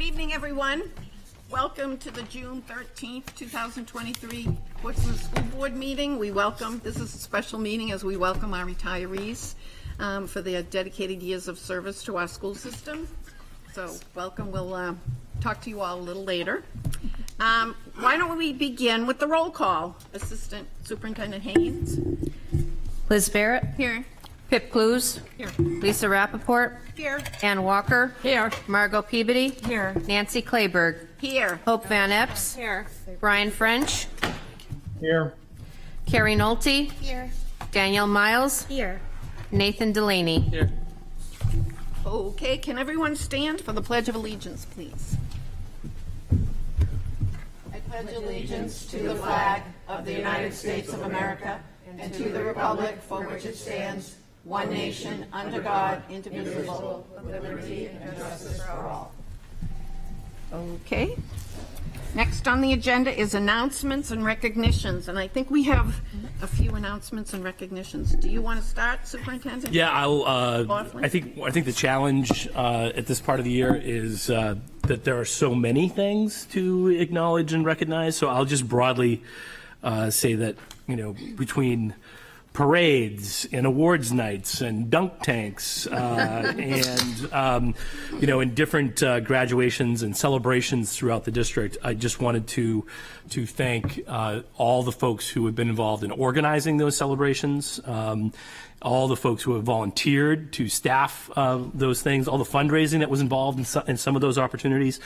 evening, everyone. Welcome to the June 13th, 2023 Portsmouth School Board meeting. This is a special meeting as we welcome our retirees for their dedicated years of service to our school system. So welcome. We'll talk to you all a little later. Why don't we begin with the roll call? Assistant Superintendent Haynes. Liz Barrett. Here. Pip Clues. Here. Lisa Rappaport. Here. Ann Walker. Here. Margot Peabody. Here. Nancy Clayberg. Here. Hope Van Epps. Here. Brian French. Here. Carrie Nolte. Here. Danielle Miles. Here. Nathan Delaney. Here. Okay, can everyone stand for the Pledge of Allegiance, please? I pledge allegiance to the flag of the United States of America and to the republic for which it stands, one nation, under God, indivisible, with liberty and justice for all. Okay. Next on the agenda is announcements and recognitions, and I think we have a few announcements and recognitions. Do you want to start, Superintendent? Yeah, I'll. Laughlin? I think the challenge at this part of the year is that there are so many things to acknowledge and recognize. So I'll just broadly say that between parades and awards nights and dunk tanks and in different graduations and celebrations throughout the district, I just wanted to thank all the folks who have been involved in organizing those celebrations, all the folks who have volunteered to staff those things, all the fundraising that was involved in some of those opportunities,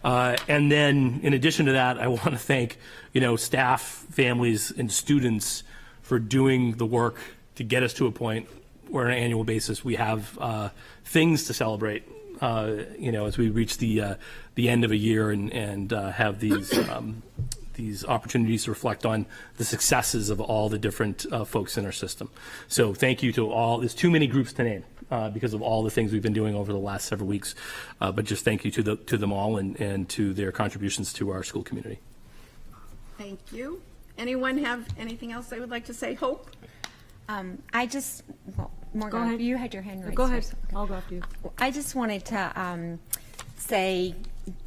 and then in addition to that, I want to thank staff, families, and students for doing the work to get us to a point where on an annual basis we have things to celebrate, as we reach the end of a year and have these opportunities to reflect on the successes of all the different folks in our system. So thank you to all. There's too many groups to name because of all the things we've been doing over the last several weeks. But just thank you to them all and to their contributions to our school community. Thank you. Anyone have anything else they would like to say? Hope? Morgan, Go ahead. you had your hand raised. Go ahead. first. I'll go after you. I just wanted to say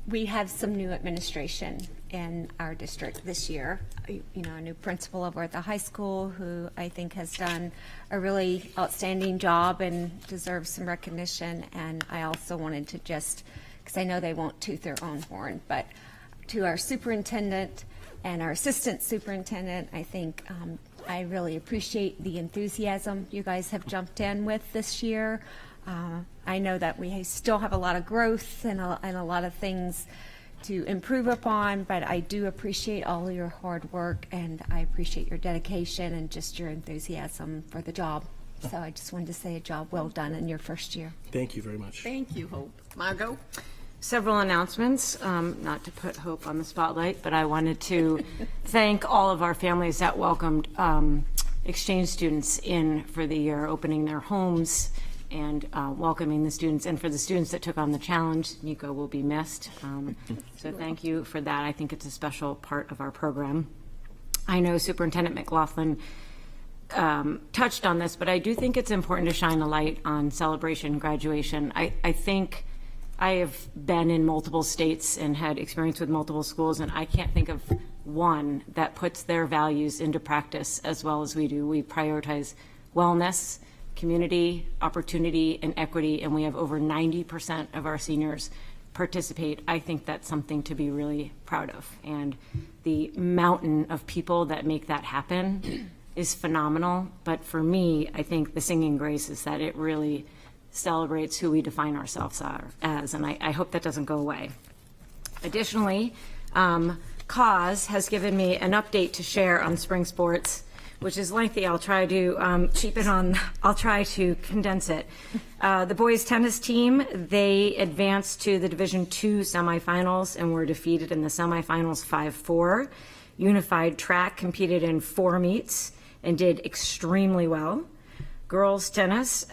we have some new administration in our district this year. A new principal over at the high school who I think has done a really outstanding job and deserves some recognition. And I also wanted to because I know they won't toot their own horn, but to our superintendent and our assistant superintendent, I think I really appreciate the enthusiasm you guys have jumped in with this year. I know that we still have a lot of growth and a lot of things to improve upon, but I do appreciate all of your hard work and I appreciate your dedication and just your enthusiasm for the job. So I just wanted to say a job well done in your first year. Thank you very much. Thank you, Hope. Margot? Several announcements, not to put Hope on the spotlight, but I wanted to thank all of our families that welcomed exchange students in for the year, opening their homes and welcoming the students. And for the students that took on the challenge, Nico will be missed. So thank you for that. I think it's a special part of our program. I know Superintendent McLaughlin touched on this, but I do think it's important to shine a light on celebration, graduation. I think I have been in multiple states and had experience with multiple schools, and I can't think of one that puts their values into practice as well as we do. We prioritize wellness, community, opportunity, and equity, and we have over 90% of our seniors participate. I think that's something to be really proud of. And the mountain of people that make that happen is phenomenal. But for me, I think the singing grace is that it really celebrates who we define ourselves as, and I hope that doesn't go away. Additionally, CAUSE has given me an update to share on spring sports, which is lengthy. I'll try to I'll try to condense it. The boys tennis team, they advanced to the Division II semifinals and were defeated in the semifinals 5-4. Unified track competed in 4 meets and did extremely well. Girls tennis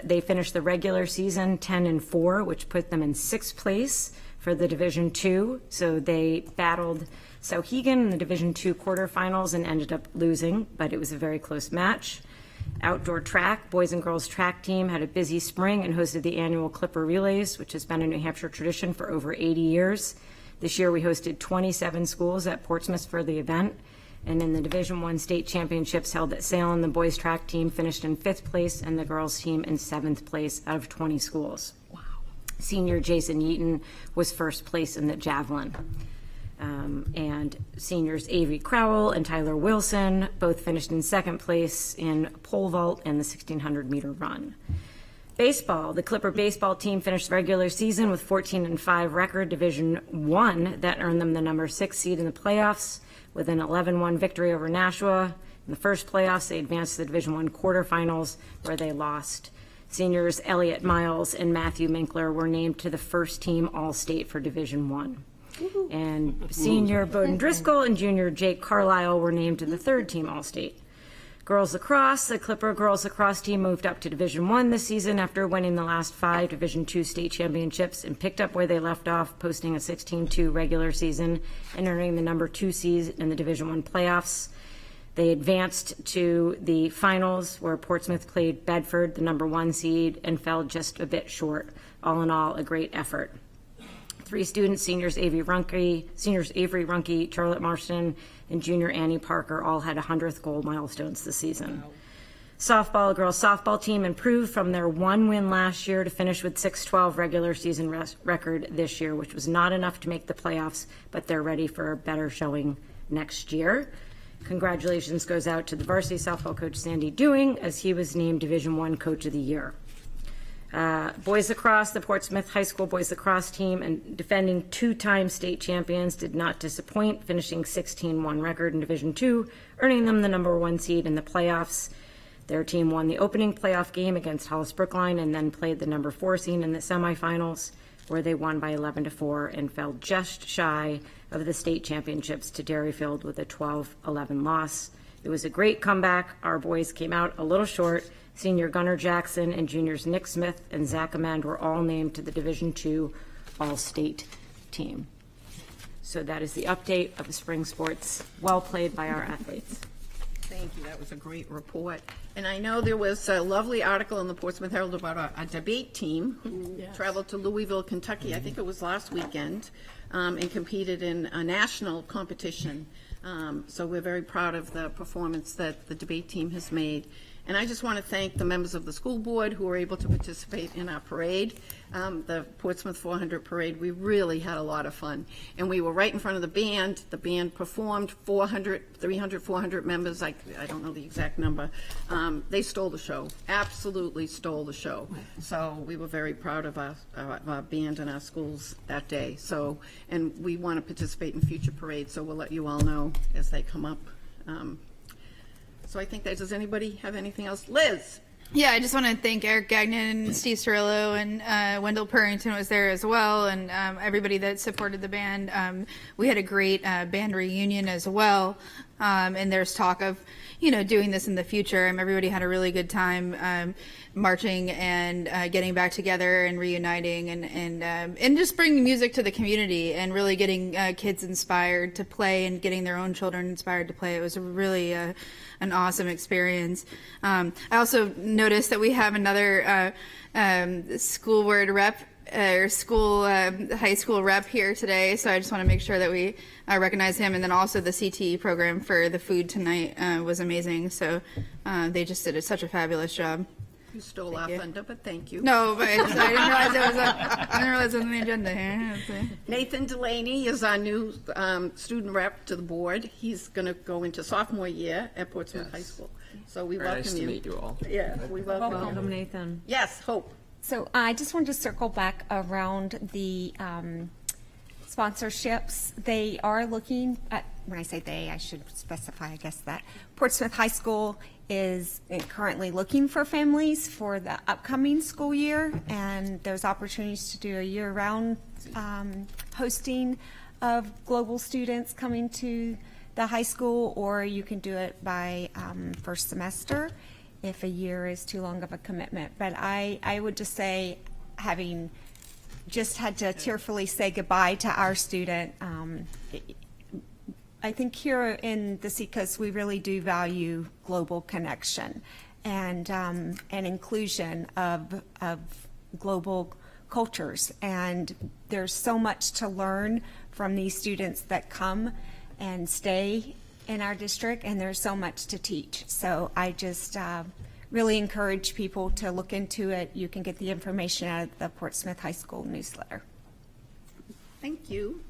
they finished the regular season 10-4, which put them in 6th place for the Division II. So they battled Sauhegan in the Division II quarterfinals and ended up losing, but it was a very close match. Outdoor track, boys and girls track team had a busy spring and hosted the annual Clipper Relays, which has been a New Hampshire tradition for over 80 years. This year we hosted 27 schools at Portsmouth for the event. And in the Division I state championships held at Salem, the boys track team finished in 5th place and the girls team in 7th place out of 20 schools. Wow. Senior Jason Yeaton was 1st place in the javelin. And seniors Avery Crowell and Tyler Wilson both finished in 2nd place in pole vault and the 1,600 meter run. Baseball, the Clipper baseball team finished the regular season with 14-5 record Division I that earned them the number 6 seed in the playoffs with an 11-1 victory over Nashua. In the first playoffs, they advanced to the Division I quarterfinals where they lost. Seniors Elliot Miles and Matthew Minkler were named to the first team All-State for Division I. And senior Bowden Driscoll and junior Jake Carlisle were named to the 3rd team All-State. Girls lacrosse, the Clipper girls lacrosse team moved up to Division I this season after winning the last 5 Division II state championships and picked up where they left off, posting a 16-2 regular season and earning the number 2 seed in the Division I playoffs. They advanced to the finals where Portsmouth played Bedford, the number 1 seed, and fell just a bit short. All in all, a great effort. 3 students, seniors Avery Runke, Charlotte Marston, and junior Annie Parker all had 100th goal milestones this season. Wow. Softball, girls softball team improved from their 1 win last year to finish with 6-12 regular season record this year, which was not enough to make the playoffs, but they're ready for a better showing next year. Congratulations goes out to the varsity softball coach Sandy Dewing as he was named Division I Coach of the Year. Boys lacrosse, the Portsmouth High School boys lacrosse team and defending 2-time state champions did not disappoint, finishing 16-1 record in Division II, earning them the number 1 seed in the playoffs. Their team won the opening playoff game against Hollis Brookline and then played the number 4 seed in the semifinals, where they won by 11-4 and fell just shy of the state championships to Dairyfield with a 12-11 loss. It was a great comeback. Our boys came out a little short. Senior Gunnar Jackson and juniors Nick Smith and Zach Amend were all named to the Division II All-State team. So that is the update of the spring sports. Well played by our athletes. Thank you. That was a great report. And I know there was a lovely article in the Portsmouth Herald about a debate team who traveled to Louisville, Kentucky, I think it was last weekend, and competed in a national competition. So we're very proud of the performance that the debate team has made. And I just want to thank the members of the school board who were able to participate in our parade, the Portsmouth 400 parade. We really had a lot of fun. And we were right in front of the band. The band performed 300, 400 members. I don't know the exact number. They stole the show, absolutely stole the show. So we were very proud of our band and our schools that day. So, and we want to participate in future parades, so we'll let you all know as they come up. So I think that, does anybody have anything else? Liz? Yeah, I just want to thank Eric Gagnon and Steve Cirillo and Wendell Purrington was there as well, and everybody that supported the band. We had a great band reunion as well, and there's talk of, doing this in the future. Everybody had a really good time marching and getting back together and reuniting and just bringing music to the community and really getting kids inspired to play and getting their own children inspired to play. It was really an awesome experience. I also noticed that we have another school board rep or high school rep here today, so I just want to make sure that we recognize him. And then also the CTE program for the food tonight was amazing, so they just did such a fabulous job. You stole our thunder, but thank you. No, but I didn't realize it was on the agenda here. Nathan Delaney is our new student rep to the board. He's going to go into sophomore year at Portsmouth High School. So we welcome you. Nice to meet you all. Yeah, we welcome you. Welcome, Nathan. Yes, Hope. So I just wanted to circle back around the sponsorships. They are looking at, when I say they, I should specify, I guess, that Portsmouth High School is currently looking for families for the upcoming school year, and there's opportunities to do a year-round hosting of global students coming to the high school, or you can do it by first semester if a year is too long of a commitment. But I would just say, having just had to tearfully say goodbye to our student, I think here in the Seacoast we really do value global connection, and inclusion of global cultures. And there's so much to learn from these students that come and stay in our district, and there's so much to teach. So I just really encourage people to look into it. You can get the information out of the Portsmouth High School newsletter. Thank you.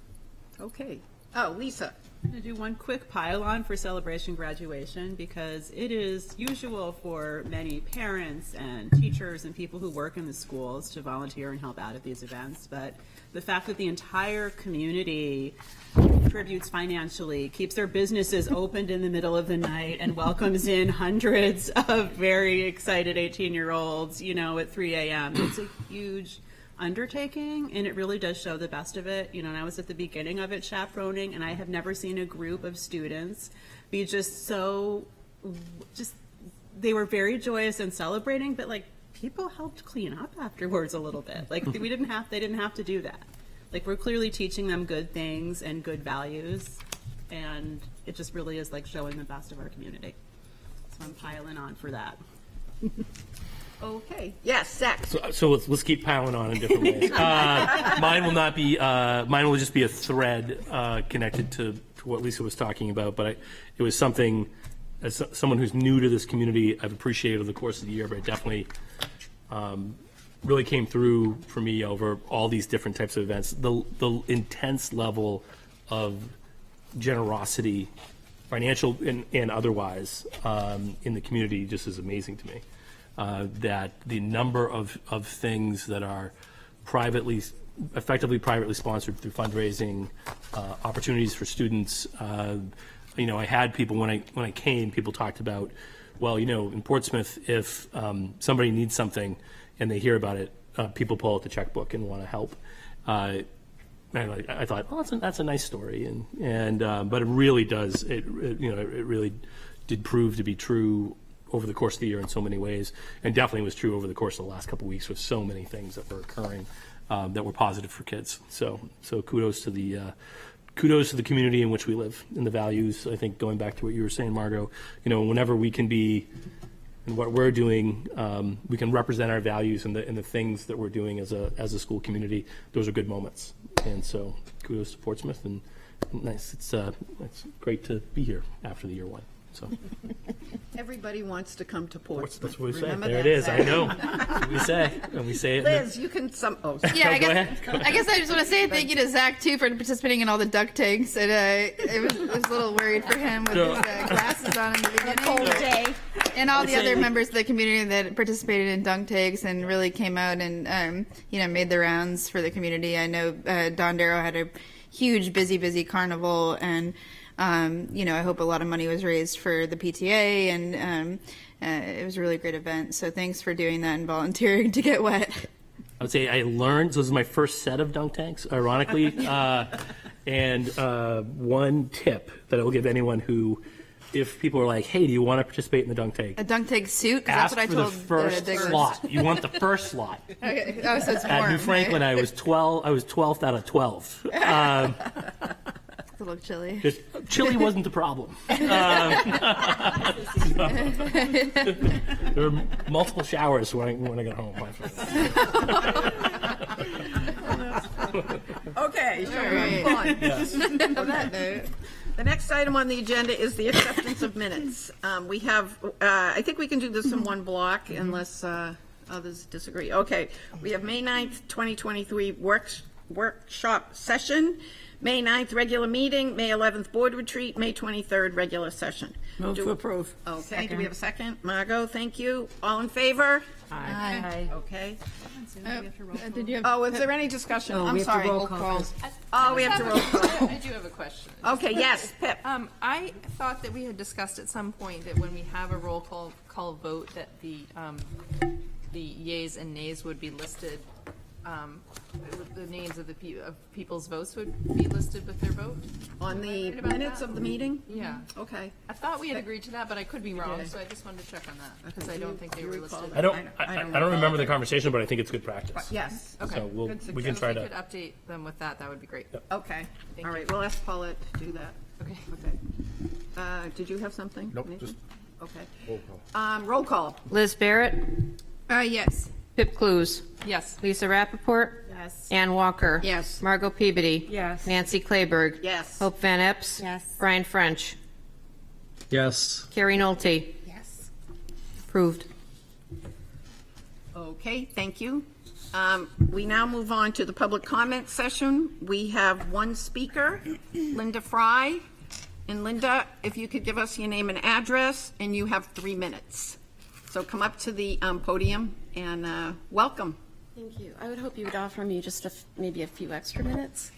Okay. Oh, Lisa. I'm going to do one quick pile-on for Celebration Graduation, because it is usual for many parents and teachers and people who work in the schools to volunteer and help out at these events. But the fact that the entire community contributes financially, keeps their businesses opened in the middle of the night, and welcomes in hundreds of very excited 18-year-olds, you know, at 3 a.m. It's a huge undertaking, and it really does show the best of it. You know, and I was at the beginning of it chaperoning, and I have never seen a group of students be they were very joyous and celebrating, but like people helped clean up afterwards a little bit. Like they didn't have to do that. Like we're clearly teaching them good things and good values, and it just really is like showing the best of our community. So I'm piling on for that. Okay. Yes, Zach. So let's keep piling on in different ways. Mine will not be. Mine will just be a thread connected to what Lisa was talking about. But it was something, as someone who's new to this community, I've appreciated over the course of the year. But it definitely really came through for me over all these different types of events. The intense level of generosity, financial and otherwise, in the community just is amazing to me. That the number of things that are effectively privately sponsored through fundraising, opportunities for students. You know, I had people when I came, people talked about, well, you know, in Portsmouth, if somebody needs something and they hear about it, people pull out the checkbook and want to help. And I thought, well, that's a nice story, and but it really does. It really did prove to be true over the course of the year in so many ways, and definitely was true over the course of the last couple of weeks with so many things that were occurring that were positive for kids. So kudos to the community in which we live and the values. I think going back to what you were saying, Margot, you know, whenever we can be in what we're doing, we can represent our values and the things that we're doing as a school community. Those are good moments, and so kudos to Portsmouth, and nice. It's great to be here after the year one. So. Everybody wants to come to Portsmouth. That's what we say. Remember There that, it is. Zach? I know. We say, and we say it. Liz, you can Yeah, I Go guess, ahead. I guess I just want to say thank you to Zach too for participating in all the duck tanks. And I was a little worried for him with his glasses on in the beginning. Cold day. And all the other members of the community that participated in dunk tanks and really came out and made the rounds for the community. I know Don Darrow had a huge, busy carnival, and I hope a lot of money was raised for the PTA, and it was a really great event. So thanks for doing that and volunteering to get wet. I would say I learned, so this is my first set of dunk tanks, ironically, and one tip that I will give anyone who, if people are like, hey, do you want to participate in the dunk tank? A dunk tank suit? 'Cause Ask that's what I for told the first Diggers. slot. You want the first slot. Okay. Oh, so it's At warm, New Franklin, right? I was 12th out of 12. It's a little chilly. Just, chili wasn't the problem. There were multiple showers when I got home. Okay, so All we're right. on. Yes. On that note, the next item on the agenda is the acceptance of minutes. We have, I think we can do this in one block unless others disagree. Okay, we have May 9th, 2023 workshop session, May 9th regular meeting, May 11th board retreat, May 23rd regular session. Move to approve. Okay, do we have a second? Margot, thank you. All in favor? Aye. Okay. Did you have? Oh, is there any discussion? I'm sorry. roll call. Oh, we have to roll call. I do have a question. Okay, yes, Pip. I thought that we had discussed at some point that when we have a roll call vote, that the yays and nays would be listed, the names of people's votes would be listed with their vote. On the Right about minutes that? of the meeting? Yeah. Okay. I thought we had agreed to that, but I could be wrong, so I just wanted to check on that, because I don't think they were listed. I don't remember the conversation, but I think it's good practice. Yes. Okay. So we Good can try If you to. could update them with that, that would be great. Okay. Thank All you. right, we'll ask Paulette to do that. Okay. Okay. Did you have something? Nope, Nathan? just Okay. Roll call. Liz Barrett, Yes. Pip Clues, Yes. Lisa Rappaport, Yes. Ann Walker. Yes. Margot Peabody. Yes. Nancy Clayberg. Yes. Hope Van Epps. Yes. Brian French. Yes. Carrie Nolte. Yes. Approved. Okay, thank you. We now move on to the public comment session. We have one speaker, Linda Fry. And Linda, if you could give us your name and address, and you have 3 minutes. So come up to the podium and welcome. Thank you. I would hope you would offer me just maybe a few extra minutes.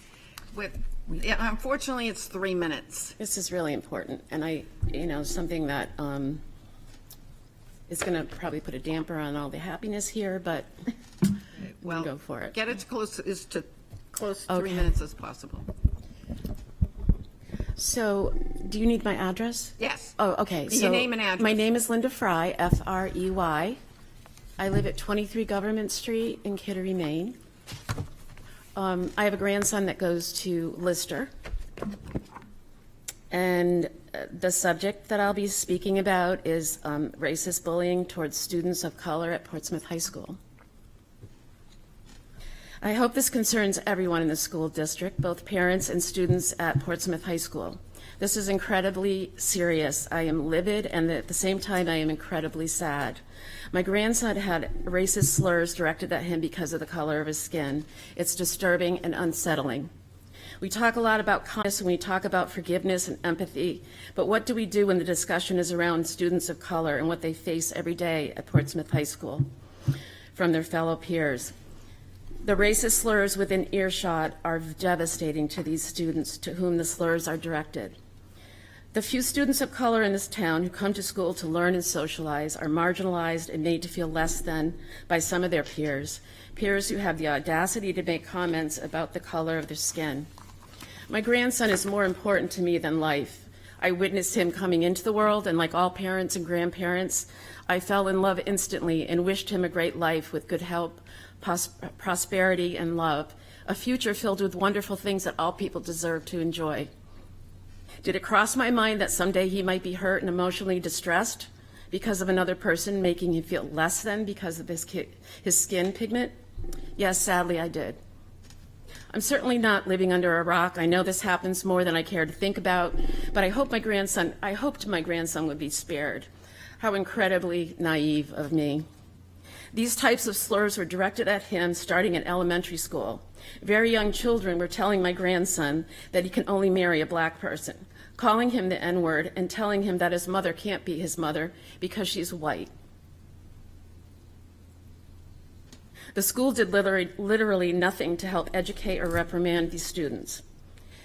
Yeah, unfortunately, it's 3 minutes. This is really important, and something that is going to probably put a damper on all the happiness here, but we'll go for it. Get it close to 3 Okay. minutes as possible. So, do you need my address? Yes. Oh, okay. Your So name and address. My name is Linda Fry, Frey. I live at 23 Government Street in Kittery, Maine. I have a grandson that goes to Lister. And the subject that I'll be speaking about is racist bullying towards students of color at Portsmouth High School. I hope this concerns everyone in the school district, both parents and students at Portsmouth High School. This is incredibly serious. I am livid, and at the same time, I am incredibly sad. My grandson had racist slurs directed at him because of the color of his skin. It's disturbing and unsettling. We talk a lot about kindness when we talk about forgiveness and empathy, but what do we do when the discussion is around students of color and what they face every day at Portsmouth High School from their fellow peers? The racist slurs within earshot are devastating to these students to whom the slurs are directed. The few students of color in this town who come to school to learn and socialize are marginalized and made to feel less than by some of their peers who have the audacity to make comments about the color of their skin. My grandson is more important to me than life. I witnessed him coming into the world, and like all parents and grandparents, I fell in love instantly and wished him a great life with good health, prosperity, and love, a future filled with wonderful things that all people deserve to enjoy. Did it cross my mind that someday he might be hurt and emotionally distressed because of another person making him feel less than because of his skin pigment? Yes, sadly, I did. I'm certainly not living under a rock. I know this happens more than I care to think about, but I hoped my grandson would be spared. How incredibly naive of me. These types of slurs were directed at him starting in elementary school. Very young children were telling my grandson that he can only marry a black person, calling him the N-word and telling him that his mother can't be his mother because she's white. The school did literally nothing to help educate or reprimand these students.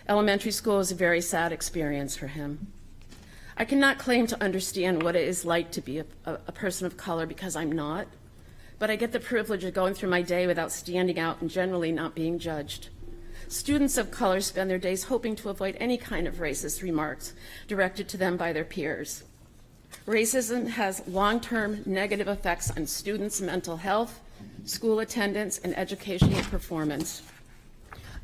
Elementary school is a very sad experience for him. I cannot claim to understand what it is like to be a person of color because I'm not, but I get the privilege of going through my day without standing out and generally not being judged. Students of color spend their days hoping to avoid any kind of racist remarks directed to them by their peers. Racism has long-term negative effects on students' mental health, school attendance, and educational performance.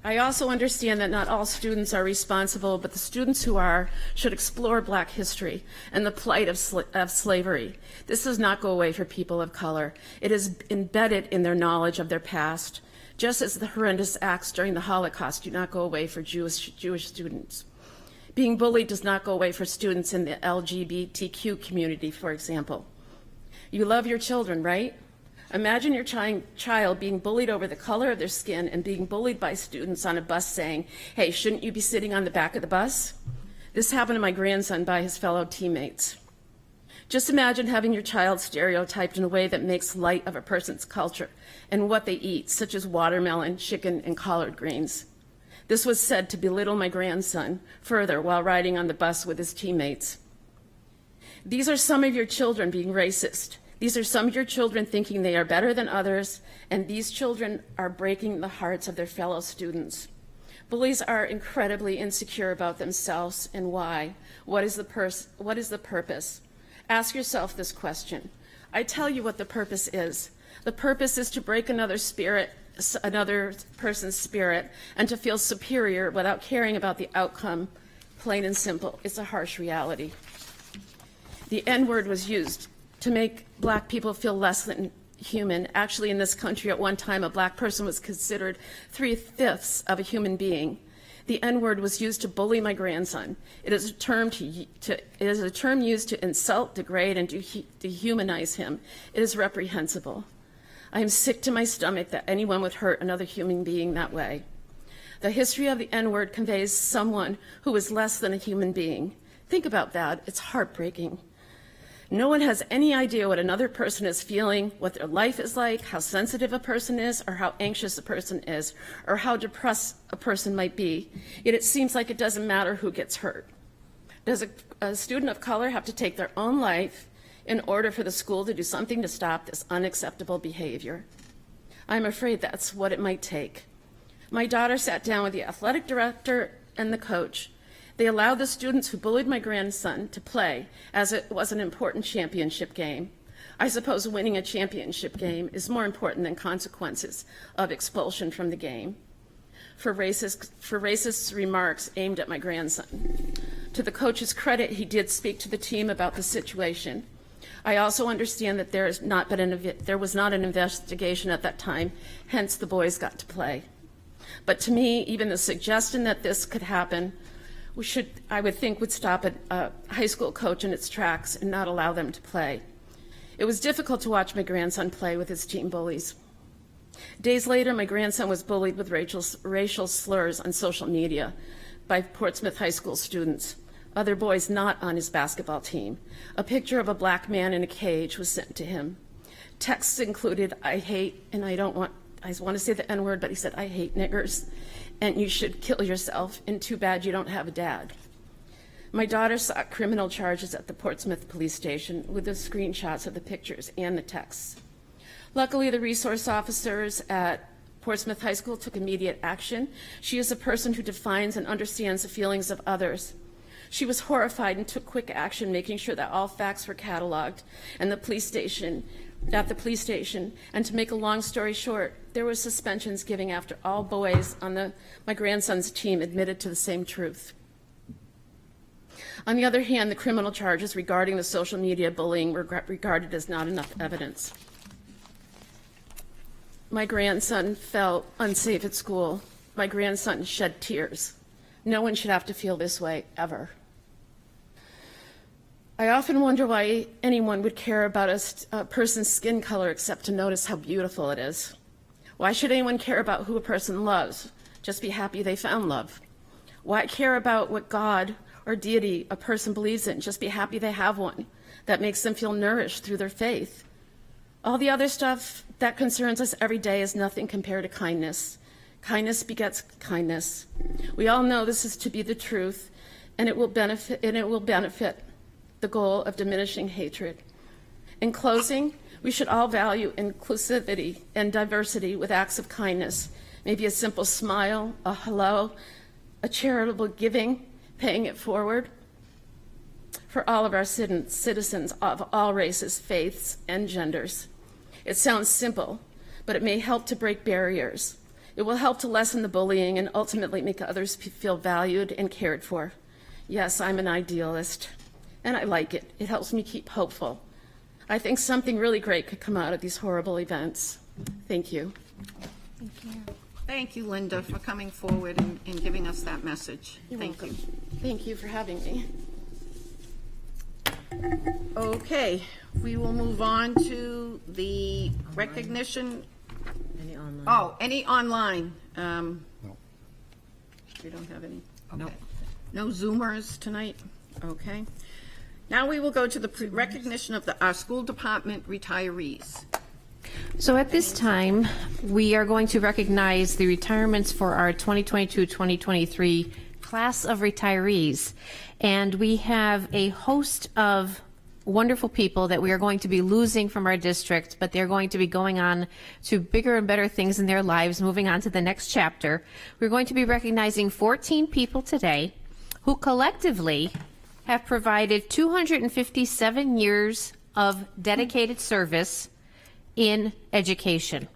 I also understand that not all students are responsible, but the students who are should explore Black history and the plight of slavery. This does not go away for people of color. It is embedded in their knowledge of their past, just as the horrendous acts during the Holocaust do not go away for Jewish students. Being bullied does not go away for students in the LGBTQ community, for example. You love your children, right? Imagine your child being bullied over the color of their skin and being bullied by students on a bus saying, hey, shouldn't you be sitting on the back of the bus? This happened to my grandson by his fellow teammates. Just imagine having your child stereotyped in a way that makes light of a person's culture and what they eat, such as watermelon, chicken, and collard greens. This was said to belittle my grandson further while riding on the bus with his teammates. These are some of your children being racist. These are some of your children thinking they are better than others, and these children are breaking the hearts of their fellow students. Bullies are incredibly insecure about themselves, and why? What is the purpose? Ask yourself this question. I tell you what the purpose is. The purpose is to break another person's spirit and to feel superior without caring about the outcome. Plain and simple. It's a harsh reality. The N-word was used to make black people feel less than human. Actually, in this country, at one time, a black person was considered 3/5 of a human being. The N-word was used to bully my grandson. It is a term used to insult, degrade, and dehumanize him. It is reprehensible. I am sick to my stomach that anyone would hurt another human being that way. The history of the N-word conveys someone who is less than a human being. Think about that. It's heartbreaking. No one has any idea what another person is feeling, what their life is like, how sensitive a person is, or how anxious a person is, or how depressed a person might be. Yet it seems like it doesn't matter who gets hurt. Does a student of color have to take their own life in order for the school to do something to stop this unacceptable behavior? I'm afraid that's what it might take. My daughter sat down with the athletic director and the coach. They allowed the students who bullied my grandson to play as it was an important championship game. I suppose winning a championship game is more important than consequences of expulsion from the game for racist remarks aimed at my grandson. To the coach's credit, he did speak to the team about the situation. I also understand that there was not an investigation at that time, hence the boys got to play. But to me, even the suggestion that this could happen I would think would stop a high school coach in its tracks and not allow them to play. It was difficult to watch my grandson play with his team bullies. Days later, my grandson was bullied with racial slurs on social media by Portsmouth High School students, other boys not on his basketball team. A picture of a black man in a cage was sent to him. Texts included, I want to say the N-word, but he said, I hate niggers, and you should kill yourself, and too bad you don't have a dad. My daughter sought criminal charges at the Portsmouth police station with the screenshots of the pictures and the texts. Luckily, the resource officers at Portsmouth High School took immediate action. She is a person who defines and understands the feelings of others. She was horrified and took quick action, making sure that all facts were cataloged at the police station. And to make a long story short, there were suspensions given after all boys on my grandson's team admitted to the same truth. On the other hand, the criminal charges regarding the social media bullying were regarded as not enough evidence. My grandson felt unsafe at school. My grandson shed tears. No one should have to feel this way, ever. I often wonder why anyone would care about a person's skin color except to notice how beautiful it is. Why should anyone care about who a person loves? Just be happy they found love. Why care about what God or deity a person believes in? Just be happy they have one that makes them feel nourished through their faith. All the other stuff that concerns us every day is nothing compared to kindness. Kindness begets kindness. We all know this is to be the truth, and it will benefit the goal of diminishing hatred. In closing, we should all value inclusivity and diversity with acts of kindness. Maybe a simple smile, a hello, a charitable giving, paying it forward. For all of our citizens of all races, faiths, and genders. It sounds simple, but it may help to break barriers. It will help to lessen the bullying and ultimately make others feel valued and cared for. Yes, I'm an idealist. And I like it. It helps me keep hopeful. I think something really great could come out of these horrible events. Thank you. Thank you, Linda, for coming forward and giving us that message. Thank you. Thank you for having me. Okay, we will move on to the recognition. Any online? Oh, any online? No. We don't have any? Okay. No Zoomers tonight? Okay. Now we will go to the recognition of our school department retirees. So at this time, we are going to recognize the retirements for our 2022-2023 class of retirees. And we have a host of wonderful people that we are going to be losing from our district, but they're going to be going on to bigger and better things in their lives, moving on to the next chapter. We're going to be recognizing 14 people today who collectively have provided 257 years of dedicated service in education.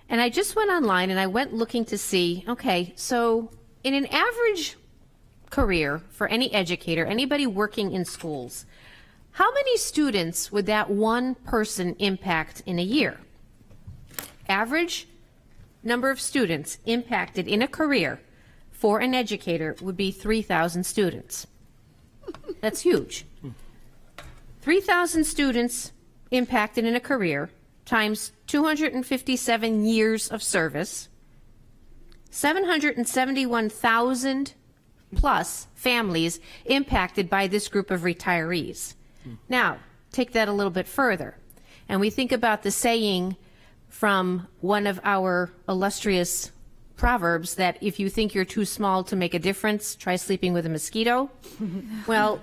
And I just went online and I went looking to see, okay, so in an average career for any educator, anybody working in schools, How many students would that one person impact in a year? Average number of students impacted in a career for an educator would be 3,000 students. That's huge. 3,000 students impacted in a career times 257 years of service, 771,000 plus families impacted by this group of retirees. Now, take that a little bit further, and we think about the saying from one of our illustrious proverbs that if you think you're too small to make a difference, try sleeping with a mosquito. Well,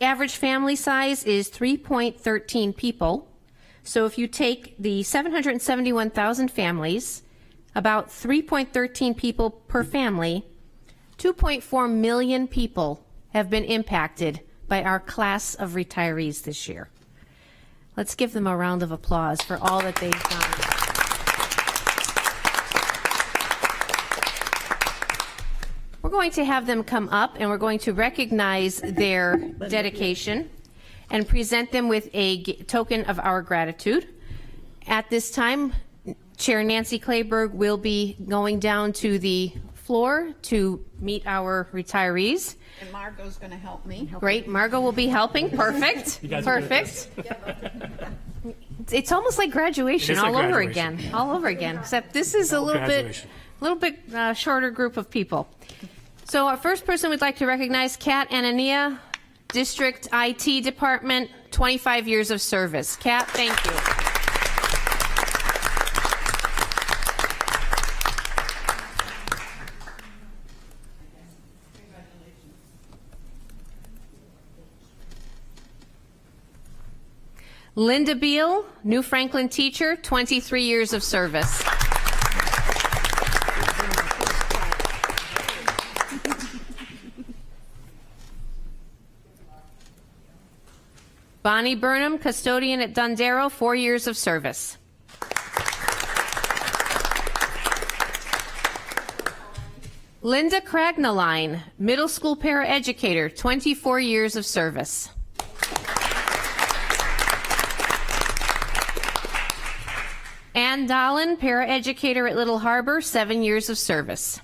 average family size is 3.13 people. So if you take the 771,000 families, about 3.13 people per family, 2.4 million people have been impacted by our class of retirees this year. Let's give them a round of applause for all that they've done. We're going to have them come up and we're going to recognize their dedication and present them with a token of our gratitude. At this time, Chair Nancy Clayburgh will be going down to the floor to meet our retirees. And Margot's going to help me. Great, Margot will be helping. Perfect. You guys are good at Perfect. It's almost like graduation It is like all over graduation. again. All over again. Except this is a little Graduation. bit shorter group of people. So our first person we'd like to recognize, Kat Anania, District IT Department, 25 years of service. Kat, thank you. Linda Beal, New Franklin teacher, 23 years of service. Bonnie Burnham, custodian at Dondero, 4 years of service. Linda Cragnaline, middle school paraeducator, 24 years of service. Ann Dolan, paraeducator at Little Harbor, 7 years of service.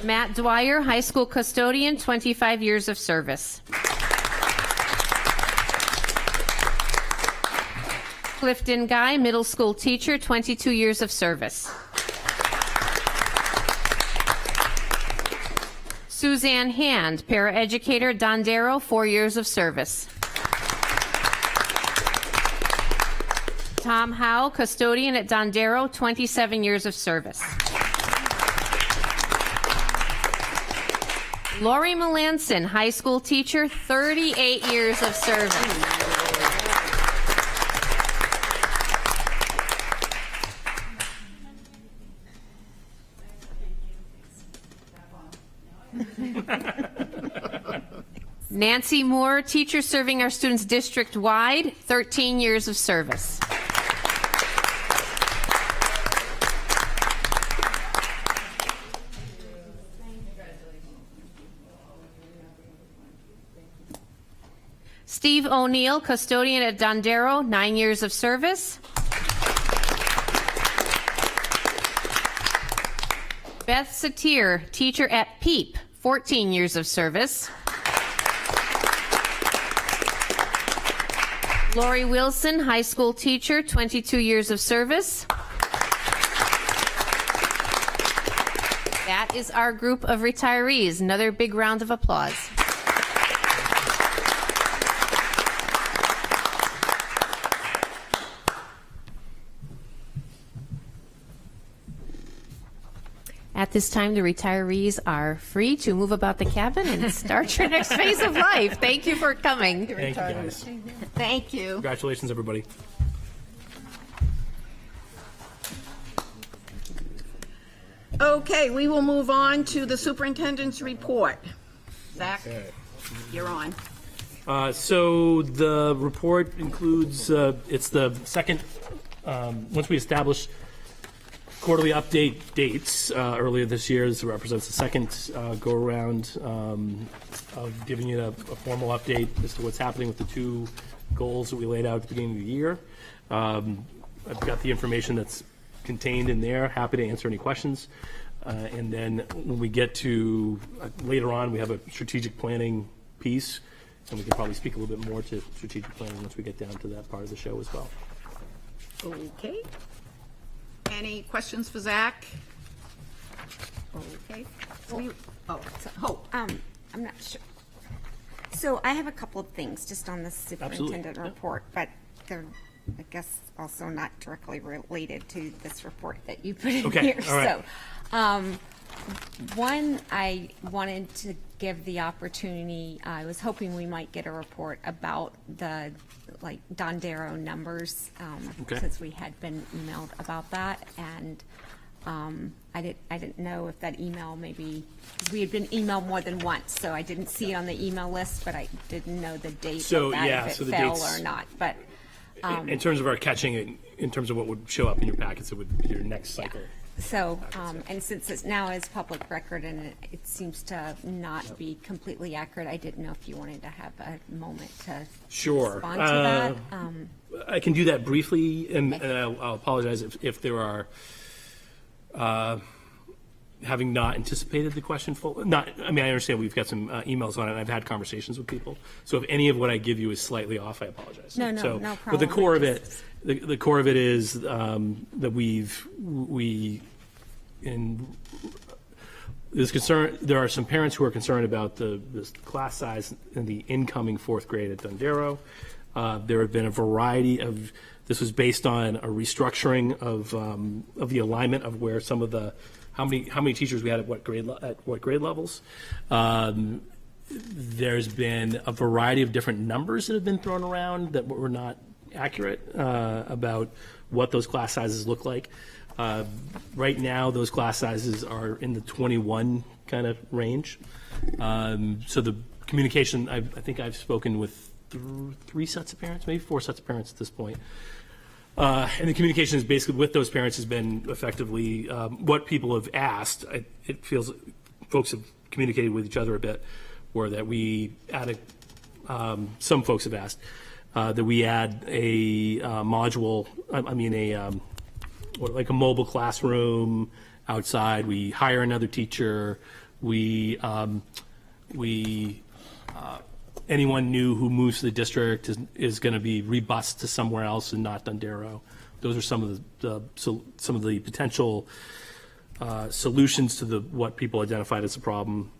Matt Dwyer, high school custodian, 25 years of service. Clifton Guy, middle school teacher, 22 years of service. Suzanne Hand, paraeducator, Dondero, 4 years of service. Tom Howe, custodian at Dondero, 27 years of service. Lori Melanson, high school teacher, 38 years of service. Nancy Moore, teacher serving our students district-wide, 13 years of service. Steve O'Neill, custodian at Dondero, 9 years of service. Beth Satir, teacher at PEEP, 14 years of service. Lori Wilson, high school teacher, 22 years of service. That is our group of retirees. Another big round of applause. At this time, the retirees are free to move about the cabin and start your next phase of life. Thank you for coming. Thank you, guys. Thank you. Congratulations, everybody. Okay, we will move on to the superintendent's report. Zach, you're on. So the report includes, it's the second, once we establish quarterly update dates earlier this year. This represents the second go-around of giving you a formal update as to what's happening with the two goals that we laid out at the beginning of the year. I've got the information that's contained in there. Happy to answer any questions. And then when we get to later on, we have a strategic planning piece, and we can probably speak a little bit more to strategic planning once we get down to that part of the show as well. Okay. Any questions for Zach? Okay. Hope. I'm not sure. So I have a couple of things just on the superintendent report, but they're, I guess, also not directly related to this report that you put in here. All right. So, one, I wanted to give the opportunity, I was hoping we might get a report about the, like, Dondero numbers, since we had been emailed about that, and I didn't know if that email maybe, we had been emailed more than once, so I didn't see it on the email list, but I didn't know the date So, of that, yeah, if so it the fell dates- or not, but. In terms of our catching, in terms of what would show up in your packets, it would be your next cycle. So, and since it's now is public record and it seems to not be completely accurate, I didn't know if you wanted to have a moment to Sure. respond to that. I can do that briefly, and I'll apologize if there are, having not anticipated the question full, I understand we've got some emails on it, and I've had conversations with people. So if any of what I give you is slightly off, I apologize. No So, problem. But the core of it, the core of it is that there's concern. There are some parents who are concerned about the class size in the incoming fourth grade at Dondero. There have been a variety of. This was based on a restructuring of the alignment of where some of the how many teachers we had at what grade levels. There's been a variety of different numbers that have been thrown around that were not accurate about what those class sizes look like. Right now, those class sizes are in the 21 kind of range. So the communication, I think I've spoken with three sets of parents, maybe four sets of parents at this point. And the communication is basically with those parents has been effectively what people have asked. It feels folks have communicated with each other a bit, or that we added, some folks have asked that we add a module, like a mobile classroom outside. We hire another teacher. Anyone new who moves to the district is going to be rebused to somewhere else and not Dondero. Those are some of the potential solutions to what people identified as a problem,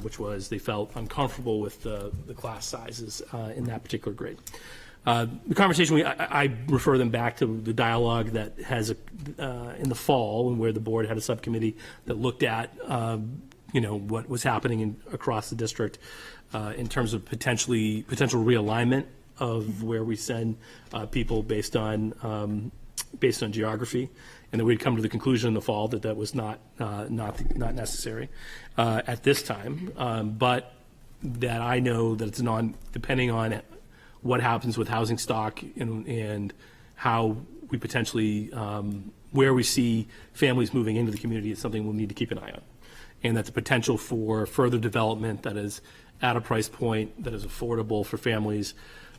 which was they felt uncomfortable with the class sizes in that particular grade. The conversation, I refer them back to the dialogue that has in the fall, where the board had a subcommittee that looked at what was happening across the district in terms of potential realignment of where we send people based on geography, and that we'd come to the conclusion in the fall that was not necessary at this time, but that I know that it's depending on what happens with housing stock and how we potentially, where we see families moving into the community is something we'll need to keep an eye on. And that the potential for further development that is at a price point that is affordable for families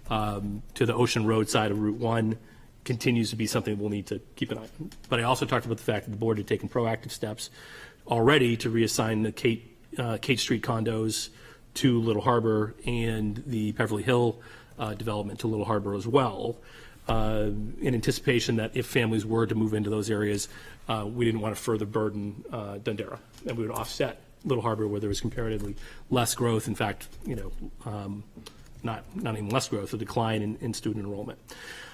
to the Ocean Road side of Route 1 continues to be something we'll need to keep an eye on. But I also talked about the fact that the board had taken proactive steps already to reassign the Kate Street condos to Little Harbor and the Beverly Hill development to Little Harbor as well, in anticipation that if families were to move into those areas, we didn't want to further burden Dondero, and we would offset Little Harbor where there was comparatively less growth. In fact, not even less growth, a decline in student enrollment.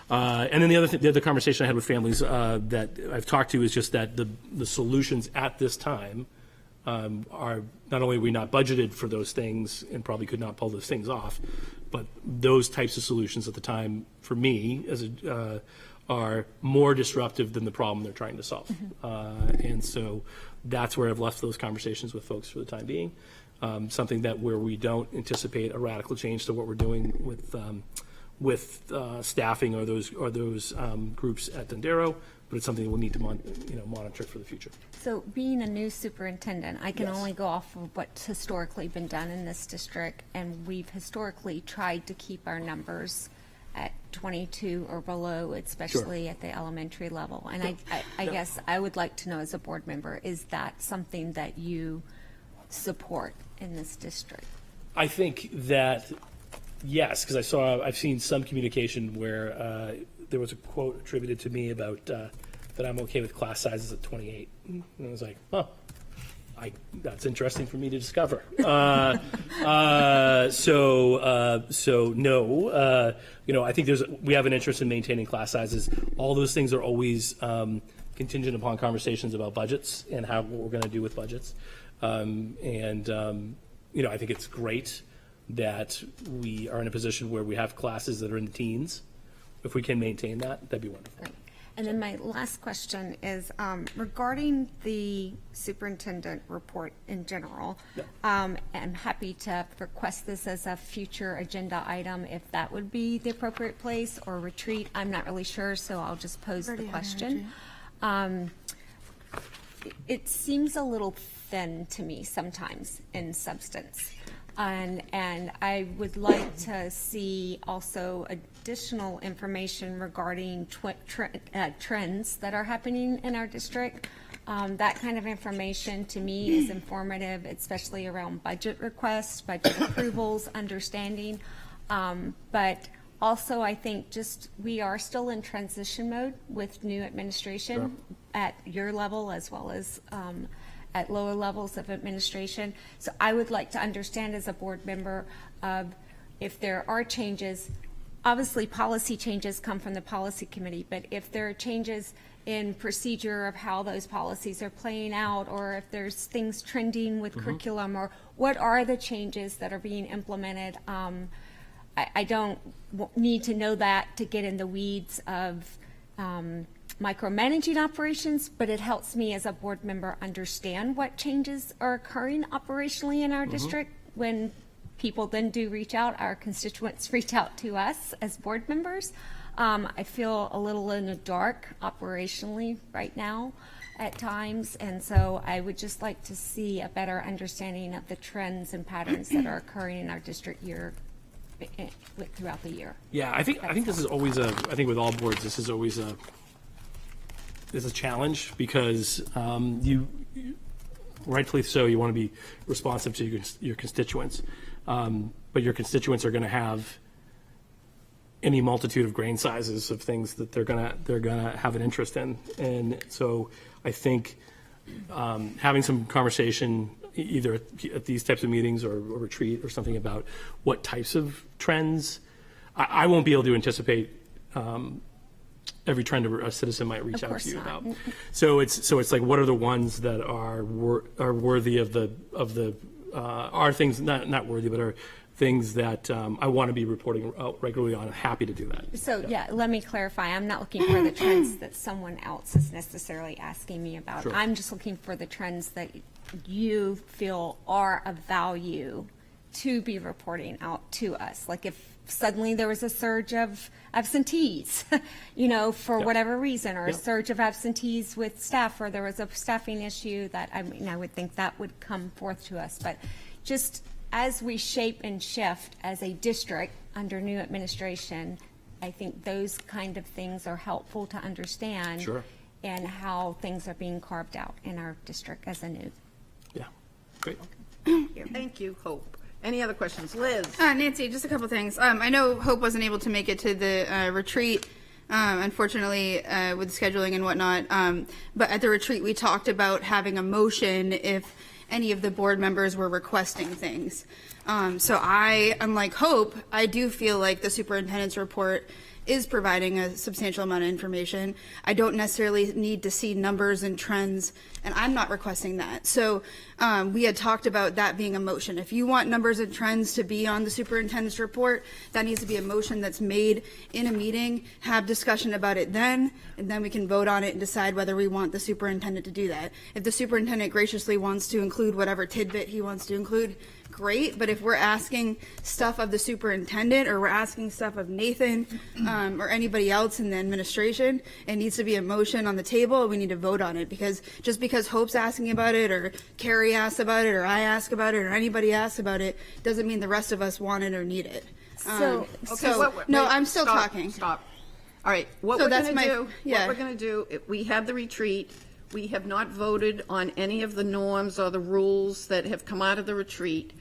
And then the other conversation I had with families that I've talked to is just that the solutions at this time are not only are we not budgeted for those things and probably could not pull those things off, but those types of solutions at the time, for me, are more disruptive than the problem they're trying to solve. And so that's where I've left those conversations with folks for the time being. Something where we don't anticipate a radical change to what we're doing with staffing or those groups at Dondero, but it's something that we'll need to monitor for the future. So being a new superintendent, I can only go off of what's historically been done in this district, and we've historically tried to keep our numbers at 22 or below, especially at the elementary level. And I guess I would like to know, as a board member, is that something that you support in this district? I think that, yes, because I've seen some communication where there was a quote attributed to me about that I'm okay with class sizes at 28. And I was like, oh, that's interesting for me to discover. So no, I think we have an interest in maintaining class sizes. All those things are always contingent upon conversations about budgets and what we're going to do with budgets. I think it's great that we are in a position where we have classes that are in the teens. If we can maintain that, that'd be wonderful. Right. And then my last question is regarding the superintendent report in general. I'm happy to request this as a future agenda item if that would be the appropriate place, or retreat. I'm not really sure, so I'll just pose the question. It seems a little thin to me sometimes in substance. And I would like to see also additional information regarding trends that are happening in our district. That kind of information to me is informative, especially around budget requests, budget approvals, understanding. But also, I think we are still in transition mode with new administration at your level as well as at lower levels of administration. So I would like to understand, as a board member, if there are changes. Obviously, policy changes come from the policy committee, but if there are changes in procedure of how those policies are playing out, or if there's things trending with curriculum, or what are the changes that are being implemented, I don't need to know that to get in the weeds of micromanaging operations, but it helps me as a board member understand what changes are occurring operationally in our district. When people then do reach out, our constituents reach out to us as board members. I feel a little in the dark operationally right now at times, and so I would just like to see a better understanding of the trends and patterns that are occurring in our district throughout the year. Yeah, I think this is always I think with all boards, this is always a challenge, because you rightfully so, you want to be responsive to your constituents, but your constituents are going to have any multitude of grain sizes of things that they're gonna have an interest in, and so I think having some conversation either at these types of meetings or retreat or something about what types of trends. I won't be able to anticipate every trend a citizen might reach out to you about. So it's like, what are the ones that are worthy of the are things not worthy, but are things that I want to be reporting out regularly on. I'm happy to do that. So yeah, let me clarify. I'm not looking for the trends that someone else is necessarily asking me about. Sure. I'm just looking for the trends that you feel are of value to be reporting out to us. Like if suddenly there was a surge of absentees, for whatever reason, or a surge of absentees with staff, or there was a staffing issue, that I would think that would come forth to us. But just as we shape and shift as a district under new administration, I think those kind of things are helpful to understand. Sure. And how things are being carved out in our district as a new. Yeah, great. Thank you, Hope. Any other questions? Liz? Nancy, just a couple things. I know Hope wasn't able to make it to the retreat, unfortunately, with scheduling and whatnot. But at the retreat, we talked about having a motion if any of the board members were requesting things. So unlike Hope, I do feel like the superintendent's report is providing a substantial amount of information. I don't necessarily need to see numbers and trends, and I'm not requesting that. So we had talked about that being a motion. If you want numbers and trends to be on the superintendent's report, that needs to be a motion that's made in a meeting, have discussion about it then, and then we can vote on it and decide whether we want the superintendent to do that. If the superintendent graciously wants to include whatever tidbit he wants to include, great, but if we're asking stuff of the superintendent or we're asking stuff of Nathan or anybody else in the administration, it needs to be a motion on the table. We need to vote on it, because just because Hope's asking about it or Carrie asks about it or I ask about it or anybody asks about it doesn't mean the rest of us want it or need it. So, I'm still Stop, talking. Stop. All right, what So we're that's going to my- do, yeah. what we're going to do, we have the retreat. We have not voted on any of the norms or the rules that have come out of the retreat.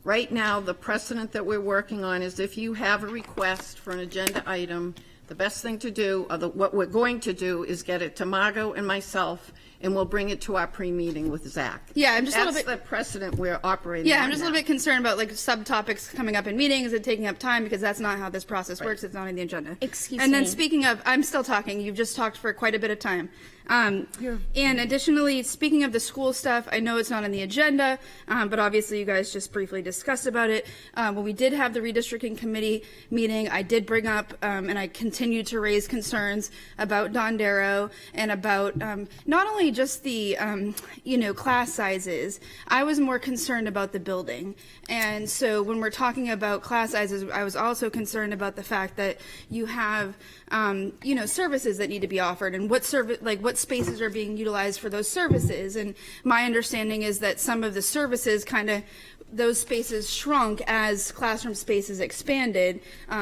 Right now, the precedent that we're working on is if you have a request for an agenda item, the best thing to do, or what we're going to do, is get it to Margot and myself, and we'll bring it to our pre-meeting with Zach. Yeah, I'm just a little That's bit- the precedent we're operating Yeah, on I'm just a now. little bit concerned about like subtopics coming up in meetings and taking up time, because that's not how this process works. It's not on the agenda. Excuse And then me. speaking of, I'm still talking. You've just talked for quite a bit of time. And additionally, speaking of the school stuff, I know it's not on the agenda, but obviously you guys just briefly discussed about it. When we did have the redistricting committee meeting, I did bring up, and I continue to raise concerns about Don Darrow and about not only just the, class sizes. I was more concerned about the building. And so when we're talking about class sizes, I was also concerned about the fact that you have, services that need to be offered, and what spaces are being utilized for those services. And my understanding is that some of the services those spaces shrunk as classroom spaces expanded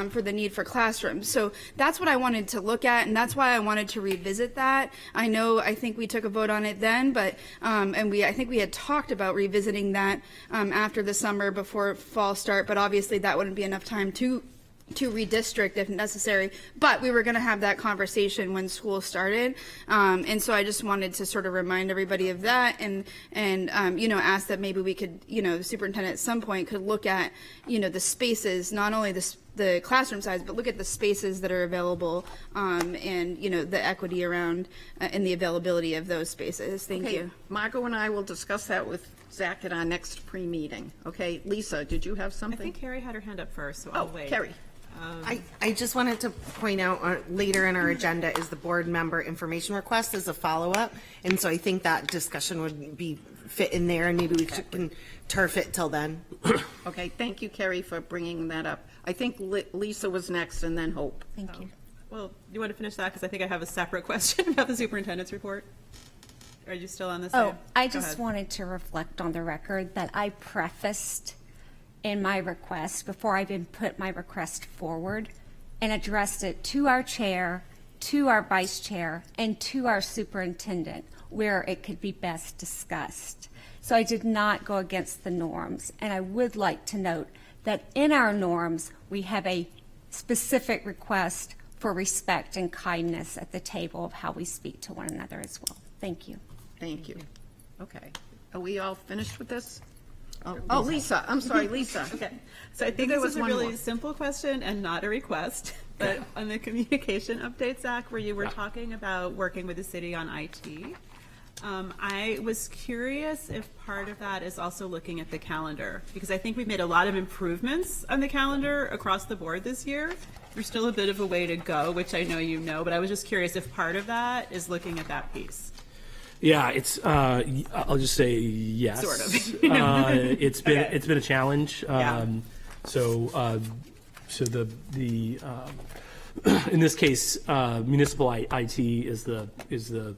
for the need for classrooms. So that's what I wanted to look at, and that's why I wanted to revisit that. I think we took a vote on it then, but I think we had talked about revisiting that after the summer before fall start, but obviously that wouldn't be enough time to redistrict if necessary, but we were going to have that conversation when school started, and so I just wanted to sort of remind everybody of that, and ask that maybe we could, the superintendent at some point could look at, the spaces, not only the classroom size, but look at the spaces that are available, and the equity around and the availability of those spaces. Thank Okay, you. Margot and I will discuss that with Zach at our next pre-meeting. Okay, Lisa, did you have I something? think Carrie had her hand up first, so I'll wait. Carrie. I just wanted to point out later in our agenda is the board member information request as a follow-up. And so I think that discussion would be fit in there, and maybe we can turf it till then. Okay, thank you, Carrie, for bringing that up. I think Lisa was next, and then Hope. Thank you. Well, you want to finish that? Because I think I have a separate question about the superintendent's report. Are you still on the same? Oh, I Go just ahead. wanted to reflect on the record that I prefaced in my request, before I even put my request forward, and addressed it to our chair, to our vice chair, and to our superintendent, where it could be best discussed. So I did not go against the norms. And I would like to note that in our norms, we have a specific request for respect and kindness at the table of how we speak to one another as well. Thank you. Thank you. Okay. Are we all finished with this? Oh, Lisa, I'm sorry, Lisa. Okay, so I think There this was is a one really more. simple question and not a request, but on the communication update, Zach, where you were talking about working with the city on IT, I was curious if part of that is also looking at the calendar, because I think we've made a lot of improvements on the calendar across the board this year. There's still a bit of a way to go, which I know you know, but I was just curious if part of that is looking at that piece. Yeah, it's. I'll just say yes. Sort of. It's been Okay. it's been a challenge. Yeah. So the in this case, municipal IT is the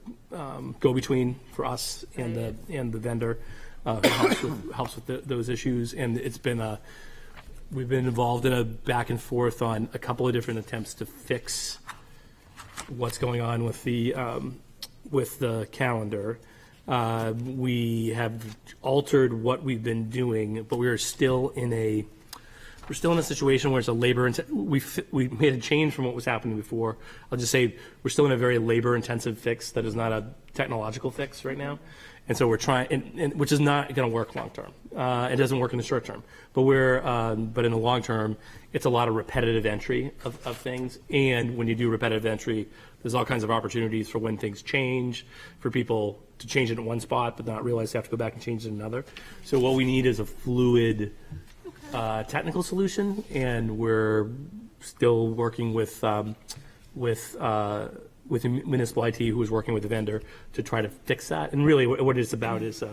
go between for us and the vendor who helps with those issues, and it's been we've been involved in a back and forth on a couple of different attempts to fix what's going on with the calendar. We have altered what we've been doing, but we're still in a situation where it's a labor. We made a change from what was happening before. I'll just say we're still in a very labor-intensive fix that is not a technological fix right now, and so we're trying, and which is not going to work long term. It doesn't work in the short term, but but in the long term, it's a lot of repetitive entry of things. And when you do repetitive entry, there's all kinds of opportunities for when things change, for people to change it in one spot but not realize they have to go back and change it in another. So what we need is a fluid technical solution, and we're still working with the municipal IT, who is working with the vendor to try to fix that. And really, what it's about is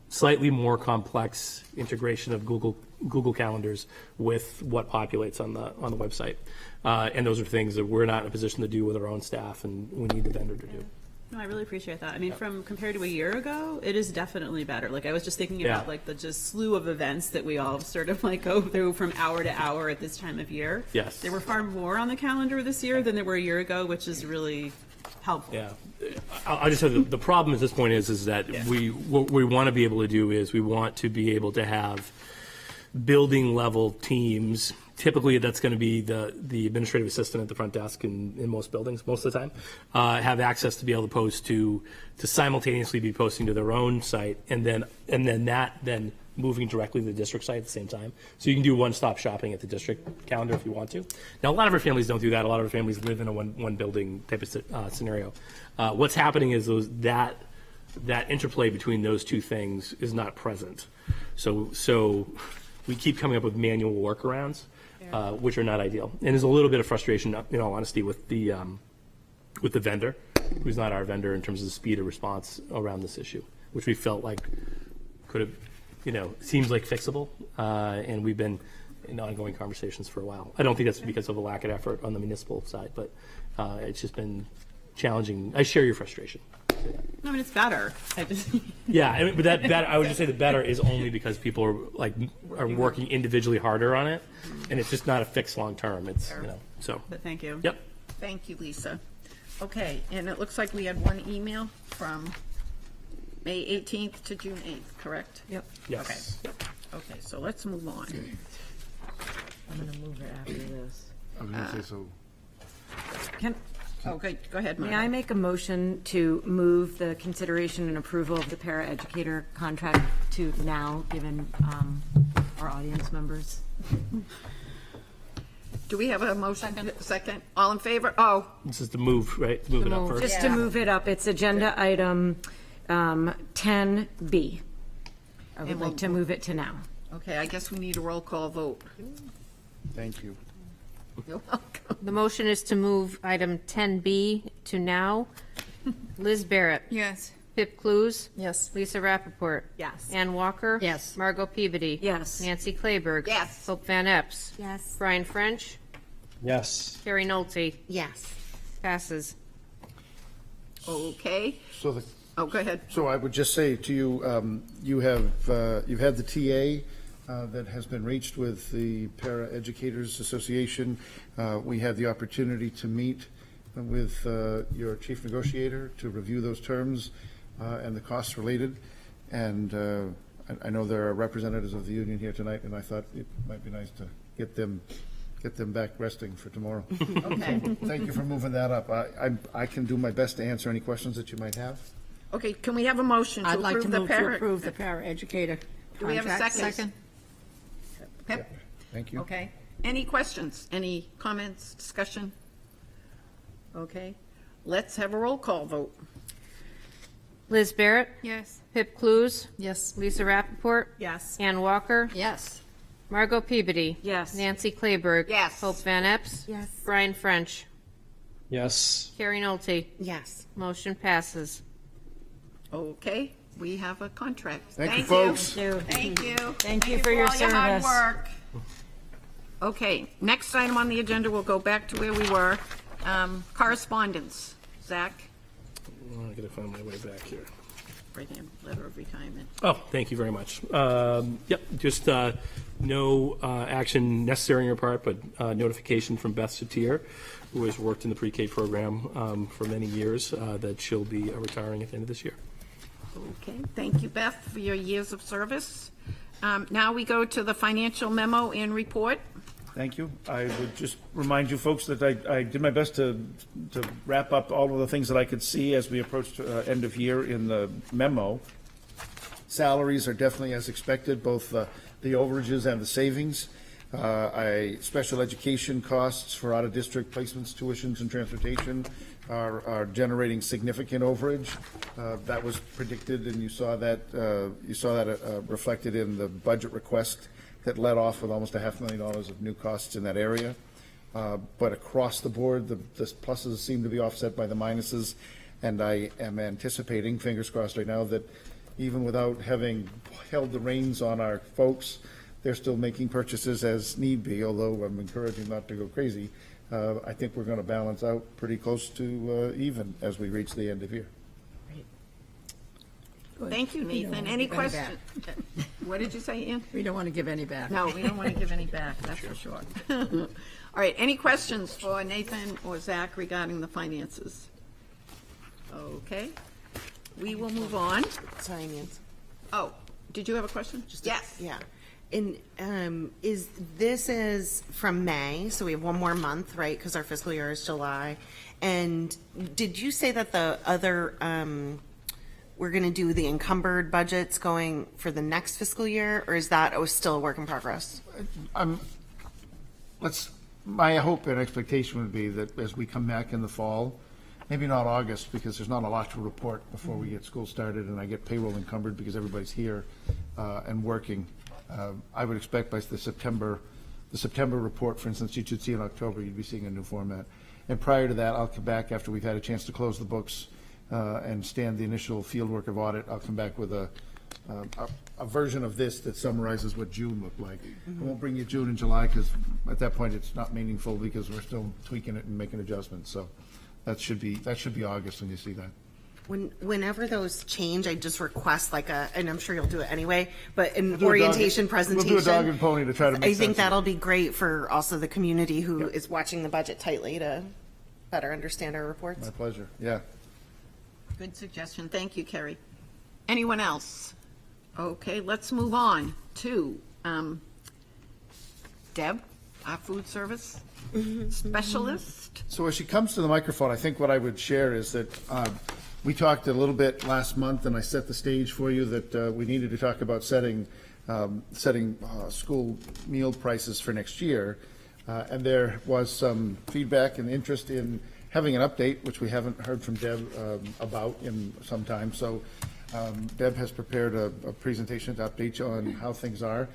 slightly more complex integration of Google Calendars with what populates on the website. And those are things that we're not in a position to do with our own staff, and we need the vendor to do. No, I really appreciate that. I mean, from compared to a year ago, it is definitely better. Like, I was just thinking about like the just slew of events that we all sort of like go through from hour to hour at this time of year. Yes. There were far more on the calendar this year than there were a year ago, which is really helpful. Yeah, I'll just say the problem at this point is that what we want to be able to do is we want to be able to have building level teams. Typically, that's going to be the administrative assistant at the front desk in most buildings, most of the time, have access to be able to post to simultaneously be posting to their own site, and then moving directly to the district site at the same time. So you can do one-stop shopping at the district calendar if you want to. Now, a lot of our families don't do that. A lot of our families live in a one building type of scenario. What's happening is that interplay between those two things is not present. So we keep coming up with manual workarounds, which are not ideal. And there's a little bit of frustration, in all honesty, with the vendor, who's not our vendor in terms of the speed of response around this issue, which we felt like could have, seems like fixable, and we've been in ongoing conversations for a while. I don't think that's because of a lack of effort on the municipal side, but it's just been challenging. I share your frustration. I mean, it's better. Yeah, I mean, but that I would just say the better is only because people are working individually harder on it, and it's just not a fix long term. It's so. But thank you. Yep. Thank you, Lisa. Okay, and it looks like we had one email from May 18th to June 8th, correct? Yep. Yes. Okay, so let's move on. I'm going to move it after this. I was going to say so. Okay, go ahead, May Margaret. I make a motion to move the consideration and approval of the paraeducator contract to now, given our audience members? Do we have a motion? Second. All in favor? Oh, This is the move, right? Move it up first. Just to move it up, it's agenda item 10B. I would like to move it to now. okay, I guess we need a roll call vote. Thank you. You're welcome. The motion is to move item 10B to now. Liz Barrett. Yes. Pip Clues. Yes. Lisa Rappaport. Yes. Ann Walker. Yes. Margot Peabody. Yes. Nancy Clayberg. Yes. Hope Van Epps. Yes. Brian French. Yes. Carrie Nolte. Yes. Passes. Okay. So the Oh, go ahead. So I would just say to you, you've had the TA that has been reached with the Para Educators Association. We had the opportunity to meet with your chief negotiator to review those terms and the costs related. And I know there are representatives of the union here tonight, and I thought it might be nice to get them back resting for tomorrow. Okay. Thank you for moving that up. I can do my best to answer any questions that you might have. Okay, can we have a motion to approve the paraeducator. Do we have a second? Second. Pip? Thank you. Okay. Any questions? Any comments, discussion? Okay. Let's have a roll call vote. Liz Barrett. Yes. Pip Clues. Yes. Lisa Rappaport. Yes. Ann Walker. Yes. Margot Peabody. Yes. Nancy Clayberg. Yes. Hope Van Epps. Yes. Brian French. Yes. Carrie Nolte. Yes. Motion passes. Okay, we have a contract. Thank you, folks. Thank you. Thank you for your all your hard service. work. Okay, next item on the agenda, we'll go back to where we were. Correspondence. Zach? I'm going to find my way back here. Right here, letter of retirement. Oh, thank you very much. Yep, just no action necessary on your part, but notification from Beth Satir, who has worked in the pre-K program for many years, that she'll be retiring at the end of this year. Okay, thank you, Beth, for your years of service. Now we go to the financial memo and report. Thank you. I would just remind you folks that I did my best to wrap up all of the things that I could see as we approached end of year in the memo. Salaries are definitely as expected, both the overages and the savings. Special education costs for out-of-district placements, tuitions, and transportation are generating significant overage. That was predicted, and you saw that reflected in the budget request that led off with almost $500,000 of new costs in that area. But across the board, the pluses seem to be offset by the minuses, and I am anticipating, fingers crossed right now, that even without having held the reins on our folks, they're still making purchases as need be, although I'm encouraging not to go crazy. I think we're going to balance out pretty close to even as we reach the end of year. Thank you, Nathan. Any questions? What did you say, Ian? We don't want to give any back. No, we don't want to give any back, that's for sure. All right, any questions for Nathan or Zach regarding the finances? Okay, we will move on. Sorry, Nancy. Oh, did you have a question? Yes. Yeah. And this is from May, so we have one more month, right? Because our fiscal year is July. And did you say that the other, we're going to do the encumbered budgets going for the next fiscal year, or is that still a work in progress? My hope and expectation would be that as we come back in the fall, maybe not August, because there's not a lot to report before we get school started and I get payroll encumbered because everybody's here and working. I would expect by the September report, for instance, you should see in October, you'd be seeing a new format. And prior to that, I'll come back after we've had a chance to close the books and stand the initial fieldwork of audit. I'll come back with a version of this that summarizes what June looked like. I won't bring you June and July because at that point it's not meaningful because we're still tweaking it and making adjustments. So that should be August when you see that. Whenever those change, I just request and I'm sure you'll do it anyway, but an orientation presentation. We'll do a dog and pony to try to make sense. I think that'll be great for also the community who is watching the budget tightly to better understand our reports. My pleasure, yeah. Good suggestion. Thank you, Kerry. Anyone else? Okay, let's move on to Deb, our food service specialist. So as she comes to the microphone, I think what I would share is that we talked a little bit last month, and I set the stage for you that we needed to talk about setting school meal prices for next year. And there was some feedback and interest in having an update, which we haven't heard from Deb about in some time. So Deb has prepared a presentation to update you on how things are.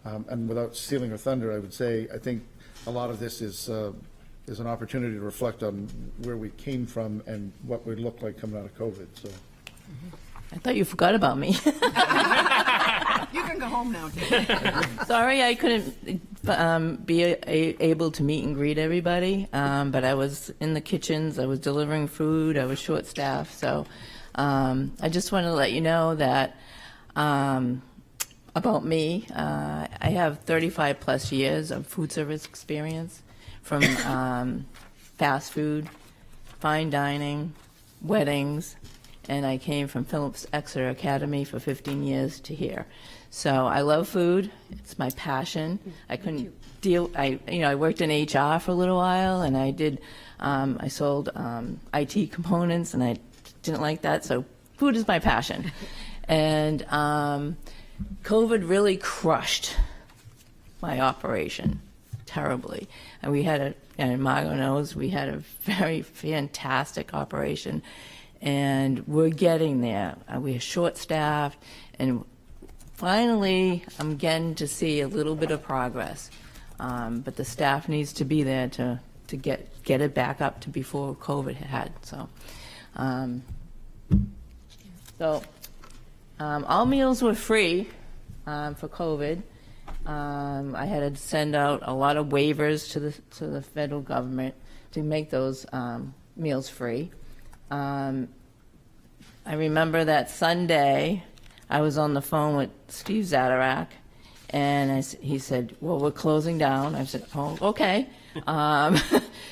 And without stealing her thunder, I would say I think a lot of this is an opportunity to reflect on where we came from and what we look like coming out of COVID. So I thought you forgot about me. You can go home now, Deb. Sorry I couldn't be able to meet and greet everybody, but I was in the kitchens, I was delivering food, I was short-staffed, so I just want to let you know that about me, I have 35 plus years of food service experience from fast food, fine dining, weddings, and I came from Phillips Exeter Academy for 15 years to here. So I love food. It's my passion. I couldn't deal, I worked in HR for a little while, and I sold IT components, and I didn't like that, so food is my passion. And COVID really crushed my operation terribly. And we had and Margo knows, we had a very fantastic operation. And we're getting there. We're short-staffed, and finally, I'm getting to see a little bit of progress. But the staff needs to be there to get it back up to before COVID had. So, all meals were free for COVID. I had to send out a lot of waivers to the federal government to make those meals free. I remember that Sunday, I was on the phone with Steve Zadorak, and he said, well, we're closing down. I said, oh, okay.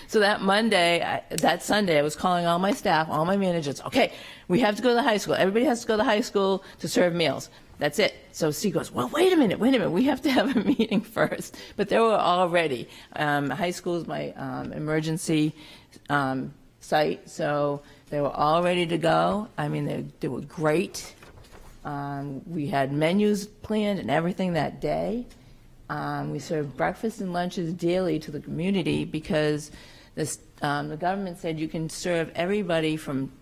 So that Sunday, I was calling all my staff, all my managers, okay, we have to go to the high school. Everybody has to go to the high school to serve meals. That's it. So Steve goes, well, wait a minute. We have to have a meeting first. But they were all ready. High school is my emergency site, so they were all ready to go. I mean, they were great. We had menus planned and everything that day. We served breakfast and lunches daily to the community because the government said you can serve everybody from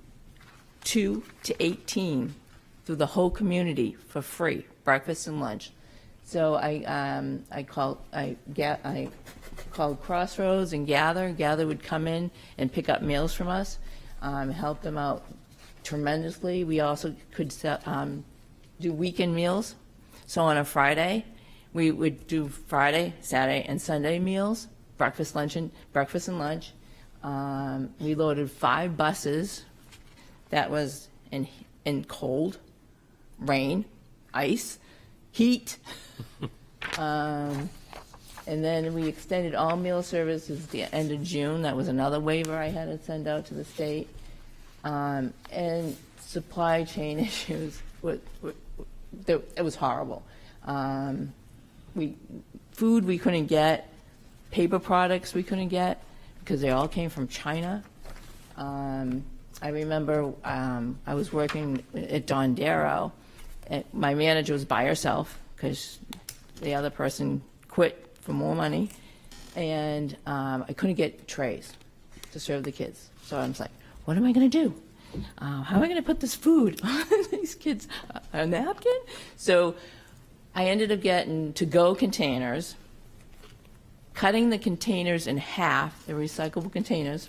2 to 18 through the whole community for free, breakfast and lunch. So I called Crossroads and Gather. Gather would come in and pick up meals from us, help them out tremendously. We also could do weekend meals. So on a Friday, we would do Friday, Saturday, and Sunday meals, breakfast, lunch, and lunch. We loaded 5 buses. That was in cold, rain, ice, heat. And then we extended all meal services at the end of June. That was another waiver I had to send out to the state. And supply chain issues, it was horrible. Food we couldn't get, paper products we couldn't get because they all came from China. I remember I was working at Don Darrow, and my manager was by herself because the other person quit for more money, and I couldn't get trays to serve the kids. So I was like, what am I going to do? How am I going to put this food on these kids? A napkin? So I ended up getting to-go containers, cutting the containers in half, the recyclable containers,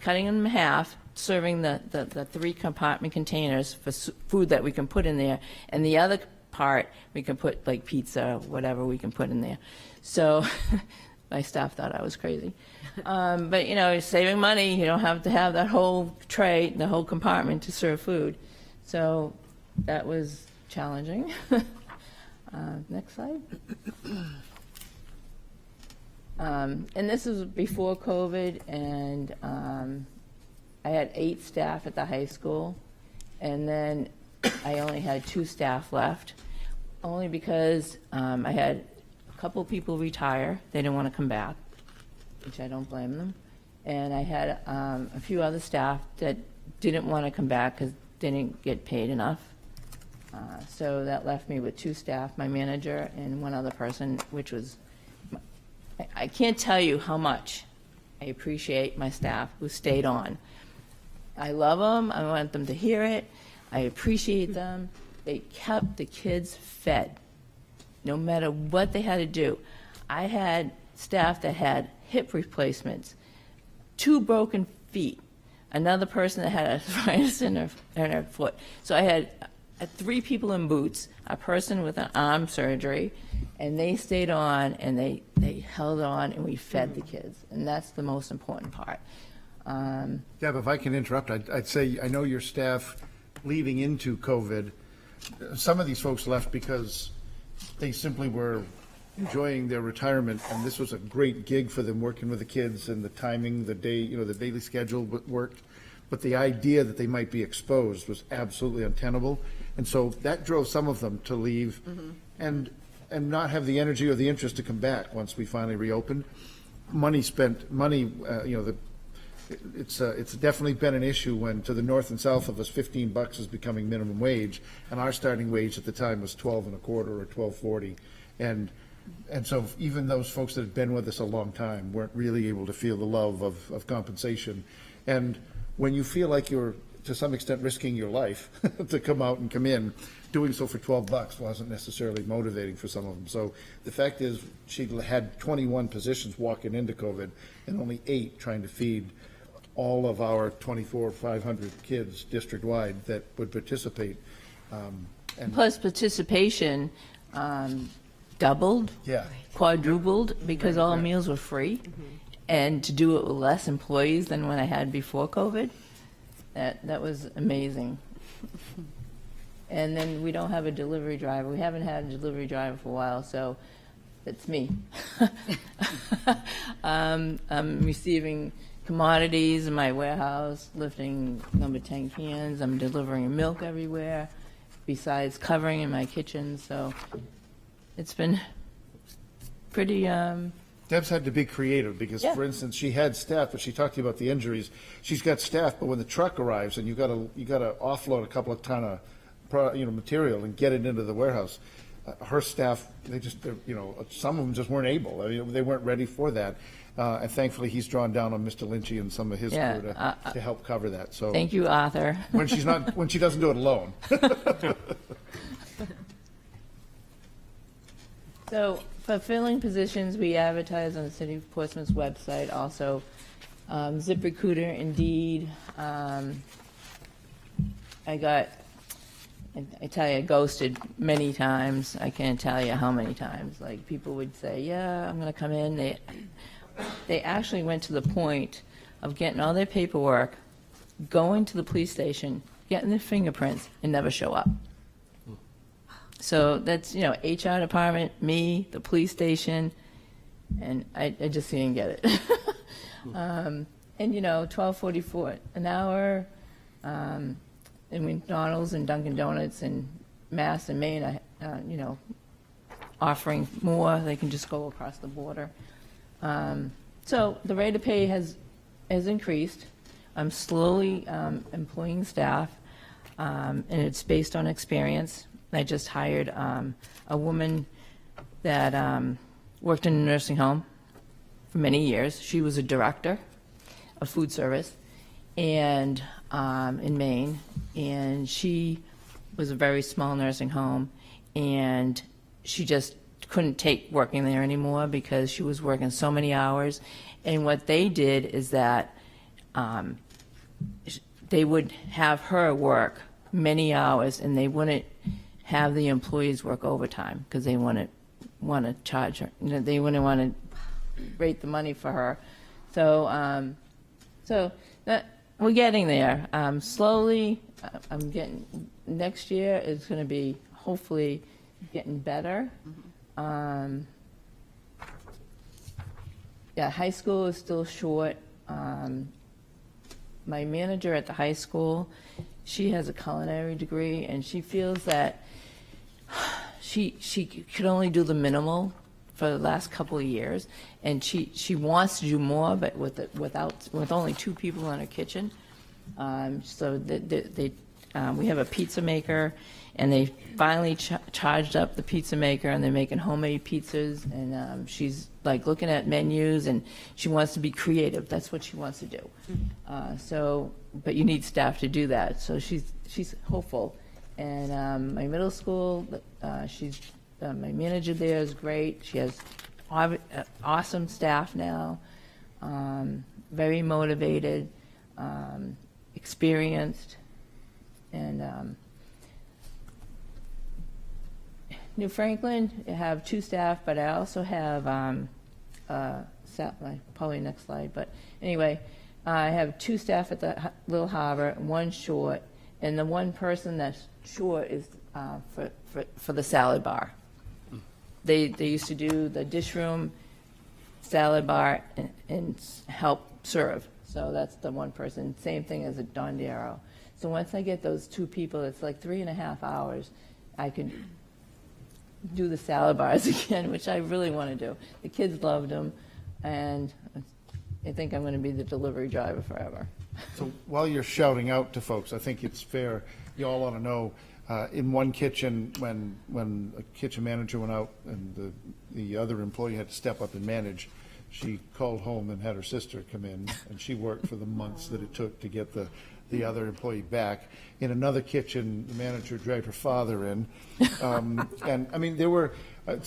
cutting them in half, serving the 3 compartment containers for food that we can put in there, and the other part we can put like pizza, whatever we can put in there. So my staff thought I was crazy. But, you know, saving money, you don't have to have that whole tray, the whole compartment to serve food. So that was challenging. Next slide. And this was before COVID, and I had 8 staff at the high school, and then I only had 2 staff left, only because I had a couple people retire. They didn't want to come back, which I don't blame them. And I had a few other staff that didn't want to come back because they didn't get paid enough. So that left me with 2 staff, my manager and 1 other person, which was, I can't tell you how much I appreciate my staff who stayed on. I love them. I want them to hear it. I appreciate them. They kept the kids fed, no matter what they had to do. I had staff that had hip replacements, 2 broken feet, another person that had arthritis in her foot. So I had 3 people in boots, a person with an arm surgery, and they stayed on, and they held on, and we fed the kids. And that's the most important part. Deb, if I can interrupt, I'd say, I know your staff leading into COVID, some of these folks left because they simply were enjoying their retirement, and this was a great gig for them, working with the kids, and the timing, the day, you know, the daily schedule worked. But the idea that they might be exposed was absolutely untenable. And so that drove some of them to leave and not have the energy or the interest to come back once we finally reopened. It's definitely been an issue when to the north and south of us, $15 is becoming minimum wage, and our starting wage at the time was $12.25 or $12.40. And so even those folks that had been with us a long time weren't really able to feel the love of compensation. And when you feel like you're, to some extent, risking your life to come out and come in, doing so for $12 wasn't necessarily motivating for some of them. So the fact is, she had 21 positions walking into COVID and only 8 trying to feed all of our 500 kids district-wide that would participate. And Plus participation doubled, quadrupled, because all meals were free. And to do it with less employees than what I had before COVID, that was amazing. And then we don't have a delivery driver. We haven't had a delivery driver for a while, so it's me. I'm receiving commodities in my warehouse, lifting number 10 cans. I'm delivering milk everywhere, besides covering in my kitchen. So it's been pretty... Deb's had to be creative because, for instance, she had staff, but she talked to you about the injuries. She's got staff, but when the truck arrives and you got to offload a couple of ton of material and get it into the warehouse, her staff, some of them just weren't able. I mean, they weren't ready for that. And thankfully, he's drawn down on Mr. Lynchy and some of his crew to help cover that. So thank you, Arthur. when she doesn't do it alone. So for filling positions, we advertise on the City of Portsmouth's website, also ZipRecruiter, Indeed. I got I tell you, I ghosted many times. I can't tell you how many times. Like, people would say, yeah, I'm going to come in. They actually went to the point of getting all their paperwork, going to the police station, getting their fingerprints, and never show up. So that's, HR department, me, the police station, and I just didn't get it. And, $12.44 an hour, in McDonald's and Dunkin' Donuts and Mass and Maine, offering more. They can just go across the border. So the rate of pay has increased. I'm slowly employing staff, and it's based on experience. I just hired a woman that worked in a nursing home for many years. She was a director of food service and in Maine, and she was a very small nursing home, and she just couldn't take working there anymore because she was working so many hours. And what they did is that they would have her work many hours, and they wouldn't have the employees work overtime because they wouldn't want to charge her. They wouldn't want to rate the money for her. So, we're getting there. Slowly, I'm getting, next year is going to be hopefully getting better. High school is still short. My manager at the high school, she has a culinary degree, and she feels that she could only do the minimal for the last couple of years, and she wants to do more, but with only 2 people in her kitchen. So we have a pizza maker, and they finally charged up the pizza maker, and they're making homemade pizzas, and she's like looking at menus, and she wants to be creative. That's what she wants to do. But you need staff to do that. So she's hopeful. And my middle school, my manager there is great. She has awesome staff now, very motivated, experienced, and New Franklin, I have 2 staff, but I also have, probably next slide, but anyway, I have 2 staff at the Little Harbor, 1 short, and the 1 person that's short is for the salad bar. They used to do the dish room, salad bar, and help serve. So that's the 1 person. Same thing as at Don Darrow. So once I get those 2 people, it's like 3.5 hours. I could do the salad bars again, which I really want to do. The kids loved them, and I think I'm going to be the delivery driver forever. So while you're shouting out to folks, I think it's fair, you all want to know, in one kitchen, when a kitchen manager went out and the other employee had to step up and manage, she called home and had her sister come in, and she worked for the months that it took to get the other employee back. In another kitchen, the manager dragged her father in. And I mean, there were,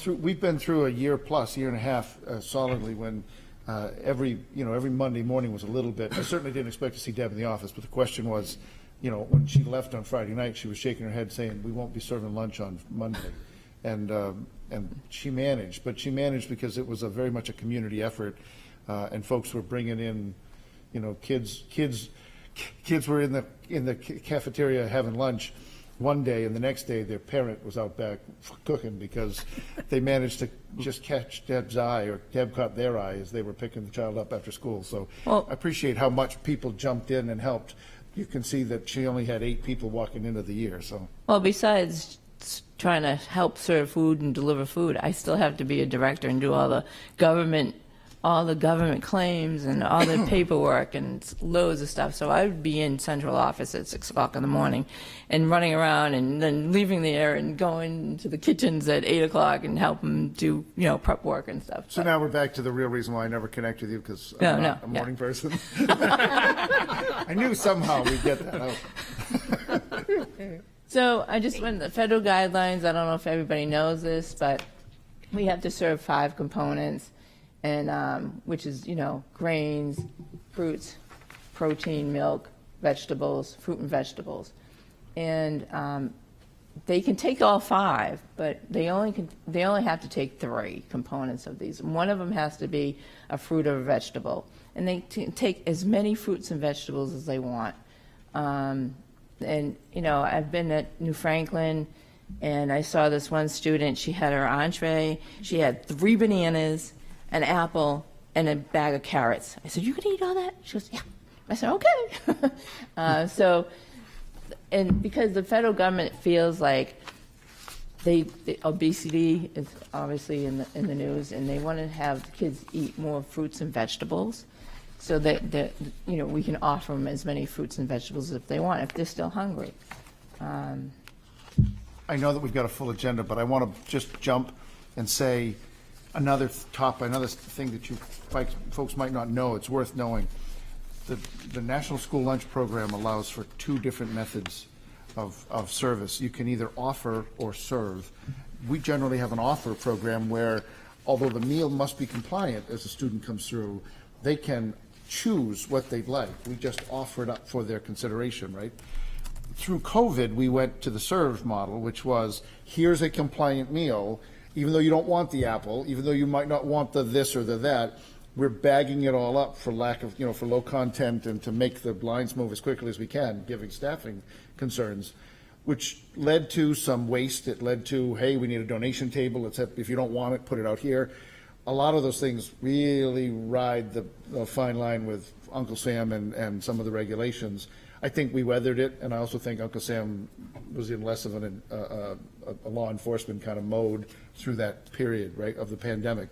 we've been through a year and a half solidly when every Monday morning was a little bit, I certainly didn't expect to see Deb in the office, but the question was, when she left on Friday night, she was shaking her head saying, we won't be serving lunch on Monday. And she managed, but she managed because it was very much a community effort, and folks were bringing in, kids were in the cafeteria having lunch one day, and the next day their parent was out back cooking because they managed to just catch Deb's eye, or Deb caught their eye as they were picking the child up after school. So I appreciate how much people jumped in and helped. You can see that she only had 8 people walking into the year. So well, besides trying to help serve food and deliver food, I still have to be a director and do all the government claims and all the paperwork and loads of stuff. So I would be in central office at 6 o'clock in the morning and running around and then leaving there and going to the kitchens at 8 o'clock and help them do, prep work and stuff. So now we're back to the real reason why I never connect with you, because I'm not a morning person. I knew somehow we'd get that out. So I just went the federal guidelines. I don't know if everybody knows this, but we have to serve 5 components, and which is, grains, fruits, protein, milk, vegetables, fruit and vegetables. And they can take all 5, but they only have to take 3 components of these. One of them has to be a fruit or a vegetable, and they take as many fruits and vegetables as they want. And you know, I've been at New Franklin, and I saw this one student. She had her entree. She had 3 bananas, an apple, and a bag of carrots. I said, "You can eat all that?" She goes, "Yeah." I said, "Okay." So. And because the federal government feels like the obesity is obviously in the news, and they want to have kids eat more fruits and vegetables, so that you know, we can offer them as many fruits and vegetables if they want, if they're still hungry. I know that we've got a full agenda, but I want to just jump and say another thing that you folks might not know. It's worth knowing. The National School Lunch Program allows for 2 different methods of service. You can either offer or serve. We generally have an offer program where, although the meal must be compliant as a student comes through, they can choose what they'd like. We just offer it up for their consideration, right? Through COVID, we went to the serve model, which was, here's a compliant meal, even though you don't want the apple, even though you might not want the this or the that, we're bagging it all up for lack of, you know, for low content and to make the lines move as quickly as we can, given staffing concerns, which led to some waste. It led to, hey, we need a donation table. If you don't want it, put it out here. A lot of those things really ride the fine line with Uncle Sam and some of the regulations. I think we weathered it, and I also think Uncle Sam was in less of a law enforcement kind of mode through that period, right, of the pandemic.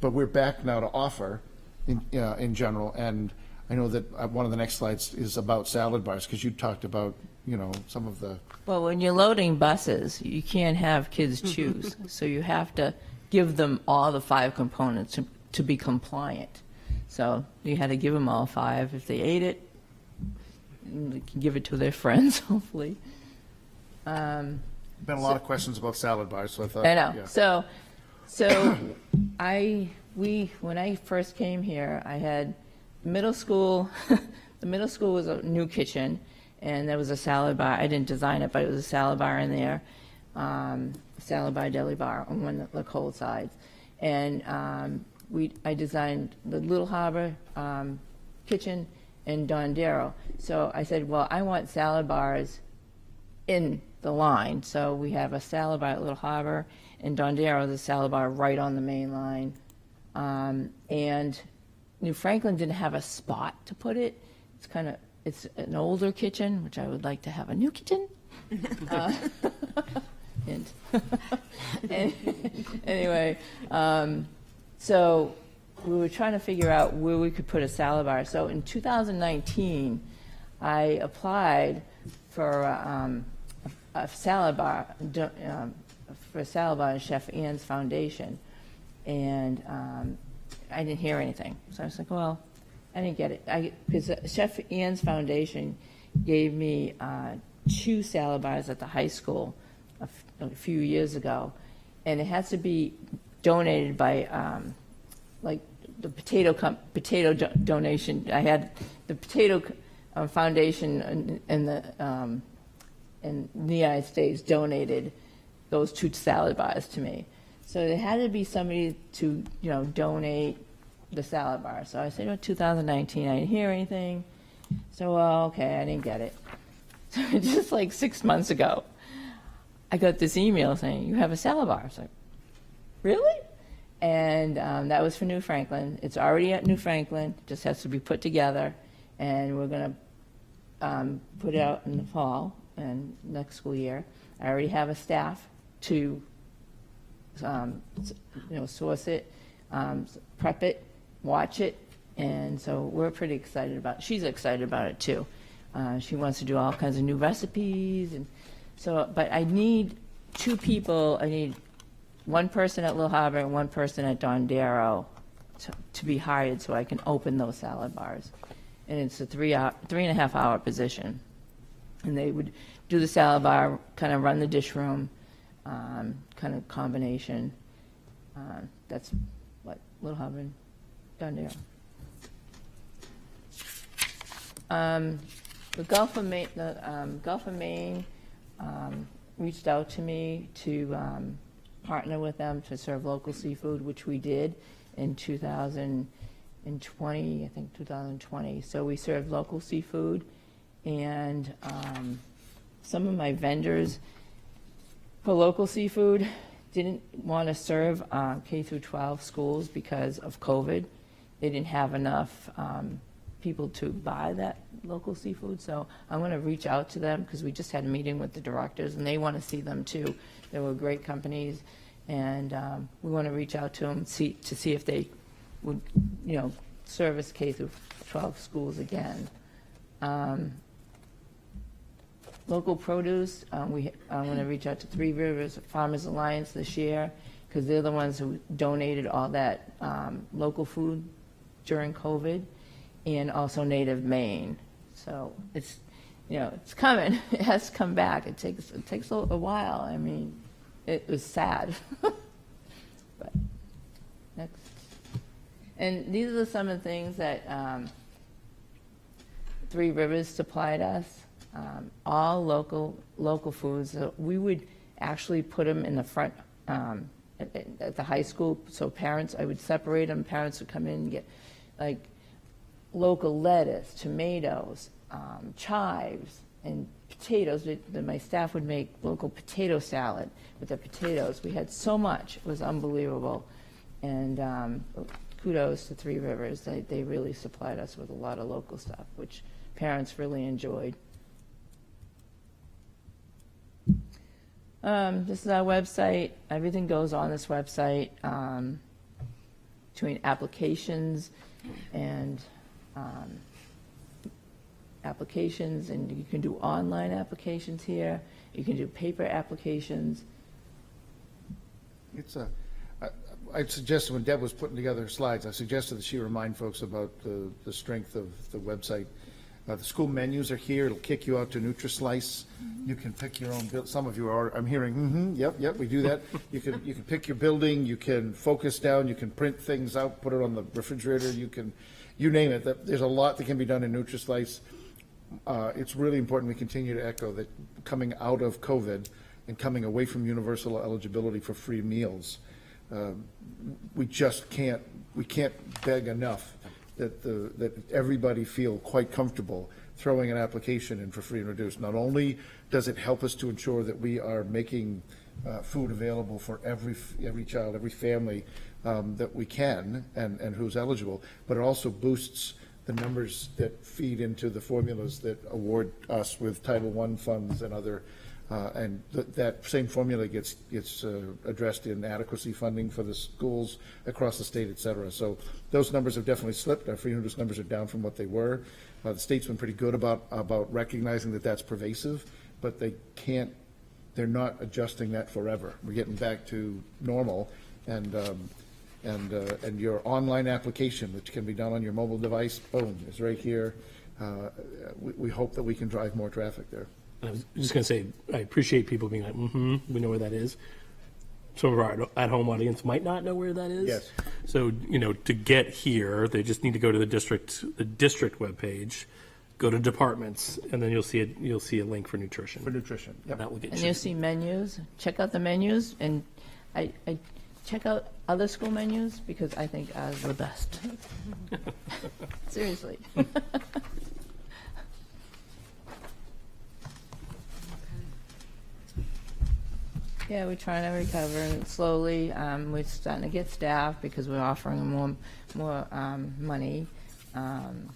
But we're back now to offer in general, and I know that one of the next slides is about salad bars, because you talked about, you know, some of the... Well, when you're loading buses, you can't have kids choose, so you have to give them all the 5 components to be compliant. So you had to give them all 5. If they ate it, they can give it to their friends, hopefully. Been a lot of questions about salad bars, so I thought... I know. Yeah. So when I first came here, I had middle school. The middle school was a new kitchen, and there was a salad bar. I didn't design it, but it was a salad bar in there, salad bar, deli bar on one of the cold sides. And I designed the Little Harbor kitchen in Dondero. So I said, well, I want salad bars in the line. So we have a salad bar at Little Harbor. In Dondero, the salad bar right on the main line. And New Franklin didn't have a spot to put it. It's an older kitchen, which I would like to have a new kitchen. Anyway, so we were trying to figure out where we could put a salad bar. So in 2019, I applied for a salad bar, in Chef Ann's Foundation, and I didn't hear anything. So I was like, well, I didn't get it. Because Chef Ann's Foundation gave me 2 salad bars at the high school a few years ago, and it has to be donated by, like the potato donation. I had the potato foundation in the United States donated those 2 salad bars to me. So there had to be somebody to, you know, donate the salad bar. So I said, 2019, I didn't hear anything. So, well, okay, I didn't get it. So just like 6 months ago, I got this email saying, you have a salad bar. I was like, really? And that was for New Franklin. It's already at New Franklin, just has to be put together. And we're going to put it out in the fall and next school year. I already have a staff to source it, prep it, watch it, and so we're pretty excited about it. She's excited about it too. She wants to do all kinds of new recipes, and so. But I need 2 people. I need 1 person at Little Harbor and 1 person at Dondero to be hired so I can open those salad bars. And it's a 3.5 hour position, and they would do the salad bar, kind of run the dish room. Kind of combination. That's what Little Harbor down there. The Gulf of Maine reached out to me to partner with them to serve local seafood, which we did in 2020, I think 2020. So we served local seafood, and some of my vendors for local seafood didn't want to serve K through 12 schools because of COVID. They didn't have enough people to buy that local seafood. So I'm going to reach out to them because we just had a meeting with the directors and they want to see them too. They were great companies, and we want to reach out to them to see if they would, service K through 12 schools again. Local produce, I'm going to reach out to Three Rivers Farmers Alliance this year because they're the ones who donated all that local food during COVID, and also Native Maine. So it's, it's coming. It has to come back. It takes a while. I mean, it was sad. But next. And these are some of the things that Three Rivers supplied us. All local foods. So we would actually put them in the front at the high school. So parents, I would separate them. Parents would come in and get like local lettuce, tomatoes, chives, and potatoes. My staff would make local potato salad with the potatoes. We had so much. It was unbelievable. And kudos to Three Rivers. They really supplied us with a lot of local stuff, which parents really enjoyed. This is our website. Everything goes on this website, between applications and you can do online applications here. You can do paper applications. I suggested when Deb was putting together her slides, I suggested that she remind folks about the strength of the website. The school menus are here. It'll kick you out to NutriSlice. You can pick your own. Some of you are. I'm hearing. Yep. We do that. You can pick your building. You can focus down. You can print things out. Put it on the refrigerator. You name it. There's a lot that can be done in NutriSlice. It's really important we continue to echo that coming out of COVID and coming away from universal eligibility for free meals, we just can't beg enough that everybody feel quite comfortable throwing an application in for free and reduced. Not only does it help us to ensure that we are making food available for every child, every family that we can and who's eligible, but it also boosts the numbers that feed into the formulas that award us with Title I funds and other and that same formula gets addressed in adequacy funding for the schools across the state, et cetera. So those numbers have definitely slipped. Our free and reduced numbers are down from what they were. The state's been pretty good about recognizing that that's pervasive, but they're not adjusting that forever. We're getting back to normal, and your online application, which can be done on your mobile device, boom, is right here. We hope that we can drive more traffic there. I was just going to say, I appreciate people being like, we know where that is. Some of our at-home audience might not know where that is. Yes. So, to get here, they just need to go to the district webpage, go to departments, and then you'll see a link for nutrition. For nutrition, yep. That will get And you. you'll see menus. Check out the menus, and I check out other school menus because I think ours are the best. Seriously. Yeah, we're trying to recover and slowly. We're starting to get staff because we're offering them more money. Some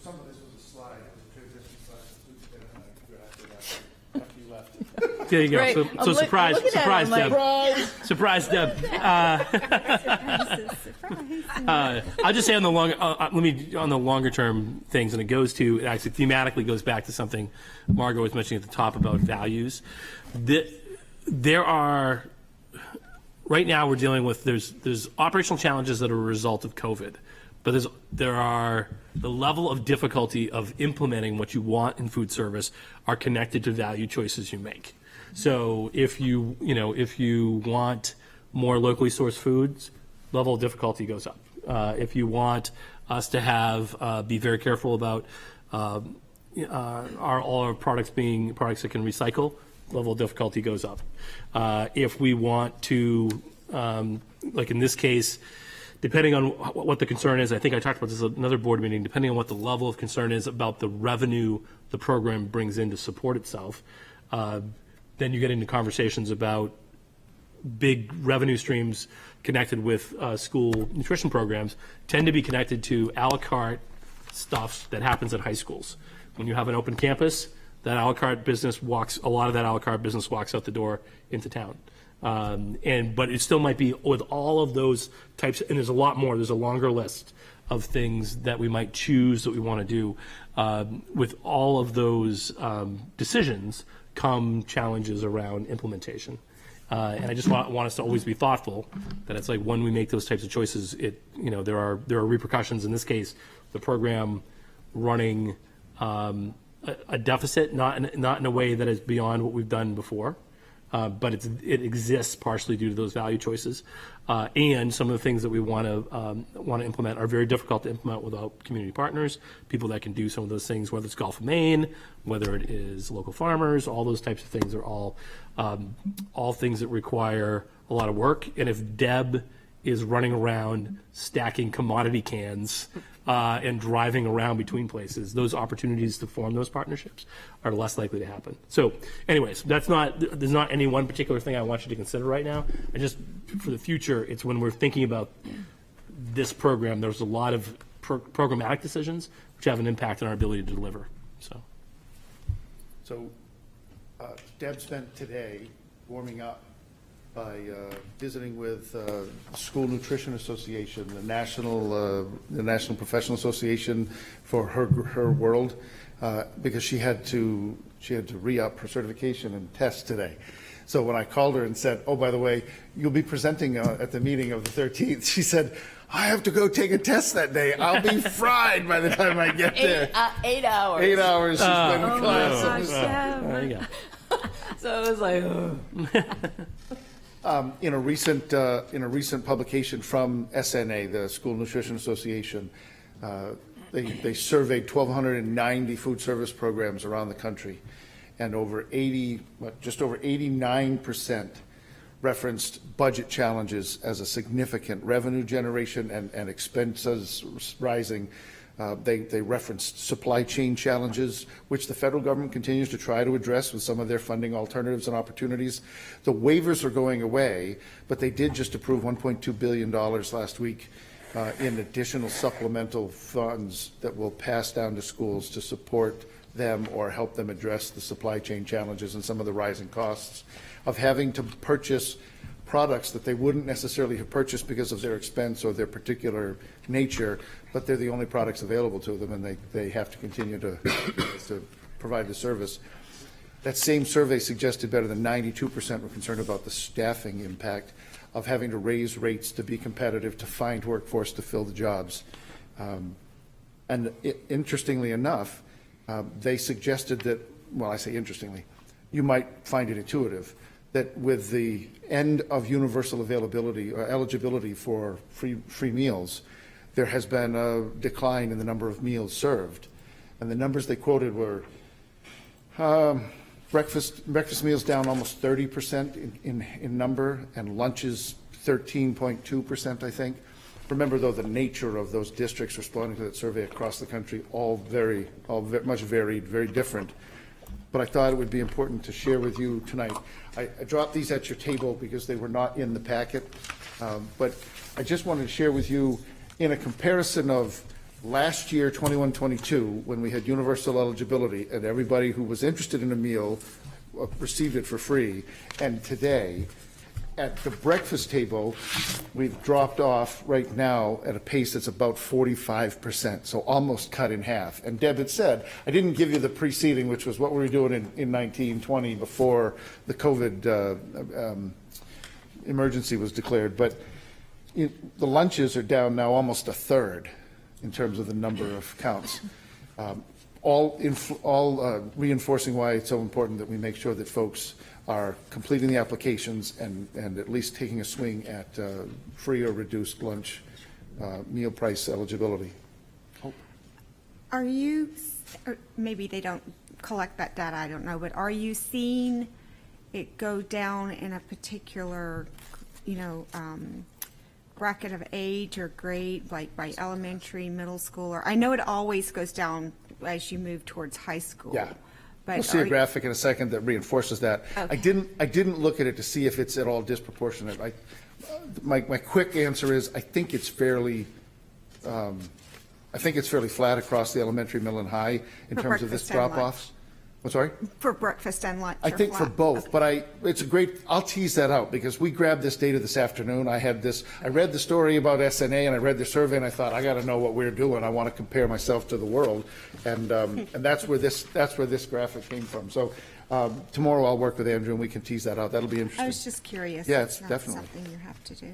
of this was a slide. It was a transition slide. After you left. There you go. Right. So surprise, looking at it, I'm Deb. Surprise, Deb. I'll just say on the longer term things, and it goes to, it actually thematically goes back to something Margot was mentioning at the top about values. There are, right now we're dealing with, there's operational challenges that are a result of COVID, but there are the level of difficulty of implementing what you want in food service are connected to value choices you make. So if you want more locally sourced foods, level of difficulty goes up. If you want us to be very careful about are all our products being products that can recycle, level of difficulty goes up. If we want to, like in this case, depending on what the concern is, I think I talked about this at another board meeting, depending on what the level of concern is about the revenue the program brings in to support itself, then you get into conversations about big revenue streams connected with school nutrition programs tend to be connected to a la carte stuff that happens at high schools. When you have an open campus, that a la carte business a lot of that a la carte business walks out the door into town. But it still might be with all of those types, and there's a lot more, there's a longer list of things that we might choose that we want to do. With all of those decisions come challenges around implementation. And I just want us to always be thoughtful that it's like when we make those types of choices, there are repercussions. In this case, the program running a deficit, not in a way that is beyond what we've done before, but it exists partially due to those value choices, and some of the things that we want to implement are very difficult to implement without community partners, people that can do some of those things, whether it's Gulf of Maine, whether it is local farmers, all those types of things are all things that require a lot of work. And if Deb is running around stacking commodity cans and driving around between places, those opportunities to form those partnerships are less likely to happen. So anyways, there's not any one particular thing I want you to consider right now. I just, for the future, it's when we're thinking about this program, there's a lot of programmatic decisions which have an impact on our ability to deliver. So Deb spent today warming up by visiting with the School Nutrition Association, the National Professional Association for her world, because she had to re-up her certification and test today. So when I called her and said, "Oh, by the way, you'll be presenting at the meeting of the 13th," she said, "I have to go take a test that day. I'll be fried by the time I get there." 8 hours. 8 hours she's been in class. There you go. So it was like, In a recent publication from SNA, the School Nutrition Association, they surveyed 1,290 food service programs around the country, and just over 89% referenced budget challenges as a significant revenue generation and expenses rising. They referenced supply chain challenges, which the federal government continues to try to address with some of their funding alternatives and opportunities. The waivers are going away, but they did just approve $1.2 billion last week in additional supplemental funds that will pass down to schools to support them or help them address the supply chain challenges and some of the rising costs of having to purchase products that they wouldn't necessarily have purchased because of their expense or their particular nature, but they're the only products available to them, and they have to continue to provide the service. That same survey suggested better than 92% were concerned about the staffing impact of having to raise rates to be competitive, to find workforce to fill the jobs. Interestingly enough, they suggested that, well, I say interestingly, you might find it intuitive, that with the end of universal availability or eligibility for free meals, there has been a decline in the number of meals served. And the numbers they quoted were breakfast meals down almost 30% in number, and lunches 13.2%, I think. Remember, though, the nature of those districts responding to that survey across the country, all very much varied, very different. But I thought it would be important to share with you tonight. I dropped these at your table because they were not in the packet, but I just wanted to share with you, in a comparison of last year, 21-22, when we had universal eligibility and everybody who was interested in a meal received it for free, and today, at the breakfast table, we've dropped off right now at a pace that's about 45%, so almost cut in half. And Deb had said, I didn't give you the preceding, which was what we were doing in 1920 before the COVID emergency was declared, but the lunches are down now almost a third in terms of the number of counts. All reinforcing why it's so important that we make sure that folks are completing the applications and at least taking a swing at free or reduced lunch meal price eligibility. Are you, or maybe they don't collect that data, I don't know, but are you seeing it go down in a particular, bracket of age or grade, like by elementary, middle school? Or I know it always goes down as you move towards high school. Yeah. But We'll see a are you- graphic in a second that reinforces that. I Okay. didn't look at it to see if it's at all disproportionate. My quick answer is, I think it's fairly flat across the elementary, middle, and high in For terms of this breakfast and lunch. drop-off. I'm sorry? For breakfast and lunch? I or think for flat? both, but it's a great, I'll tease that out, because we grabbed this data this afternoon. I read the story about SNA, and I read the survey, and I thought, I got to know what we're doing. I want to compare myself to the world, and that's where this graphic came from. So tomorrow I'll work with Andrew, and we can tease that out. That'll be interesting. I was just curious. Yeah, it's not definitely. something you have to do.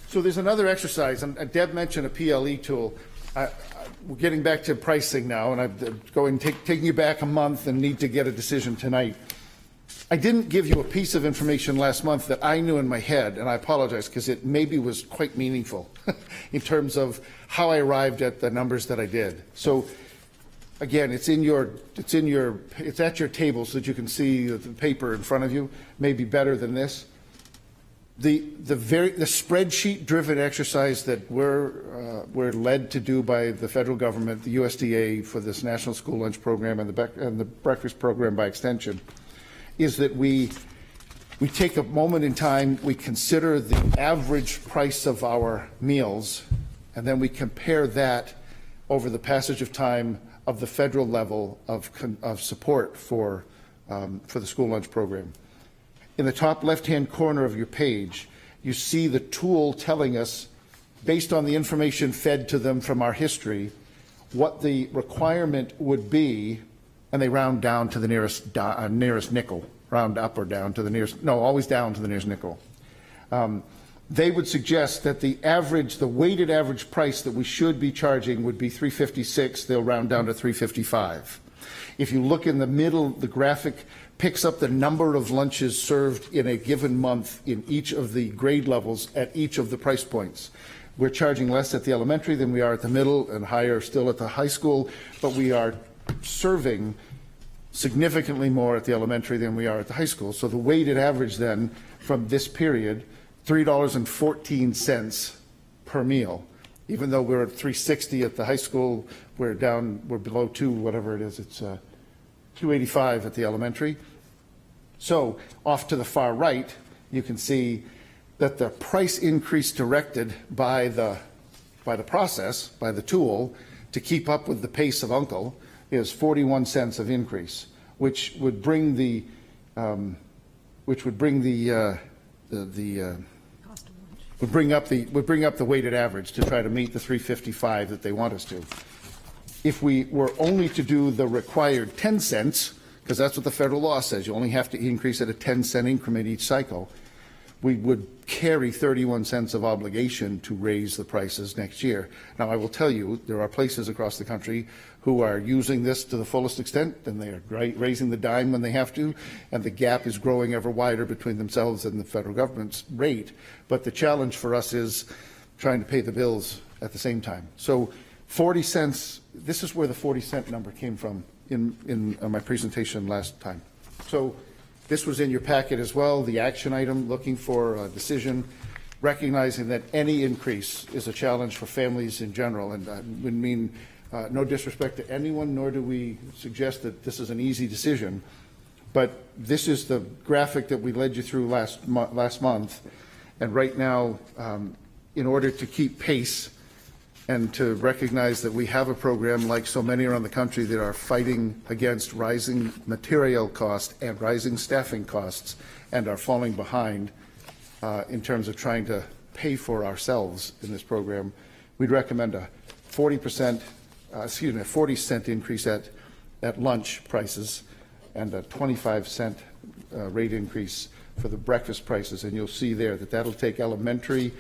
So there's another exercise, and Deb mentioned a PLE tool. We're getting back to pricing now, and I'm taking you back a month and need to get a decision tonight. I didn't give you a piece of information last month that I knew in my head, and I apologize because it maybe was quite meaningful in terms of how I arrived at the numbers that I did. So again, it's at your table so that you can see the paper in front of you. Maybe better than this. The spreadsheet-driven exercise that we're led to do by the federal government, the USDA, for this National School Lunch Program and the breakfast program by extension, is that we take a moment in time, we consider the average price of our meals, and then we compare that over the passage of time of the federal level of support for the school lunch program. In the top left-hand corner of your page, you see the tool telling us, based on the information fed to them from our history, what the requirement would be, and they round down to the nearest nickel, round up or down to the nearest, no, always down to the nearest nickel. They would suggest that the weighted average price that we should be charging would be $3.56. They'll round down to $3.55. If you look in the middle, the graphic picks up the number of lunches served in a given month in each of the grade levels at each of the price points. We're charging less at the elementary than we are at the middle, and higher still at the high school, but we are serving significantly more at the elementary than we are at the high school. So the weighted average then from this period, $3.14 per meal. Even though we're at $3.60 at the high school, we're below whatever it is, it's $2.85 at the elementary. So off to the far right, you can see that the price increase directed by the process, by the tool, to keep up with the pace of Uncle is 41 cents of increase, which would bring the would bring up the weighted average to try to meet the 355 that they want us to. If we were only to do the required 10 cents, because that's what the federal law says, you only have to increase at a 10-cent increment each cycle, we would carry 31 cents of obligation to raise the prices next year. Now, I will tell you, there are places across the country who are using this to the fullest extent, and they are raising the dime when they have to, and the gap is growing ever wider between themselves and the federal government's rate. But the challenge for us is trying to pay the bills at the same time. So 40 cents, this is where the 40-cent number came from in my presentation last time. So this was in your packet as well, the action item, looking for a decision, recognizing that any increase is a challenge for families in general, and would mean no disrespect to anyone, nor do we suggest that this is an easy decision, but this is the graphic that we led you through last month, and right now, in order to keep pace and to recognize that we have a program like so many around the country that are fighting against rising material costs and rising staffing costs and are falling behind in terms of trying to pay for ourselves in this program, we'd recommend a 40% a 40-cent increase at lunch prices and a 25-cent rate increase for the breakfast prices. And you'll see there that that'll take elementary,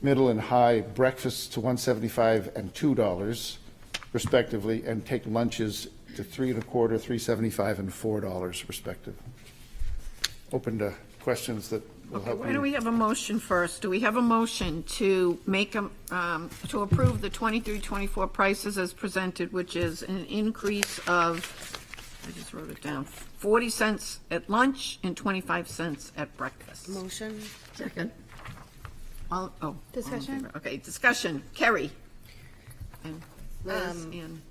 middle, and high breakfasts to $1.75 and $2 respectively, and take lunches to $3.25, $3.75, and $4 respectively. Open to questions that will help Why don't we you. have a motion first? Do we have a motion to make to approve the 23-24 prices as presented, which is an increase of, I just wrote it down, 40 cents at lunch and 25 cents at breakfast? Motion? Second. All in Discussion? favor. Okay, discussion. Kerry? And Liz and...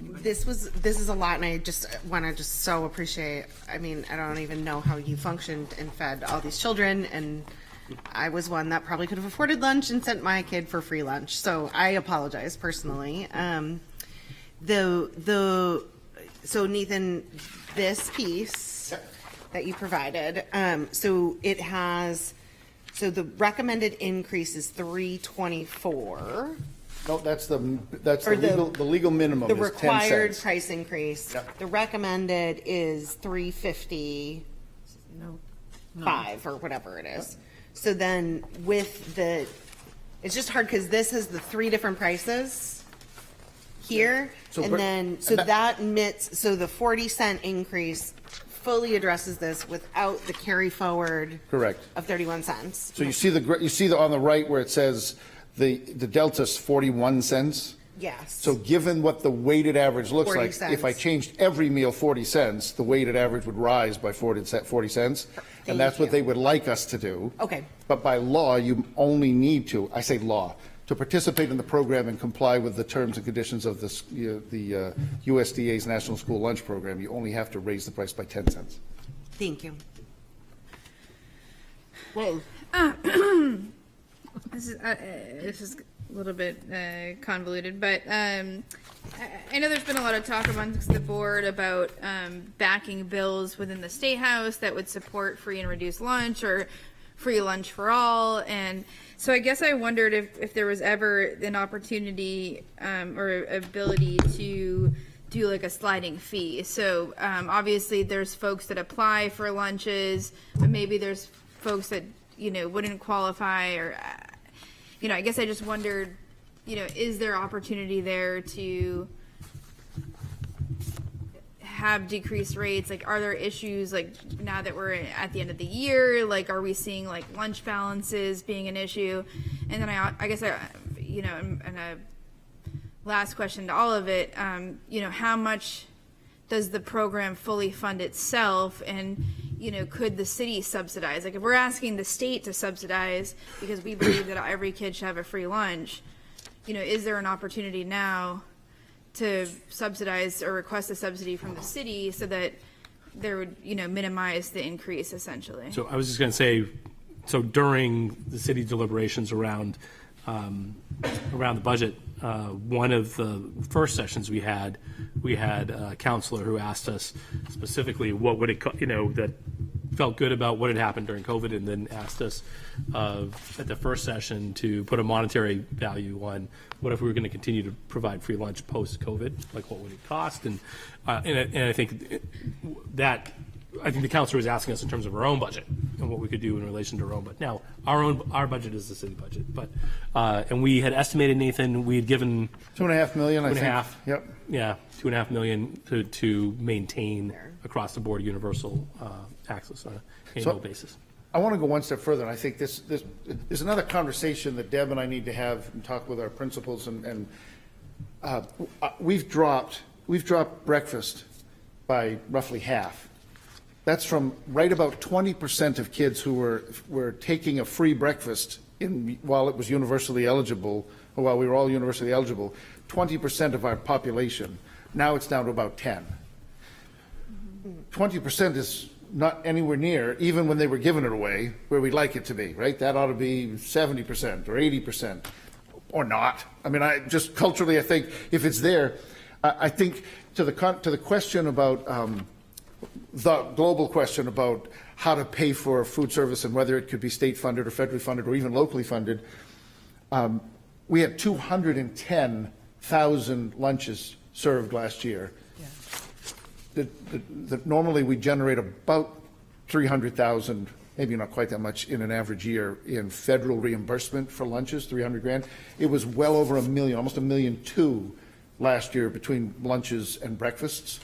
This is a lot, and I just want to just so appreciate, I mean, I don't even know how you functioned and fed all these children, and I was one that probably could have afforded lunch and sent my kid for free lunch, so I apologize personally. So Nathan, this piece that you provided, so it has, so the recommended increase is 324. No, that's the Or the- legal minimum The is 10 required cents. price increase. Yep. The recommended is 355 or whatever it is. So then with the, it's just hard because this is the 3 different prices here. So And per- then, so and that- that admits, so the 40-cent increase fully addresses this without the carry forward Correct. of 31 cents. So you see on the right where it says the delta's 41 cents? Yes. So given what the weighted average looks 40 like, if I cents. changed every meal 40 cents, the weighted average would rise by 40 cents. And that's what you. they would like us to do. Okay. But by law, you only need to, I say law, to participate in the program and comply with the terms and conditions of this, the USDA's National School Lunch Program, you only have to raise the price by 10 cents. Thank you. This is a little bit convoluted, but I know there's been a lot of talk amongst the board about backing bills within the State House that would support free and reduced lunch or free lunch for all. And so I guess I wondered if there was ever an opportunity or ability to do like a sliding fee. So obviously there's folks that apply for lunches, but maybe there's folks that, wouldn't qualify or, I guess I just wondered, is there opportunity there to have decreased rates? Like, are there issues, like, now that we're at the end of the year, like, are we seeing, like, lunch balances being an issue? And then I guess, and a last question to all of it, how much does the program fully fund itself? And, could the city subsidize? Like, if we're asking the state to subsidize because we believe that every kid should have a free lunch, is there an opportunity now to subsidize or request a subsidy from the city so that there would, minimize the increase essentially? So I was just going to say, so during the city deliberations around the budget, one of the first sessions we had a counselor who asked us specifically what would it, that felt good about what had happened during COVID, and then asked us at the first session to put a monetary value on what if we were going to continue to provide free lunch post-COVID, like what would it cost, and I think the counselor was asking us in terms of our own budget and what we could do in relation to our own budget. Now, our budget is the city budget, but and we had estimated, Nathan, we had given $2.5 million, I think. 2.5. Yep. Yeah, $2.5 million to maintain across the board universal access on an annual basis. I want to go one step further, and I think there's another conversation that Deb and I need to have and talk with our principals, and we've dropped breakfast by roughly half. That's from right about 20% of kids who were taking a free breakfast while it was universally eligible, or while we were all universally eligible, 20% of our population. Now it's down to about 10. 20% is not anywhere near, even when they were giving it away, where we'd like it to be, right? That ought to be 70% or 80%, or not. I mean, I just culturally, I think if it's there, I think to the question about the global question about how to pay for food service and whether it could be state funded or federally funded or even locally funded, we had 210,000 lunches served last year. Normally we generate about 300,000, maybe not quite that much in an average year in federal reimbursement for lunches, 300 grand. It was well over $1 million, almost $1.2 million last year between lunches and breakfasts.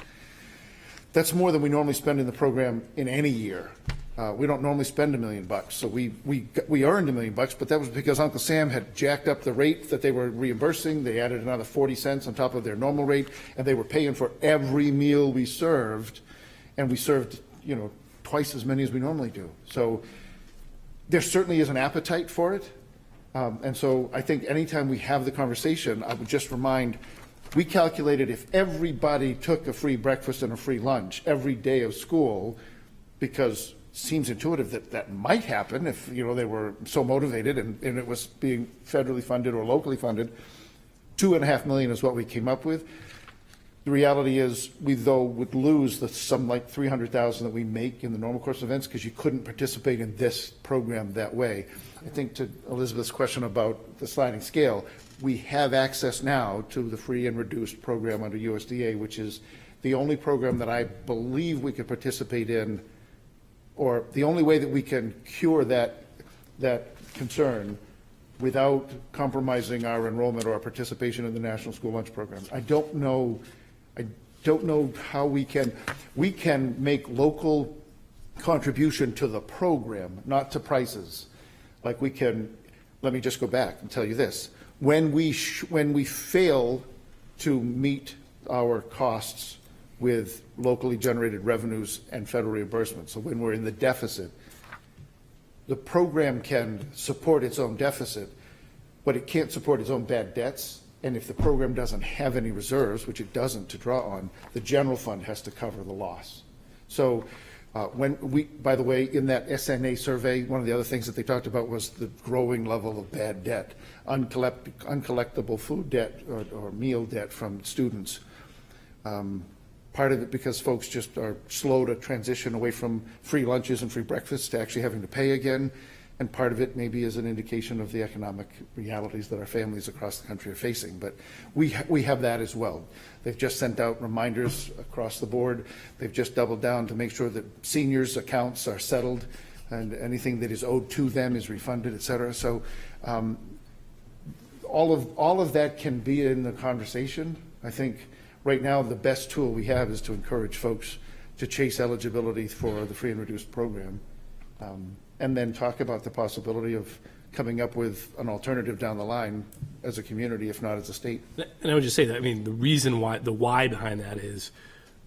That's more than we normally spend in the program in any year. We don't normally spend $1 million, so we earned $1 million, but that was because Uncle Sam had jacked up the rate that they were reimbursing. They added another 40 cents on top of their normal rate, and they were paying for every meal we served, and we served, twice as many as we normally do. So there certainly is an appetite for it. And so I think anytime we have the conversation, I would just remind, we calculated if everybody took a free breakfast and a free lunch every day of school, because it seems intuitive that that might happen if, they were so motivated and it was being federally funded or locally funded, $2.5 million is what we came up with. The reality is we, though, would lose some like $300,000 that we make in the normal course of events because you couldn't participate in this program that way. I think to Elizabeth's question about the sliding scale, we have access now to the free and reduced program under USDA, which is the only program that I believe we could participate in, or the only way that we can cure that concern without compromising our enrollment or our participation in the National School Lunch Program. I don't know how we can make local contribution to the program, not to prices. Like we can, let me just go back and tell you this. When we fail to meet our costs with locally generated revenues and federal reimbursement, so when we're in the deficit, the program can support its own deficit, but it can't support its own bad debts. And if the program doesn't have any reserves, which it doesn't to draw on, the general fund has to cover the loss. So by the way, in that SNA survey, one of the other things that they talked about was the growing level of bad debt, uncollectible food debt or meal debt from students. Part of it because folks just are slow to transition away from free lunches and free breakfasts to actually having to pay again. And part of it maybe is an indication of the economic realities that our families across the country are facing. But we have that as well. They've just sent out reminders across the board. They've just doubled down to make sure that seniors' accounts are settled and anything that is owed to them is refunded, et cetera. So all of that can be in the conversation. I think right now the best tool we have is to encourage folks to chase eligibility for the free and reduced program. And then talk about the possibility of coming up with an alternative down the line as a community, if not as a state. And I would just say that, I mean, the reason why, the why behind that is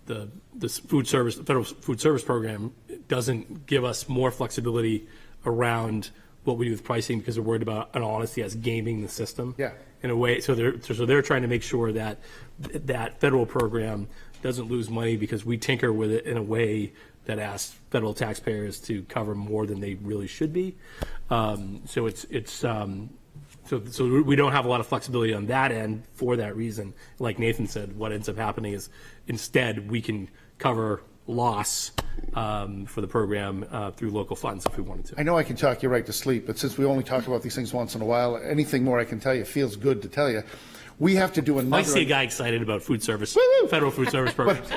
the federal food service program doesn't give us more flexibility around what we do with pricing because we're worried about, in all honesty, as gaming the system. Yeah. In a way, so they're trying to make sure that that federal program doesn't lose money because we tinker with it in a way that asks federal taxpayers to cover more than they really should be. So we don't have a lot of flexibility on that end for that reason. Like Nathan said, what ends up happening is instead we can cover loss for the program through local funds if we wanted to. I know I can talk you right to sleep, but since we only talk about these things once in a while, anything more I can tell you feels good to tell you. We have to do another. I see a guy excited about food service, federal food service programs.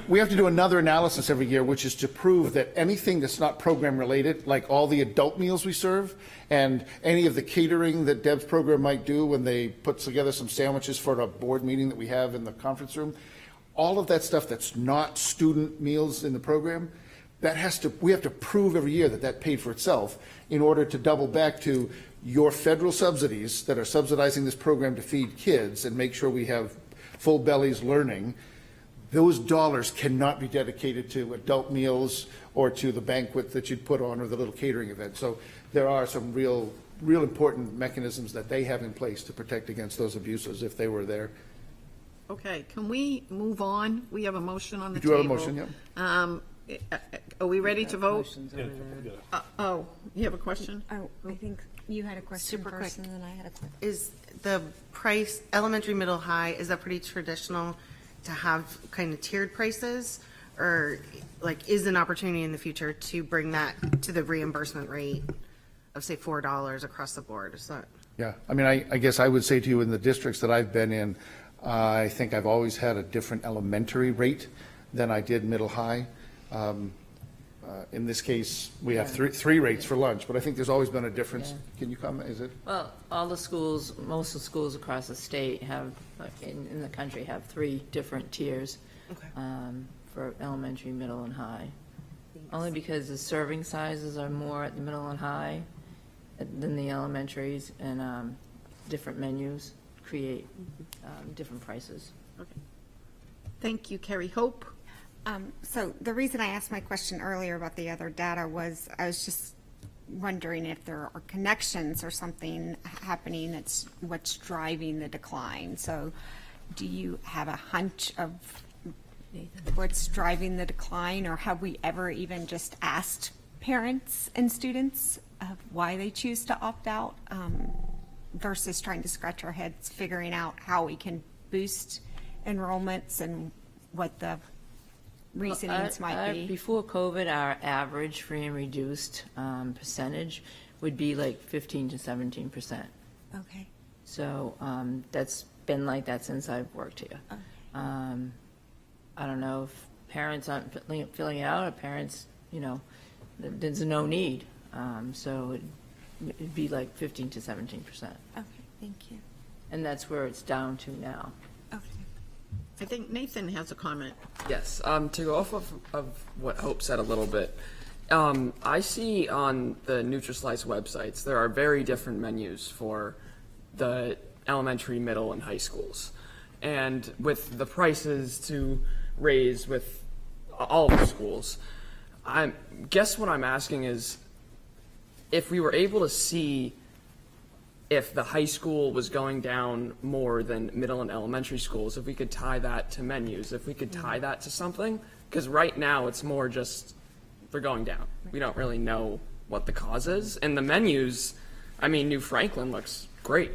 We have to do another analysis every year, which is to prove that anything that's not program related, like all the adult meals we serve and any of the catering that Deb's program might do when they put together some sandwiches for a board meeting that we have in the conference room, all of that stuff that's not student meals in the program, we have to prove every year that that paid for itself in order to double back to your federal subsidies that are subsidizing this program to feed kids and make sure we have full bellies learning. Those dollars cannot be dedicated to adult meals or to the banquet that you'd put on or the little catering event. So there are some real important mechanisms that they have in place to protect against those abuses if they were there. Okay, can we move on? We have a motion on the You do table. have a motion, yeah. Are we ready to vote? Oh, you have a question? Oh, I think you had a question Super first, quick. and then I had a question. Is the price, elementary, middle, high, is that pretty traditional to have kind of tiered prices? Or like is an opportunity in the future to bring that to the reimbursement rate of say $4 across the board? Is that? Yeah, I mean, I guess I would say to you in the districts that I've been in, I think I've always had a different elementary rate than I did middle high. In this case, we have three rates for lunch, but I think there's always been a difference. Yeah. Can you comment? Is it? Well, all the schools, most of the schools across the state have, in the country, have 3 different tiers for elementary, middle, and high. only because the serving sizes are more at the middle and high than the elementaries, and different menus create different prices. Thank you, Carrie. Hope? So the reason I asked my question earlier about the other data was I was just wondering if there are connections or something happening that's what's driving the decline. So do you have a hunch of what's driving the decline, or have we ever even just asked parents and students of why they choose to opt out versus trying to scratch our heads figuring out how we can boost enrollments and what the reasonings might be? Before COVID, our average free and reduced percentage would be like 15 to 17%. Okay. So that's been like that since I've worked here. Okay. I don't know if parents aren't filling it out, or parents, there's no need. So it'd be like 15 to 17%. Okay, thank you. And that's where it's down to now. Okay. I think Nathan has a comment. Yes, to go off of what Hope said a little bit, I see on the Nutrislice websites there are very different menus for the elementary, middle, and high schools. And with the prices to raise with all of the schools, guess what I'm asking is, if we were able to see if the high school was going down more than middle and elementary schools, if we could tie that to menus, if we could tie that to something, because right now it's more just they're going down. We don't really know what the cause is. And the menus, I mean, New Franklin looks great.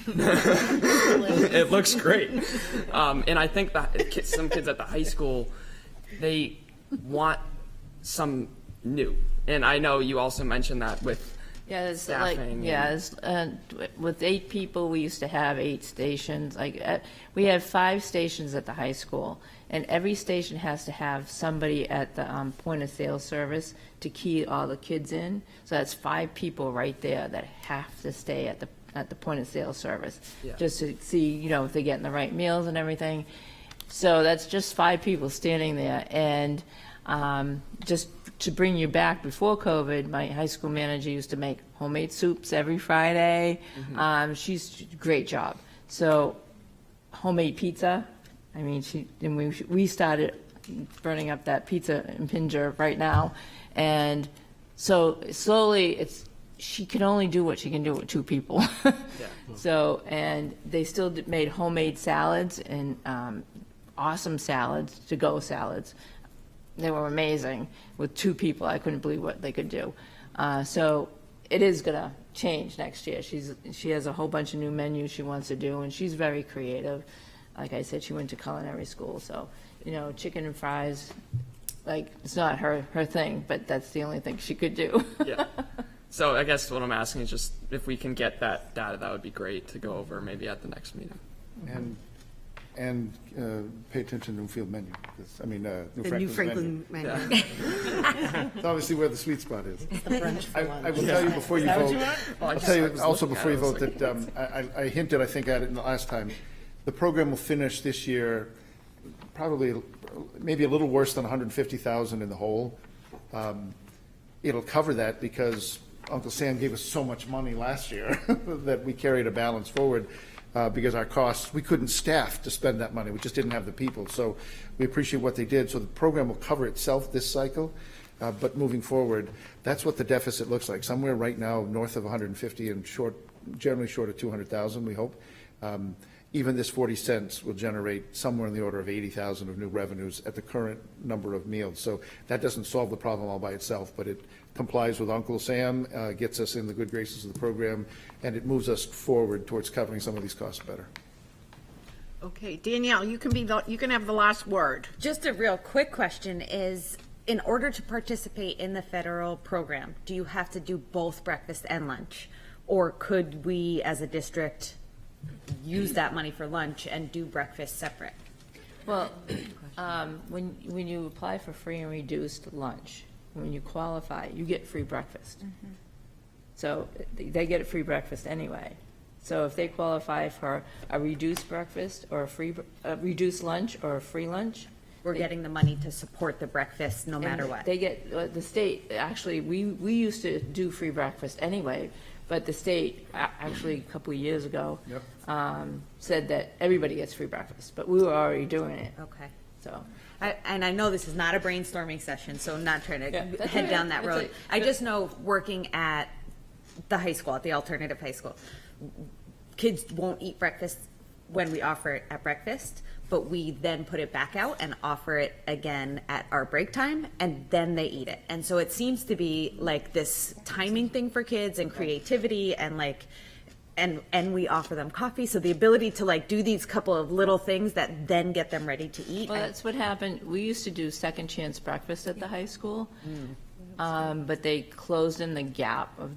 It looks great. And I think that some kids at the high school, they want some new. And I know you also mentioned that with staffing. With 8 people, we used to have 8 stations. We had 5 stations at the high school, and every station has to have somebody at the point of sale service to key all the kids in. So that's 5 people right there that have to stay at the point of sale service, just to see, if they're getting the right meals and everything. So that's just 5 people standing there, and just to bring you back, before COVID, my high school manager used to make homemade soups every Friday. She's a great job. So homemade pizza. I mean, we started burning up that pizza in Pinger right now. And so slowly she can only do what she can do with 2 people. So, and they still made homemade salads and awesome salads, to-go salads. They were amazing. With 2 people, I couldn't believe what they could do. So it is going to change next year. She has a whole bunch of new menus she wants to do, and she's very creative. Like I said, she went to culinary school, so chicken and fries, it's not her thing, but that's the only thing she could do. Yeah. So I guess what I'm asking is just if we can get that data, that would be great to go over maybe at the next meeting. And pay attention to Newfield menu. New Franklin menu. It's obviously where the sweet spot is. I will tell you before you vote. I'll tell you also before you vote that I hinted, I think, at it in the last time. The program will finish this year probably maybe a little worse than 150,000 in the hole. It'll cover that because Uncle Sam gave us so much money last year that we carried a balance forward. Because our costs, we couldn't staff to spend that money. We just didn't have the people. So we appreciate what they did. So the program will cover itself this cycle. But moving forward, that's what the deficit looks like. Somewhere right now north of 150 and generally short of 200,000, we hope. Even this 40 cents will generate somewhere in the order of 80,000 of new revenues at the current number of meals. So that doesn't solve the problem all by itself, but it complies with Uncle Sam, gets us in the good graces of the program, and it moves us forward towards covering some of these costs better. Okay, Danielle, you can have the last word. Just a real quick question is, in order to participate in the federal program, do you have to do both breakfast and lunch? Or could we, as a district, use that money for lunch and do breakfast separate? Well, when you apply for free and reduced lunch, when you qualify, you get free breakfast. So they get a free breakfast anyway. So if they qualify for a reduced breakfast or a reduced lunch or a free lunch, we're getting the money to support the breakfast no matter And what. They get, the state, actually, we used to do free breakfast anyway, but the state, actually, a couple of years ago, said that everybody gets free breakfast, but we were already doing it. Okay. So, And I know this is not a brainstorming session, so I'm not trying to that's head all down right. that That's road. it. I just know working at the high school, at the alternative high school, kids won't eat breakfast when we offer it at breakfast, but we then put it back out and offer it again at our break time, and then they eat it. And so it seems to be like this timing thing for kids and creativity, and like, and we offer them coffee, so the ability to like do these couple of little things that then get them ready to eat. well, that's what happened. We used to do second chance breakfast at the high school, but they closed in the gap of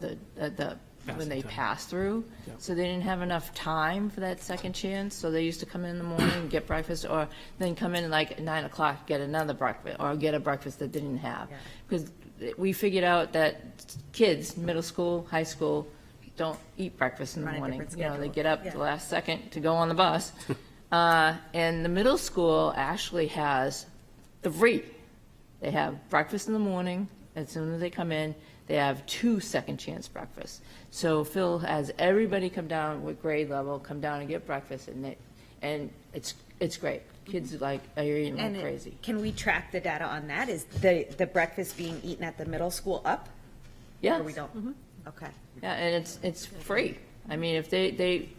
when they passed through, so they didn't have enough time for that second chance. So they used to come in the morning, get breakfast, or then come in like at 9 o'clock, get another breakfast, or get a breakfast that they didn't have. Because we figured out that kids, middle school, high school, don't eat breakfast in the morning. You know, they get up the last second to go on the bus. And the middle school actually has three. They have breakfast in the morning. As soon as they come in, they have 2 second chance breakfasts. So Phil has everybody come down with grade level, come down and get breakfast, and it's great. Kids are eating like crazy. Can we track the data on that? Is the breakfast being eaten at the middle school up? Yeah. Or we don't? Okay. Yeah, and it's free. I mean, if they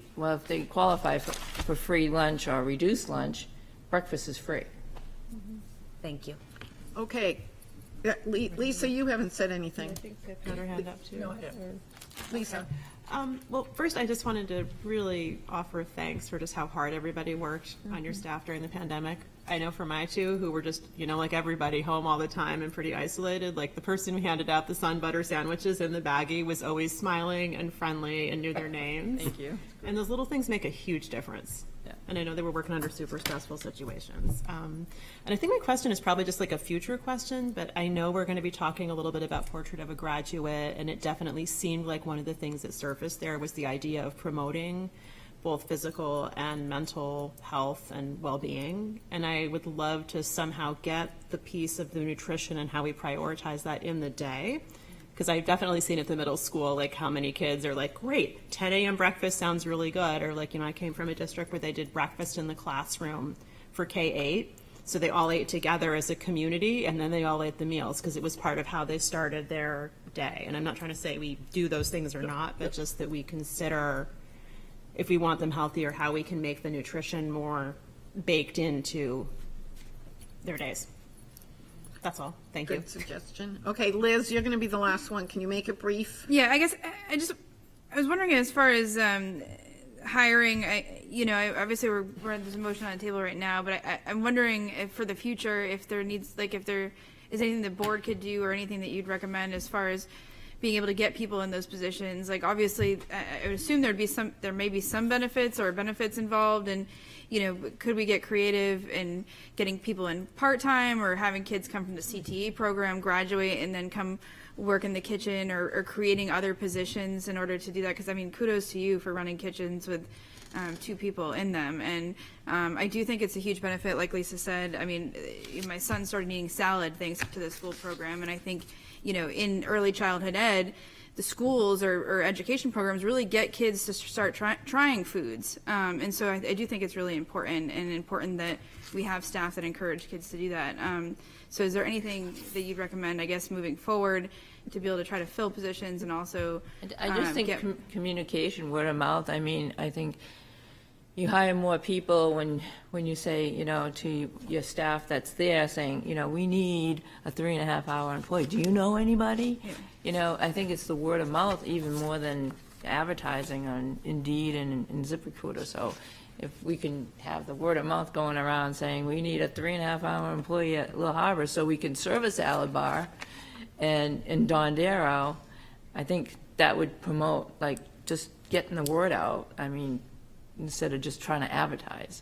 qualify for free lunch or reduced lunch, breakfast is free. Thank you. Okay. Yeah, Lisa, you haven't said anything. I think they've got her hand up too. No, I don't. Lisa. Well, first, I just wanted to really offer thanks for just how hard everybody worked on your staff during the pandemic. I know for my two, who were just, like everybody, home all the time and pretty isolated, like the person who handed out the sun butter sandwiches in the baggie was always smiling and friendly and knew their names. Thank you. And those little things make a huge difference. Yeah. And I know they were working under super stressful situations. And I think my question is probably just like a future question, but I know we're going to be talking a little bit about Portrait of a Graduate, and it definitely seemed like one of the things that surfaced there was the idea of promoting both physical and mental health and well-being. And I would love to somehow get the piece of the nutrition and how we prioritize that in the day. Because I've definitely seen at the middle school, like how many kids are like, great, 10 a.m. breakfast sounds really good. Or like, I came from a district where they did breakfast in the classroom for K-8. So they all ate together as a community, and then they all ate the meals because it was part of how they started their day. And I'm not trying to say we do those things or not, but just that we consider, if we want them healthier, how we can make the nutrition more baked into their days. That's all. Thank you. Good suggestion. Okay, Liz, you're going to be the last one. Can you make it brief? Yeah, I guess I was wondering as far as hiring. Obviously there's a motion on the table right now, but I'm wondering if for the future, if there is anything the board could do or anything that you'd recommend as far as being able to get people in those positions. Like obviously, I would assume there may be some benefits involved, and could we get creative in getting people in part-time or having kids come from the CTE program, graduate, and then come work in the kitchen or creating other positions in order to do that? Because kudos to you for running kitchens with 2 people in them. And I do think it's a huge benefit, like Lisa said. My son started eating salad thanks to the school program, and I think, in early childhood ed, the schools or education programs really get kids to start trying foods. And so I do think it's really important that we have staff that encourage kids to do that. So is there anything that you'd recommend, I guess, moving forward to be able to try to fill positions and also I just think communication, word of mouth. I think you hire more people when you say, to your staff that's there saying, we need a 3.5-hour employee. Do you know anybody? Yeah. I think it's the word of mouth even more than advertising on Indeed and ZipRecruiter. So if we can have the word of mouth going around saying we need a 3.5-hour employee at Little Harbor so we can serve a salad bar and in Don Darrow, I think that would promote just getting the word out. Instead of just trying to advertise,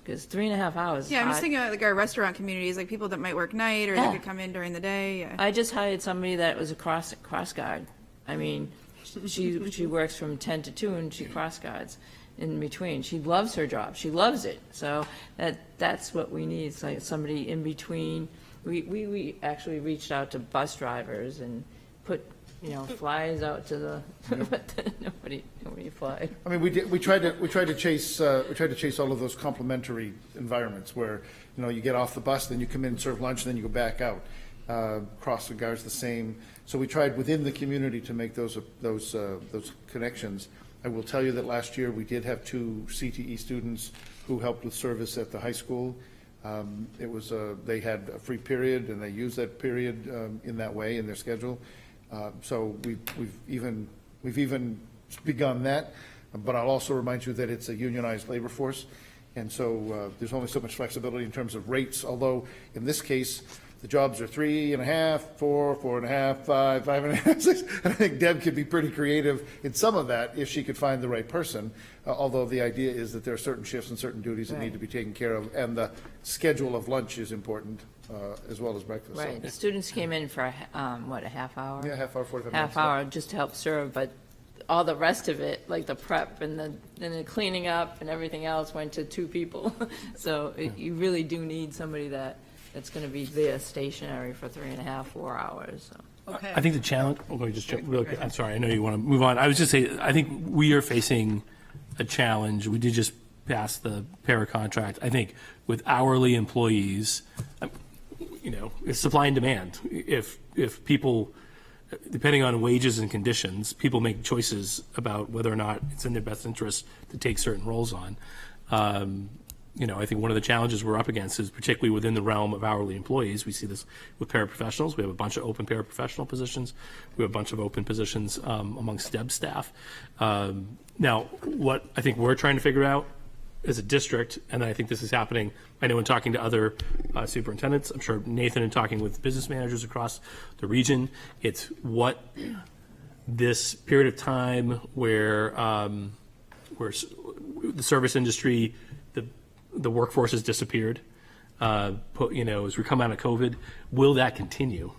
because 3.5 hours. Yeah, I'm just thinking about our restaurant communities, like people that might work night or they could come in during the day. Yeah. I just hired somebody that was a cross guard. She works from 10 to 2 and she cross guards, in between. She loves her job. She loves it. So that's what we need. It's like somebody in between. We actually reached out to bus drivers and put, flyers out to the, but nobody applied. I mean, we tried to chase all of those complementary environments where, you get off the bus, then you come in and serve lunch, then you go back out. Crossing guards the same. So we tried within the community to make those connections. I will tell you that last year we did have 2 CTE students who helped with service at the high school. It was they had a free period and they used that period in that way in their schedule. So we've even begun that. But I'll also remind you that it's a unionized labor force, and so there's only so much flexibility in terms of rates. Although in this case, the jobs are 3.5, 4, 4.5, 5, 5.5, 6. And I think Deb could be pretty creative in some of that if she could find the right person. Although the idea is that there are certain shifts and certain duties that need to be taken care of, and the schedule of lunch is important as well as breakfast. Right. So. The students came in for a half hour? Yeah, half hour, 45 minutes. Half hour just to help serve, but all the rest of it, like the prep and the cleaning up and everything else, went to 2 people. So you really do need somebody that's going to be there stationary for 3.5, 4 hours. So. Okay. I think the challenge, just real quick, I'm sorry, I know you want to move on. I was just saying, I think we are facing a challenge. We did just pass the para contract. I think with hourly employees, it's supply and demand. If people, depending on wages and conditions, people make choices about whether or not it's in their best interest to take certain roles on. I think one of the challenges we're up against is particularly within the realm of hourly employees. We see this with paraprofessionals. We have a bunch of open paraprofessional positions. We have a bunch of open positions amongst Deb's staff. Now, what I think we're trying to figure out as a district, and I think this is happening, I know in talking to other superintendents, I'm sure Nathan in talking with business managers across the region, it's what this period of time where the service industry, the workforce has disappeared. As we come out of COVID, will that continue?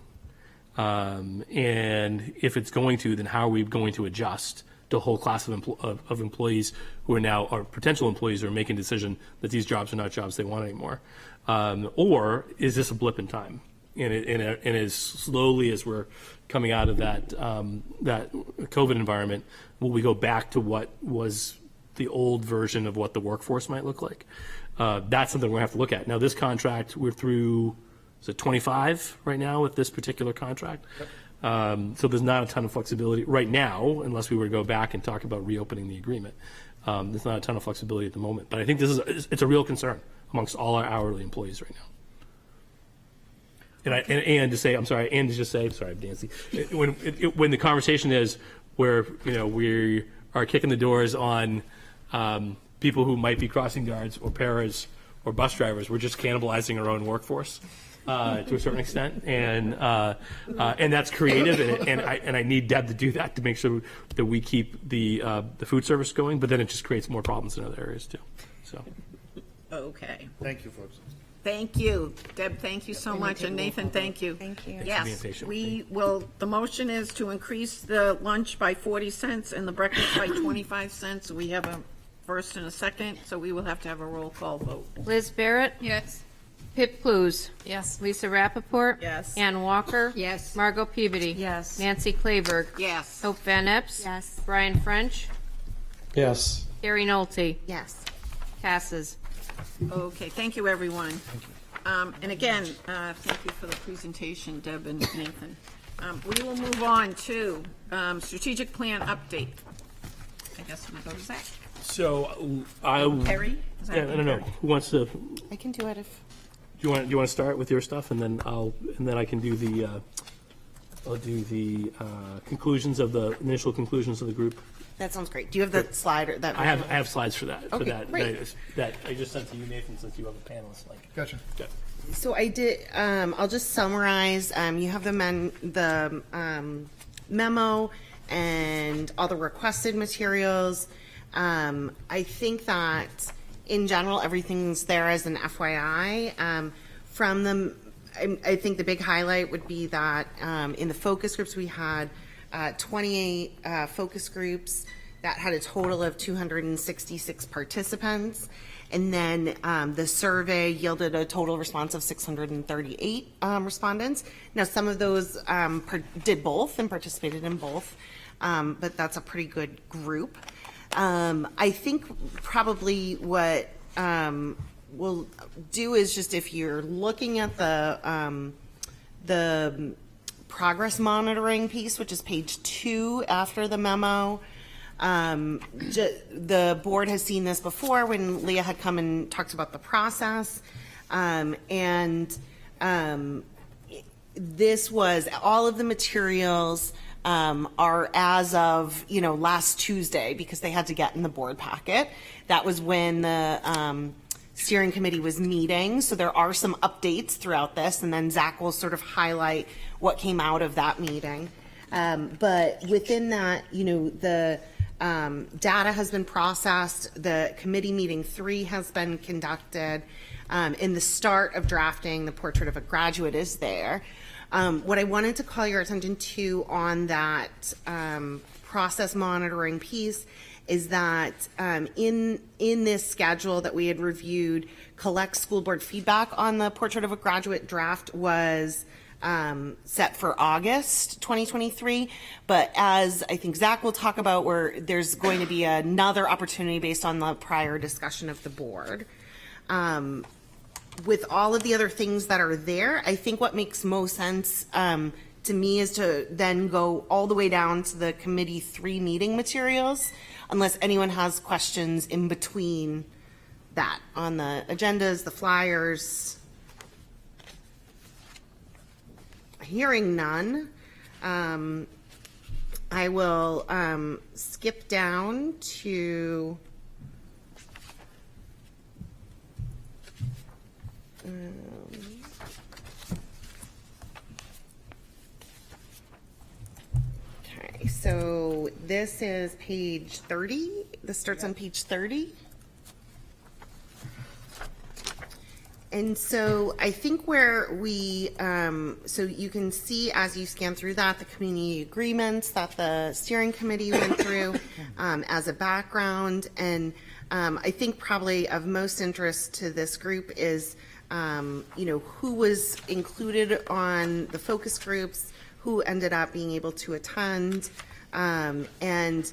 And if it's going to, then how are we going to adjust to a whole class of employees who are now, or potential employees who are making a decision that these jobs are not jobs they want anymore? Or is this a blip in time? And as slowly as we're coming out of that COVID environment, will we go back to what was the old version of what the workforce might look like? That's something we're going to have to look at. Now, this contract, we're through, is it 25 right now with this particular contract? Yep. So there's not a ton of flexibility right now, unless we were to go back and talk about reopening the agreement. There's not a ton of flexibility at the moment. But I think it's a real concern amongst all our hourly employees right now. And to say, sorry, Nancy, when the conversation is where, we are kicking the doors on people who might be crossing guards or paras or bus drivers, we're just cannibalizing our own workforce to a certain extent, and that's creative, and I need Deb to do that to make sure that we keep the food service going, but then it just creates more problems in other areas too. So, okay. Thank you, folks. Thank you, Deb. Thank you so much, and Nathan, thank you. Thank you. Yes, the motion is to increase the lunch by 40 cents and the breakfast by 25 cents. We have a first and a second, so we will have to have a roll call vote. Liz Barrett? Yes. Pip Blues? Yes. Lisa Rappaport? Yes. Ann Walker? Yes. Margot Peabody? Yes. Nancy Claiberg? Yes. Hope Van Epps? Yes. Brian French? Yes. Carrie Nolte? Yes. Passes. Okay, thank you, everyone. Thank you. And again, thank you for the presentation, Deb and Nathan. We will move on to strategic plan update. I guess we'll go to Zach. So Perry? Is that I don't know. Perry? Who wants to? I can do it if. Do you want to start with your stuff, and then I can do the conclusions of the initial conclusions of the group. That sounds great. Do you have the slide or that? I have slides for that. Okay, great. That I just sent to you, Nathan, since you have a panelist link. Gotcha. Good. So I did. I'll just summarize. You have the memo and all the requested materials. I think that in general everything's there as an FYI. From them, I think the big highlight would be that in the focus groups we had 28 focus groups that had a total of 266 participants. And then the survey yielded a total response of 638 respondents. Now, some of those did both and participated in both, but that's a pretty good group. I think probably what we'll do is just, if you're looking at the progress monitoring piece, which is page 2 after the memo, the board has seen this before when Leah had come and talked about the process. This was all of the materials are as of, last Tuesday, because they had to get in the board packet. That was when the steering committee was meeting. So there are some updates throughout this, and then Zach will sort of highlight what came out of that meeting. But within that, the data has been processed. The committee meeting 3 has been conducted. In the start of drafting, the portrait of a graduate is there. What I wanted to call your attention to on that process monitoring piece is that in this schedule that we had reviewed, collect school board feedback on the portrait of a graduate draft was set for August 2023, but as I think Zach will talk about, where there's going to be another opportunity based on the prior discussion of the board. With all of the other things that are there, I think what makes most sense to me is to then go all the way down to the committee 3 meeting materials, unless anyone has questions in between that on the agendas, the flyers. Hearing none, I will skip down to okay, so this is page 30. This starts on page 30. And so I think where we, so you can see as you scan through that, the community agreements that the steering committee went through as a background. And I think probably of most interest to this group is, who was included on the focus groups, who ended up being able to attend. And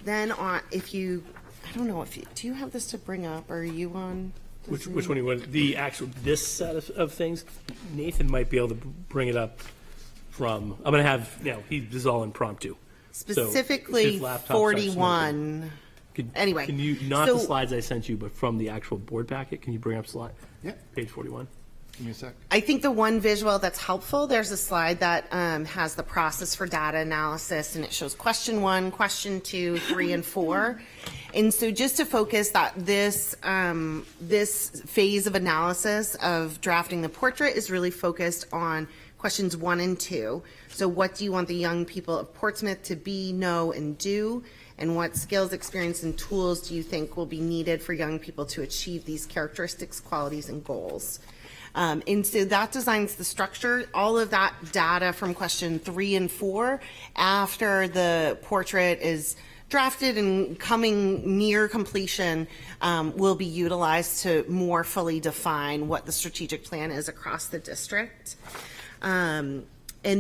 then if you, I don't know if you, do you have this to bring up, or are you on? Which one do you want? The actual, this set of things? Nathan might be able to bring it up from, I'm going to have, this is all impromptu. Specifically so his laptop starts 41. Anyway. Can you, not the slides I sent you, but from the actual board packet, can you bring up slide? Yeah. Page 41. Give me a sec. I think the one visual that's helpful, there's a slide that has the process for data analysis, and it shows question 1, question 2, 3, and 4. And so just to focus that this phase of analysis of drafting the portrait is really focused on questions 1 and 2. So what do you want the young people of Portsmouth to be, know, and do? And what skills, experience, and tools do you think will be needed for young people to achieve these characteristics, qualities, and goals? And so that designs the structure. All of that data from question 3 and 4, after the portrait is drafted and coming near completion, will be utilized to more fully define what the strategic plan is across the district. And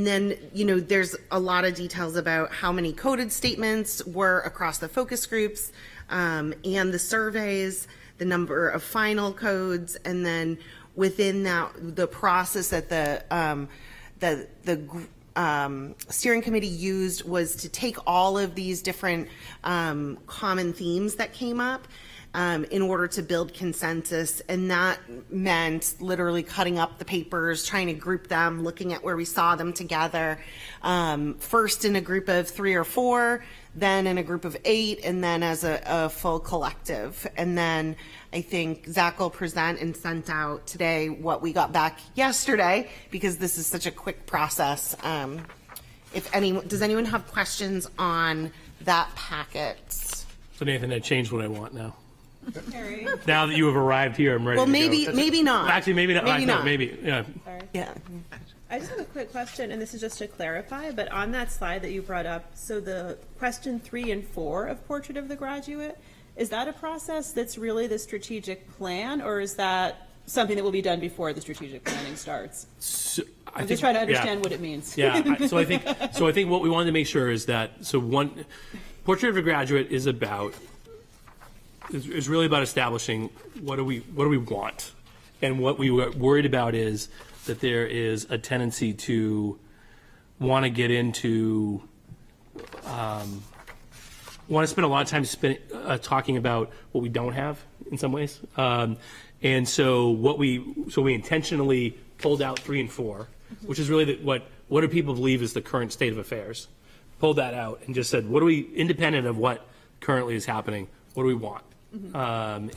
then, there's a lot of details about how many coded statements were across the focus groups and the surveys, the number of final codes, and then within that, the process that the steering committee used was to take all of these different common themes that came up in order to build consensus, and that meant literally cutting up the papers, trying to group them, looking at where we saw them together, first in a group of 3 or 4, then in a group of 8, and then as a full collective. And then I think Zach will present and sent out today what we got back yesterday, because this is such a quick process. Does anyone have questions on that packet? So Nathan, I changed what I want now. Now that you have arrived here, I'm ready. Well, to maybe go. maybe not. Actually, maybe not. Maybe not. Maybe, yeah. Yeah. I just have a quick question, and this is just to clarify, but on that slide that you brought up, so the question 3 and 4 of Portrait of the Graduate, is that a process that's really the strategic plan, or is that something that will be done before the strategic planning starts? I'm just trying to understand what it means. Yeah, so I think what we wanted to make sure is that, Portrait of a Graduate is really about establishing what do we want. And what we were worried about is that there is a tendency to want to get into, want to spend a lot of time talking about what we don't have in some ways. And so we intentionally pulled out 3 and 4, which is really what do people believe is the current state of affairs. Pulled that out and just said, what do we, independent of what currently is happening, what do we want?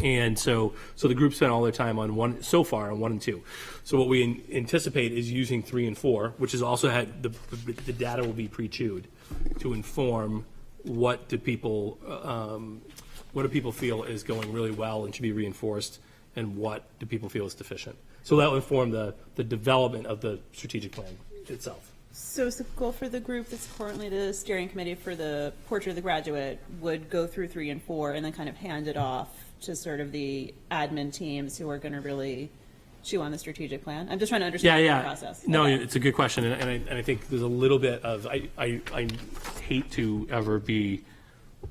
And so the group spent all their time on 1 and 2. So what we anticipate is using 3 and 4, which is also had the data will be pre-chewed to inform what do people feel is going really well and should be reinforced, and what do people feel is deficient. So that will inform the development of the strategic plan itself. So is the goal for the group that's currently the steering committee for the Portrait of the Graduate would go through 3 and 4 and then kind of hand it off to sort of the admin teams who are going to really chew on the strategic plan? I'm just trying to understand the process. No, Okay. it's a good question, and I think there's a little bit of I hate to ever be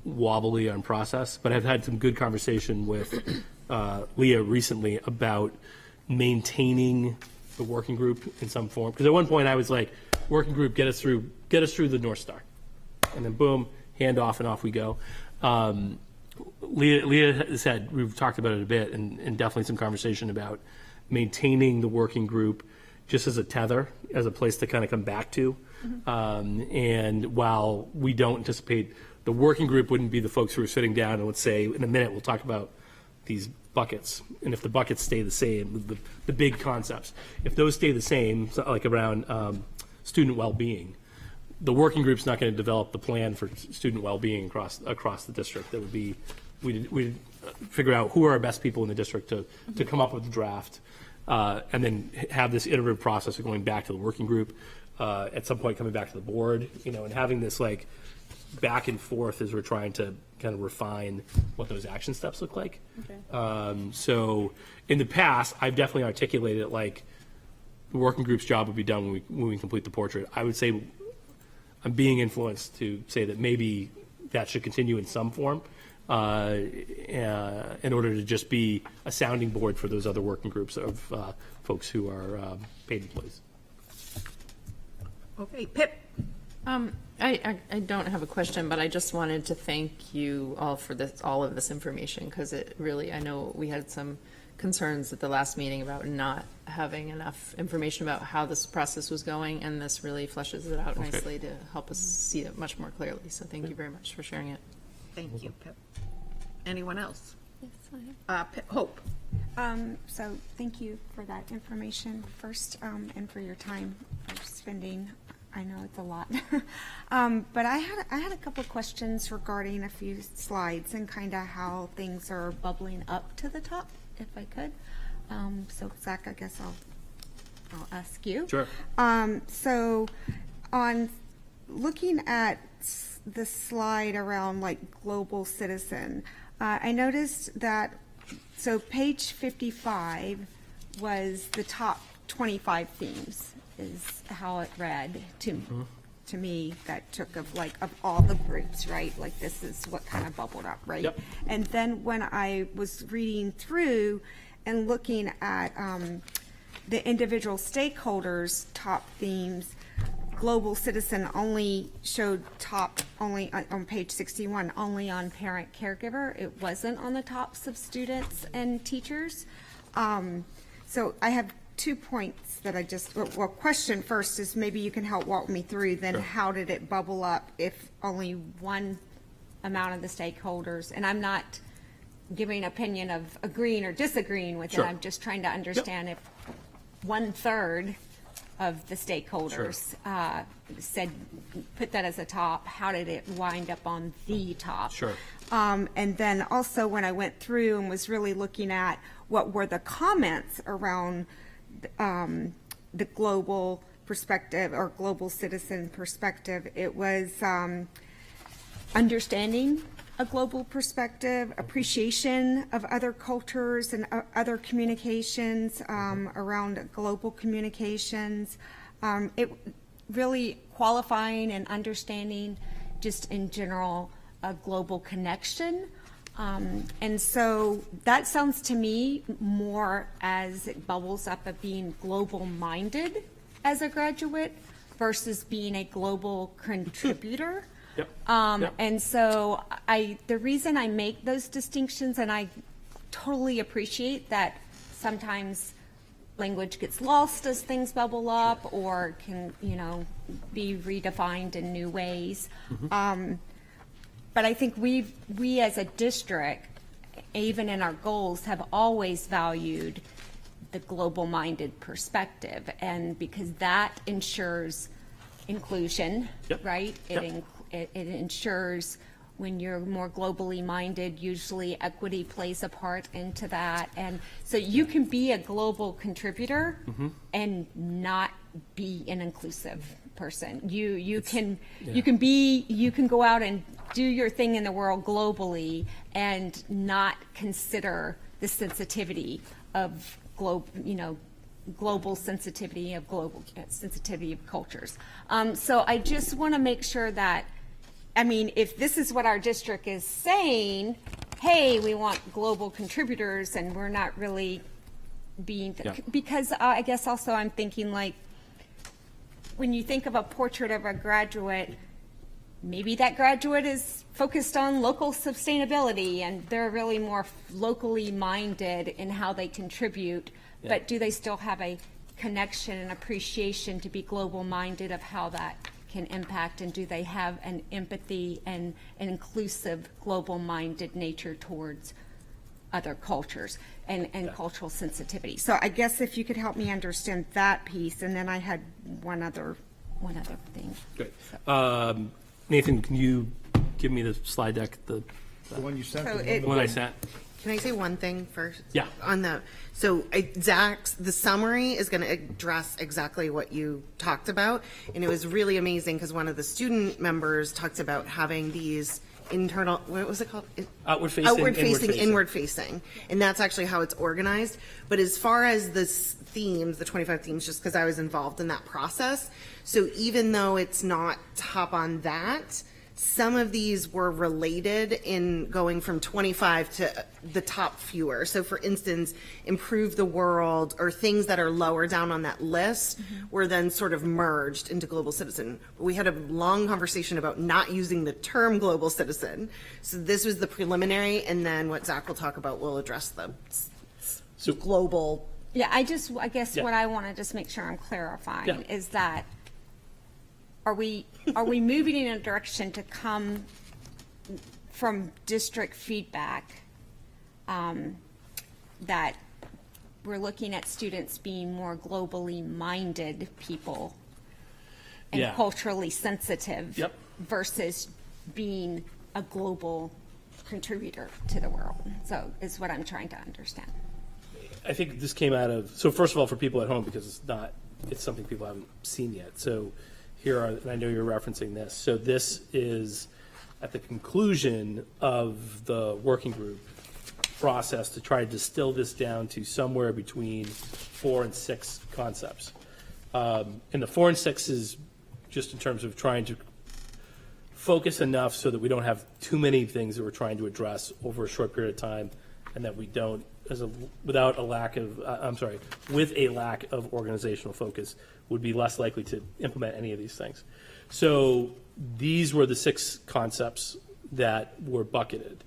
wobbly on process, but I've had some good conversation with Leah recently about maintaining the working group in some form. Because at one point I was like, working group, get us through the North Star, and then boom, hand off and off we go. Leah said, we've talked about it a bit, and definitely some conversation about maintaining the working group just as a tether, as a place to kind of come back to. And while we don't anticipate, the working group wouldn't be the folks who are sitting down and would say, in a minute we'll talk about these buckets, and if the buckets stay the same, the big concepts, if those stay the same, so like around student well-being, the working group's not going to develop the plan for student well-being across the district. That would be, we'd figure out who are our best people in the district to come up with the draft, and then have this iterative process of going back to the working group, at some point coming back to the board, and having this like back and forth as we're trying to kind of refine what those action steps look like. Okay. So in the past, I've definitely articulated it like the working group's job would be done when we complete the portrait. I would say I'm being influenced to say that maybe that should continue in some form in order to just be a sounding board for those other working groups of folks who are paid employees. Okay, Pip. I don't have a question, but I just wanted to thank you all for all of this information, because it really, I know we had some concerns at the last meeting about not having enough information about how this process was going, and this really fleshes it out nicely to help us see it much more clearly. So thank you very much for sharing it. Thank you, Pip. Anyone else? Yes, I have. Pip, Hope. So thank you for that information first, and for your time for spending. I know it's a lot. But I had a couple of questions regarding a few slides and kind of how things are bubbling up to the top, if I could. So Zach, I guess I'll ask you. Sure. So on looking at the slide around like global citizen, I noticed that, so page 55 was the top 25 themes, is how it read to me, that took of all the groups, right? Like this is what kind of bubbled up, right? Yep. And then when I was reading through and looking at the individual stakeholders' top themes, global citizen only showed top only on page 61, only on parent caregiver. It wasn't on the tops of students and teachers. So I have 2 points that I just, well, question first is maybe you can help walk me through then how did it bubble up if only one amount of the stakeholders, and I'm not giving an opinion of agreeing or disagreeing with it, I'm just trying to understand if 1/3 of the stakeholders said, put that as a top, how did it wind up on the top? Sure. And then also when I went through and was really looking at what were the comments around the global perspective or global citizen perspective. It was understanding a global perspective, appreciation of other cultures and other communications around global communications. It really qualifying and understanding just in general a global connection. And so that sounds to me more as it bubbles up of being global minded as a graduate versus being a global contributor. Yep. And so the reason I make those distinctions, and I totally appreciate that sometimes language gets lost as things bubble up or can, be redefined in new ways. But I think we as a district, even in our goals, have always valued the global-minded perspective, and because that ensures inclusion, right? It ensures when you're more globally minded, usually equity plays a part into that, and so you can be a global contributor and not be an inclusive person. You can go out and do your thing in the world globally and not consider the sensitivity of global sensitivity of cultures. So I just want to make sure that, if this is what our district is saying, hey, we want global contributors, and we're not really being, because I guess also I'm thinking like, when you think of a portrait of a graduate, maybe that graduate is focused on local sustainability and they're really more locally minded in how they contribute, but do they still have a connection and appreciation to be global minded of how that can impact, and do they have an empathy and an inclusive global minded nature towards other cultures and cultural sensitivity? So I guess if you could help me understand that piece, and then I had one other thing. Great. Nathan, can you give me the slide deck, the one you sent? The one I sent. Can I say one thing first? Yeah. On the, so Zach's, the summary is going to address exactly what you talked about. And it was really amazing because one of the student members talked about having these internal, what was it called? Outward facing, inward facing. And that's actually how it's organized. But as far as the themes, the 25 themes, just because I was involved in that process. So even though it's not top on that, some of these were related in going from 25 to the top fewer. So for instance, improve the world, or things that are lower down on that list were then sort of merged into global citizen. We had a long conversation about not using the term global citizen. So this was the preliminary, and then what Zach will talk about will address the global. Yeah, I guess what I want to just make sure I'm clarifying is that are we moving in a direction to come from district feedback that we're looking at students being more globally minded people and culturally sensitive versus being a global contributor to the world? So is what I'm trying to understand. I think this came out of, so first of all, for people at home, because it's something people haven't seen yet. So here are, and I know you're referencing this. So this is at the conclusion of the working group process to try to distill this down to somewhere between 4 and 6 concepts. And the 4 and 6 is just in terms of trying to focus enough so that we don't have too many things that we're trying to address over a short period of time, and that we don't, with a lack of organizational focus, would be less likely to implement any of these things. So these were the 6 concepts that were bucketed.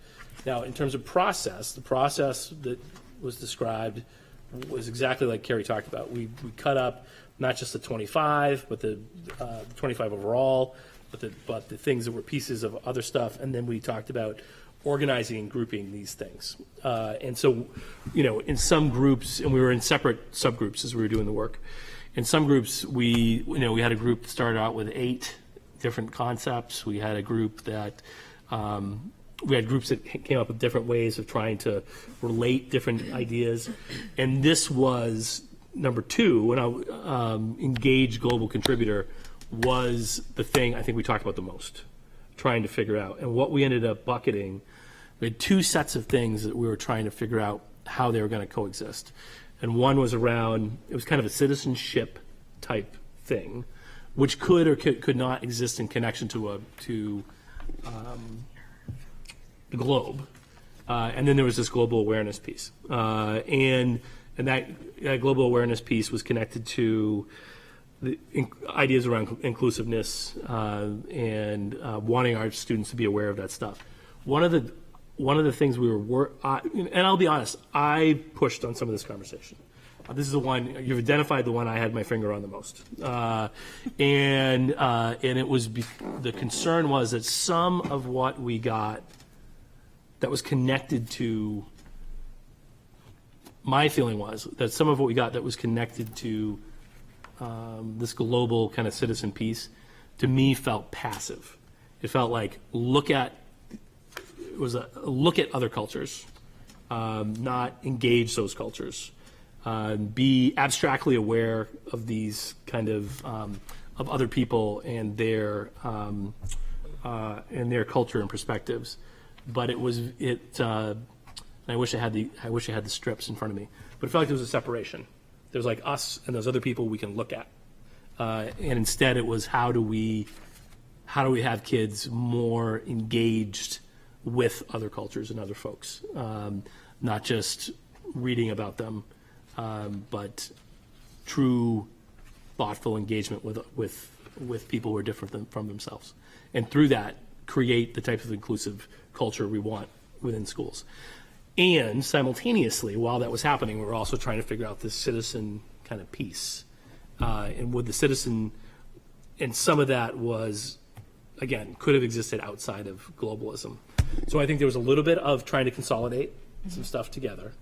Now, in terms of process, the process that was described was exactly like Carrie talked about. We cut up not just the 25, but the 25 overall, but the things that were pieces of other stuff, and then we talked about organizing and grouping these things. And so, in some groups, and we were in separate subgroups as we were doing the work. In some groups, we had a group that started out with 8 different concepts. We had a group that, we had groups that came up with different ways of trying to relate different ideas. And this was, number two, when I engage global contributor, was the thing I think we talked about the most, trying to figure out. And what we ended up bucketing, we had two sets of things that we were trying to figure out how they were going to coexist. And one was around, it was kind of a citizenship type thing, which could or could not exist in connection to the globe. And then there was this global awareness piece. And that global awareness piece was connected to the ideas around inclusiveness and wanting our students to be aware of that stuff. One of the things we were, and I'll be honest, I pushed on some of this conversation. This is the one, you've identified the one I had my finger on the most. And it was, the concern was that some of what we got that was connected to, my feeling was that some of what we got that was connected to this global kind of citizen piece, to me felt passive. It felt like look at other cultures, not engage those cultures. Be abstractly aware of these kind of other people and their culture and perspectives. But I wish I had the strips in front of me. But it felt like there was a separation. There's like us and those other people we can look at, and instead it was how do we have kids more engaged with other cultures and other folks, not just reading about them, but true, thoughtful engagement with people who are different from themselves, and through that create the type of inclusive culture we want within schools. And simultaneously, while that was happening, we were also trying to figure out this citizen kind of piece, and with the citizen, and some of that was, again, could have existed outside of globalism. So I think there was a little bit of trying to consolidate some stuff together,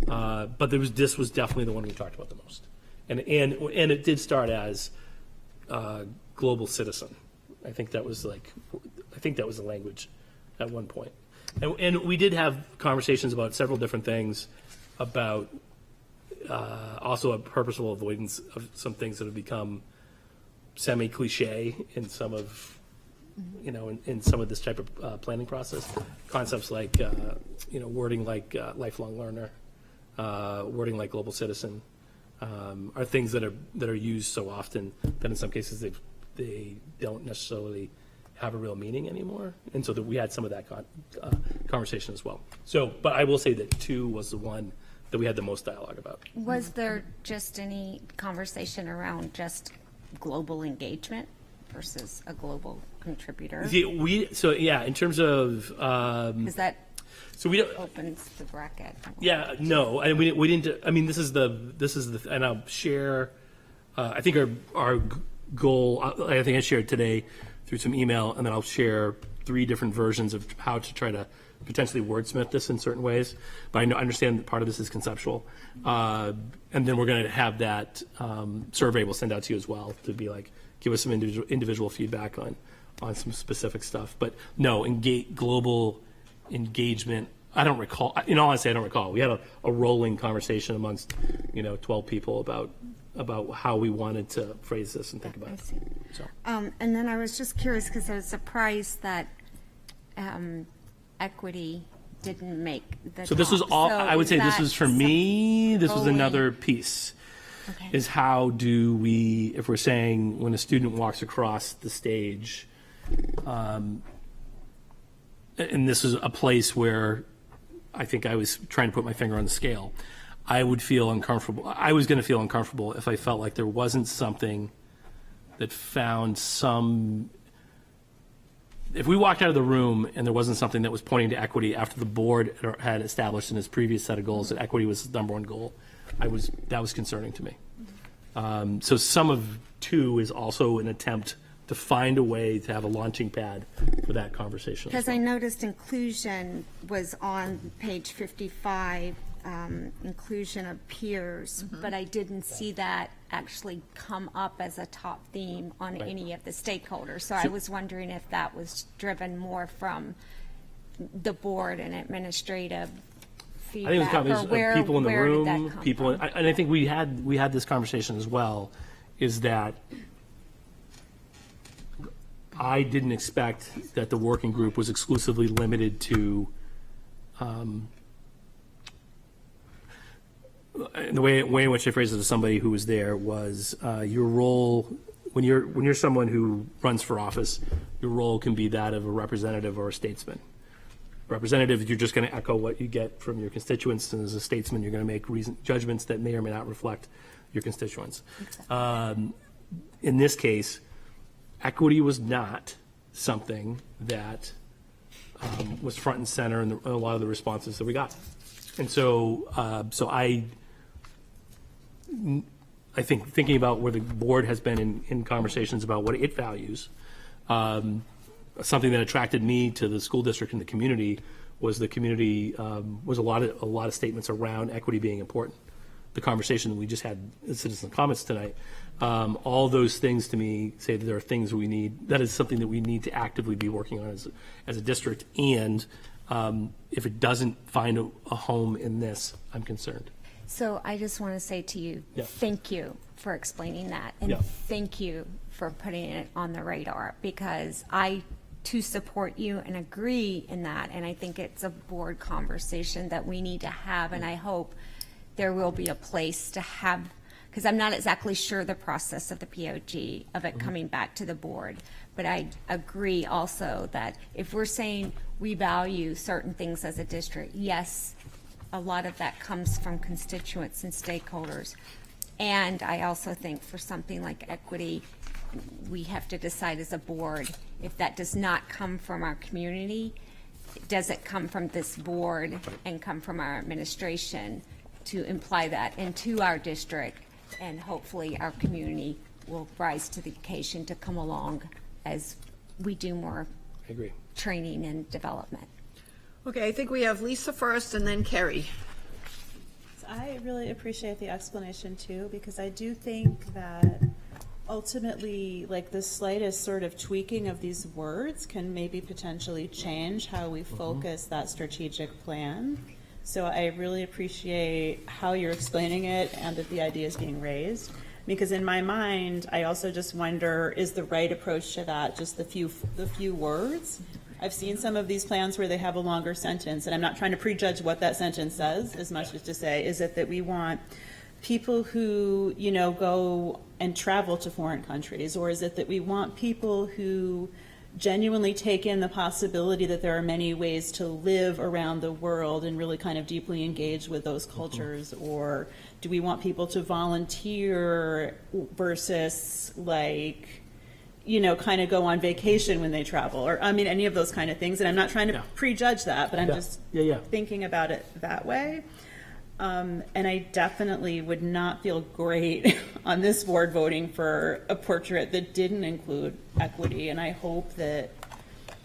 but this was definitely the one we talked about the most, and it did start as global citizen. I think that was the language at one point, and we did have conversations about several different things, about also a purposeful avoidance of some things that have become semi-cliche in some of in some of this type of planning process. Concepts like wording like lifelong learner, wording like global citizen, are things that are used so often that in some cases they don't necessarily have a real meaning anymore, and so that we had some of that conversation as well. So, but I will say that 2 was the one that we had the most dialogue about. Was there just any conversation around just global engagement versus a global contributor? In terms of Is that so we don't opens the bracket? Yeah, no, and we didn't. I mean, this is the, and I'll share. I think our goal. I think I shared today through some email, and then I'll share 3 different versions of how to try to potentially wordsmith this in certain ways. But I understand that part of this is conceptual, and then we're going to have that survey we'll send out to you as well to be like, give us some individual feedback on some specific stuff. But no, global engagement. I don't recall. In all honesty, I don't recall. We had a rolling conversation amongst 12 people about how we wanted to phrase this and think about it. So. And then I was just curious because I was surprised that equity didn't make the So this was all. So I would say this was for me. This was going- another piece. Okay. Is how do we, if we're saying when a student walks across the stage, and this is a place where I think I was trying to put my finger on the scale, I would feel uncomfortable. I was going to feel uncomfortable if I felt like there wasn't something that found some. If we walked out of the room and there wasn't something that was pointing to equity after the board had established in its previous set of goals that equity was the number one goal, that was concerning to me. So some of 2 is also an attempt to find a way to have a launching pad for that conversation. Because I noticed inclusion was on page 55, inclusion of peers, but I didn't see that actually come up as a top theme on any of the stakeholders. So I was wondering if that was driven more from the board and administrative I think it was a feedback, or combination where, of people in the where did that room, come people, from? and I think we had this conversation as well, is that I didn't expect that the working group was exclusively limited to, and the way in which I phrased it to somebody who was there was your role when you're someone who runs for office, your role can be that of a representative or a statesman. Representative, you're just going to echo what you get from your constituents, and as a statesman, you're going to make judgments that may or may not reflect your constituents. Exactly. In this case, equity was not something that was front and center in a lot of the responses that we got, and so I think thinking about where the board has been in conversations about what it values. Something that attracted me to the school district and the community was was a lot of statements around equity being important. The conversation that we just had in citizen comments tonight, all those things to me say that there are things we need. That is something that we need to actively be working on as a district. And if it doesn't find a home in this, I'm concerned. So I just want to say to you, thank you for explaining that, and thank you for putting it on the radar, because I too support you and agree in that, and I think it's a board conversation that we need to have, and I hope there will be a place to have, because I'm not exactly sure the process of the POG, of it coming back to the board, but I agree also that if we're saying we value certain things as a district, yes, a lot of that comes from constituents and stakeholders. And I also think for something like equity, we have to decide as a board, if that does not come from our community, does it come from this board and come from our administration to imply that into our district? And hopefully our community will rise to the occasion to come along as we do more training and development. Okay, I think we have Lisa first and then Kerry. I really appreciate the explanation too, because I do think that ultimately, like, the slightest sort of tweaking of these words can maybe potentially change how we focus that strategic plan. So I really appreciate how you're explaining it and that the idea is being raised. Because in my mind, I also just wonder, is the right approach to that just the few words? I've seen some of these plans where they have a longer sentence, and I'm not trying to prejudge what that sentence says as much as to say, is it that we want people who, you know, go and travel to foreign countries, or is it that we want people who genuinely take in the possibility that there are many ways to live around the world and really kind of deeply engage with those cultures, or do we want people to volunteer versus, like, you know, kind of go on vacation when they travel, or I mean, any of those kind of things. And I'm not trying to prejudge that, but I'm just thinking about it that way. And I definitely would not feel great on this board voting for a portrait that didn't include equity. And I hope that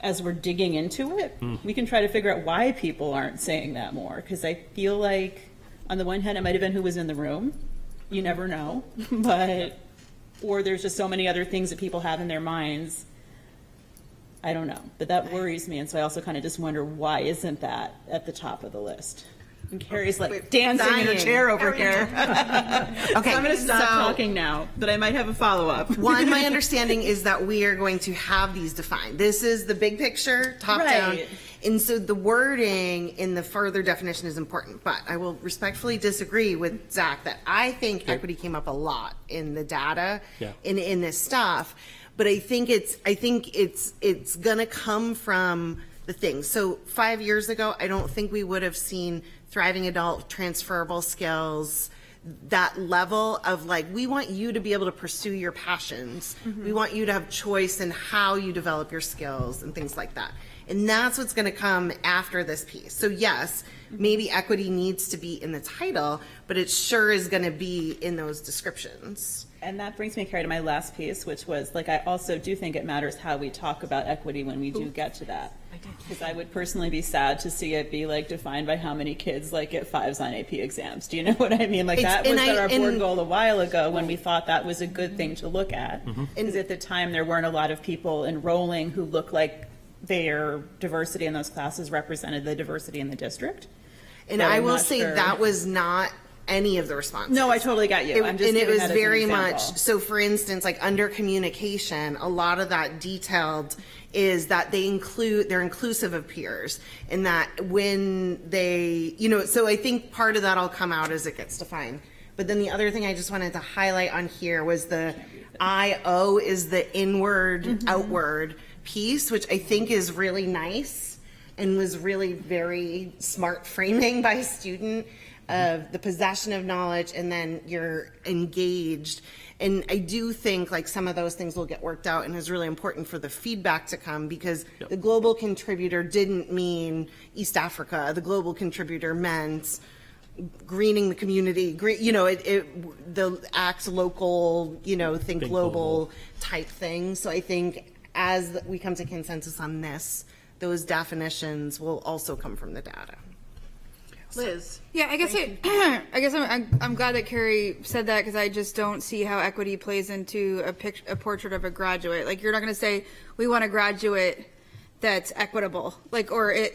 as we're digging into it, we can try to figure out why people aren't saying that more. Because I feel like, on the one hand, it might have been who was in the room. You never know, but or there's just so many other things that people have in their minds. I don't know, but that worries me, and so I also kind of just wonder, why isn't that at the top of the list? And Carrie's like dancing in her chair over here. Okay, so I'm going to stop talking now, but I might have a follow-up. One, my understanding is that we are going to have these defined. This is the big picture, top down. And so the wording in the further definition is important, but I will respectfully disagree with Zach that I think equity came up a lot in the data in this stuff, but I think it's gonna come from the things. So 5 years ago, I don't think we would have seen thriving adult transferable skills, that level of, like, we want you to be able to pursue your passions. We want you to have choice in how you develop your skills and things like that. And that's what's going to come after this piece. So yes, maybe equity needs to be in the title, but it sure is going to be in those descriptions. And that brings me, Carrie, to my last piece, which was, like, I also do think it matters how we talk about equity when we do get to that. Because I would personally be sad to see it be, like, defined by how many kids, like, get 5s on AP exams. Do you know what I mean? Like, that was our board goal a while ago when we thought that was a good thing to look at. Because at the time, there weren't a lot of people enrolling who looked like their diversity in those classes represented the diversity in the district. And but I I'm will not say sure. that was not any of the responses. No, I totally got you. I'm just and it giving was that as an very example. much, so for instance, like under communication, a lot of that detailed is that they're inclusive of peers, and that when they, so I think part of that'll come out as it gets defined. But then the other thing I just wanted to highlight on here was the IO is the inward, outward piece, which I think is really nice and was really very smart framing by a student of the possession of knowledge, and then you're engaged. And I do think like some of those things will get worked out, and is really important for the feedback to come, because the global contributor didn't mean East Africa. The global contributor meant greening the community, the act local, think global type thing. So I think as we come to consensus on this, those definitions will also come from the data. Liz? Yeah, I guess I'm glad that Carrie said that, because I just don't see how equity plays into a portrait of a graduate. Like, you're not going to say we want a graduate that's equitable, like, or it,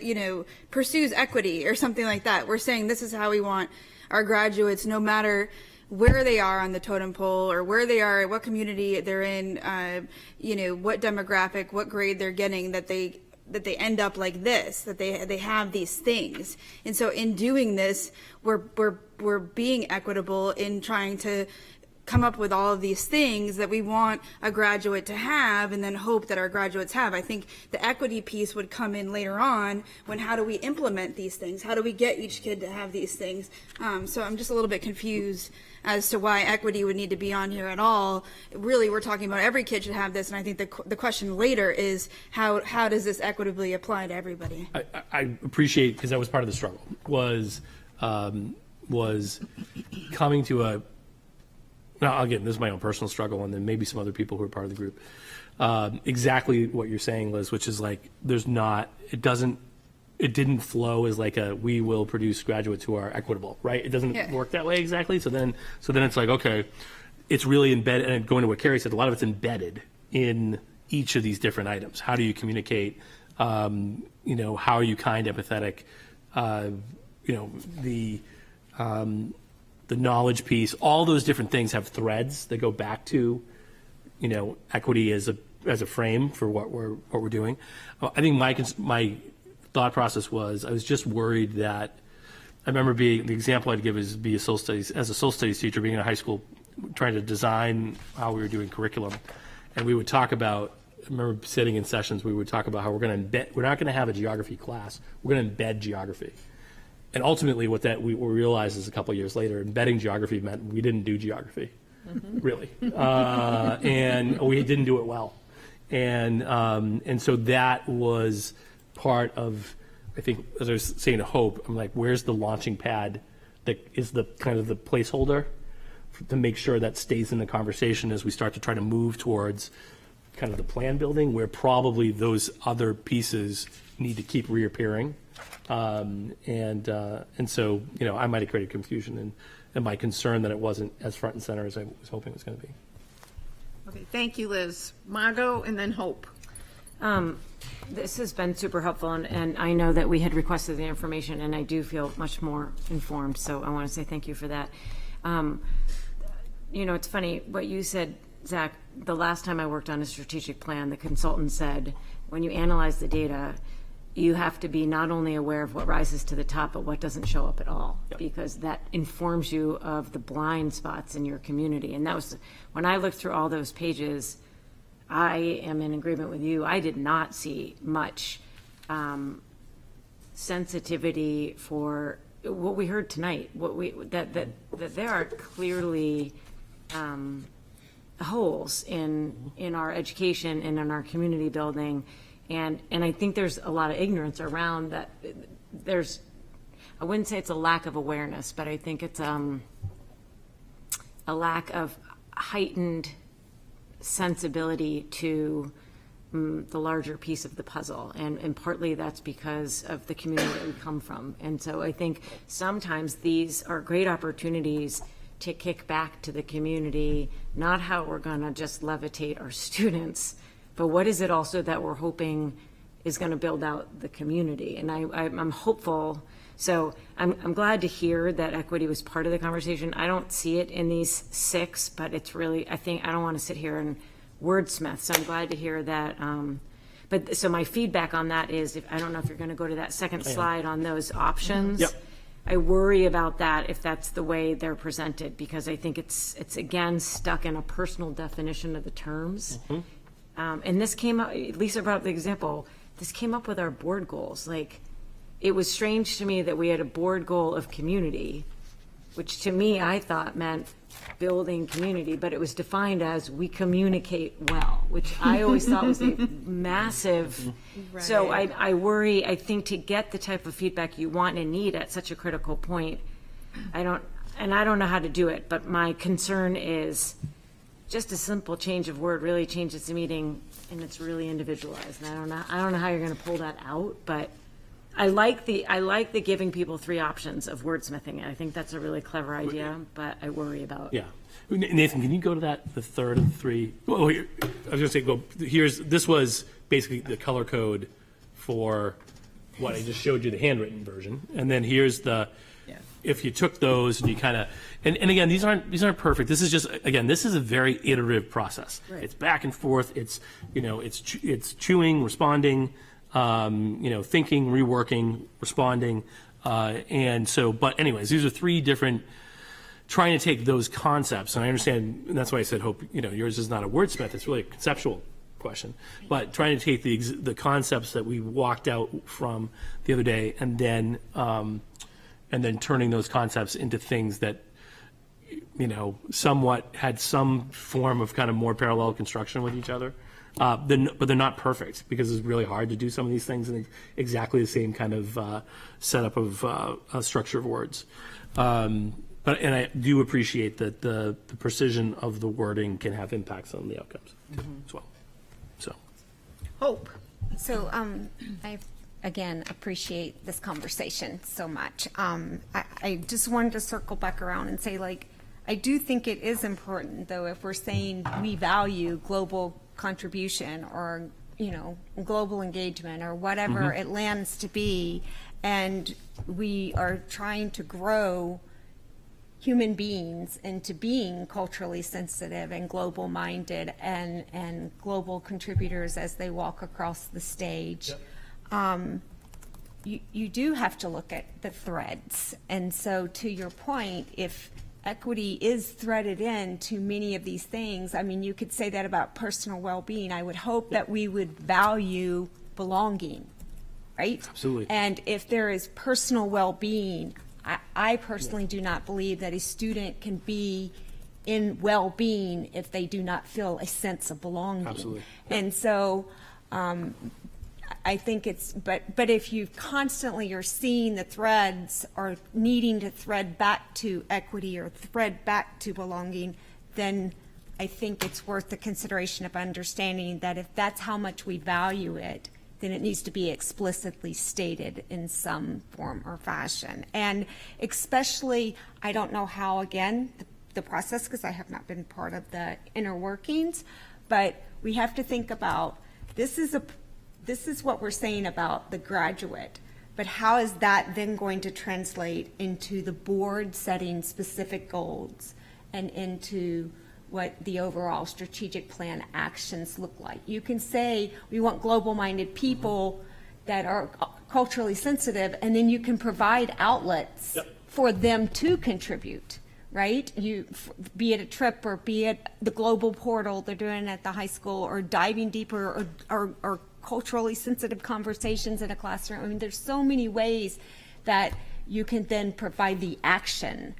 pursues equity or something like that. We're saying this is how we want our graduates, no matter where they are on the totem pole, or where they are, what community they're in, what demographic, what grade they're getting, that they end up like this, that they have these things. And so in doing this, we're being equitable in trying to come up with all of these things that we want a graduate to have, and then hope that our graduates have. I think the equity piece would come in later on, when how do we implement these things? How do we get each kid to have these things? So I'm just a little bit confused as to why equity would need to be on here at all. Really, we're talking about every kid should have this, and I think the question later is how does this equitably apply to everybody? I appreciate, because that was part of the struggle, was coming to a, now again, this is my own personal struggle, and then maybe some other people who are part of the group. Exactly what you're saying, Liz, which is like, it didn't flow as like we will produce graduates who are equitable, right? It doesn't work that way exactly. So then it's like, okay, it's really embedded, and going to what Carrie said, a lot of it's embedded in each of these different items. How do you communicate? How are you kind, empathetic? The knowledge piece, all those different things have threads that go back to, equity as a frame for what we're doing. I think my thought process was, I was just worried that, I remember the example I'd give is as a social studies teacher, being in a high school, trying to design how we were doing curriculum. And we would talk about, I remember sitting in sessions, we would talk about how we're not going to have a geography class, we're going to embed geography. And ultimately what we realized is a couple of years later, embedding geography meant we didn't do geography, really. And we didn't do it well. And so that was part of, I think, as I was saying to Hope, I'm like, where's the launching pad that is the kind of the placeholder to make sure that stays in the conversation as we start to try to move towards kind of the plan building, where probably those other pieces need to keep reappearing. And so, I might have created confusion and my concern that it wasn't as front and center as I was hoping it was going to be. Okay, thank you, Liz. Margot, and then Hope. This has been super helpful, and I know that we had requested the information, and I do feel much more informed, so I want to say thank you for that. It's funny, what you said, Zach, the last time I worked on a strategic plan, the consultant said, when you analyze the data, you have to be not only aware of what rises to the top, but what doesn't show up at all, because that informs you of the blind spots in your community. And that was, when I looked through all those pages, I am in agreement with you. I did not see much sensitivity for what we heard tonight. That there are clearly holes in our education and in our community building, and I think there's a lot of ignorance around that. I wouldn't say it's a lack of awareness, but I think it's a lack of heightened sensibility to the larger piece of the puzzle, and partly that's because of the community that we come from. And so I think sometimes these are great opportunities to kick back to the community, not how we're going to just levitate our students, but what is it also that we're hoping is going to build out the community. And I'm hopeful. So I'm glad to hear that equity was part of the conversation. I don't see it in these 6, but it's really, I don't want to sit here and wordsmith. So I'm glad to hear that. But so my feedback on that is, I don't know if you're going to go to that second slide on those options. Yep. I worry about that if that's the way they're presented, because I think it's again stuck in a personal definition of the terms. And this came up, Lisa brought up the example, this came up with our board goals. Like, it was strange to me that we had a board goal of community, which to me I thought meant building community, but it was defined as we communicate well, which I always thought was a massive. So I worry, I think to get the type of feedback you want and need at such a critical point, I don't know how to do it, but my concern is just a simple change of word really changes the meeting, and it's really individualized. And I don't know how you're going to pull that out, but I like the giving people 3 options of wordsmithing. I think that's a really clever idea, but I worry about. Yeah. Nathan, can you go to the third of the 3? Well, here, I was going to say, this was basically the color code for what I just showed you, the handwritten version. And then here's if you took those and you kind of, and again, these aren't perfect. This is just, again, this is a very iterative process. Right. It's back and forth. It's, it's chewing, responding, thinking, reworking, responding. And so, but anyways, these are 3 different, trying to take those concepts. And I understand, and that's why I said, Hope, yours is not a wordsmith, it's really a conceptual question, but trying to take the concepts that we walked out from the other day and then turning those concepts into things that, somewhat had some form of kind of more parallel construction with each other. But they're not perfect, because it's really hard to do some of these things in exactly the same kind of setup of structure of words. But I do appreciate that the precision of the wording can have impacts on the outcomes as well. So, Hope. So I again appreciate this conversation so much. I just wanted to circle back around and say, like, I do think it is important, though, if we're saying we value global contribution or global engagement or whatever it lands to be, and we are trying to grow human beings into being culturally sensitive and global minded and global contributors as they walk across the stage. You do have to look at the threads. And so to your point, if equity is threaded in to many of these things, I mean, you could say that about personal well-being. I would hope that we would value belonging, right? Absolutely. And if there is personal well-being, I personally do not believe that a student can be in well-being if they do not feel a sense of belonging. Absolutely. And so I think but if you constantly are seeing the threads or needing to thread back to equity or thread back to belonging, then I think it's worth the consideration of understanding that if that's how much we value it, then it needs to be explicitly stated in some form or fashion. And especially, I don't know how, again, the process, because I have not been part of the inner workings, but we have to think about, this is what we're saying about the graduate, but how is that then going to translate into the board setting specific goals and into what the overall strategic plan actions look like? You can say we want global-minded people that are culturally sensitive, and then you can provide outlets for them to contribute, right? Be it a trip or be it the global portal they're doing at the high school, or diving deeper, or culturally sensitive conversations in a classroom. I mean, there's so many ways that you can then provide the action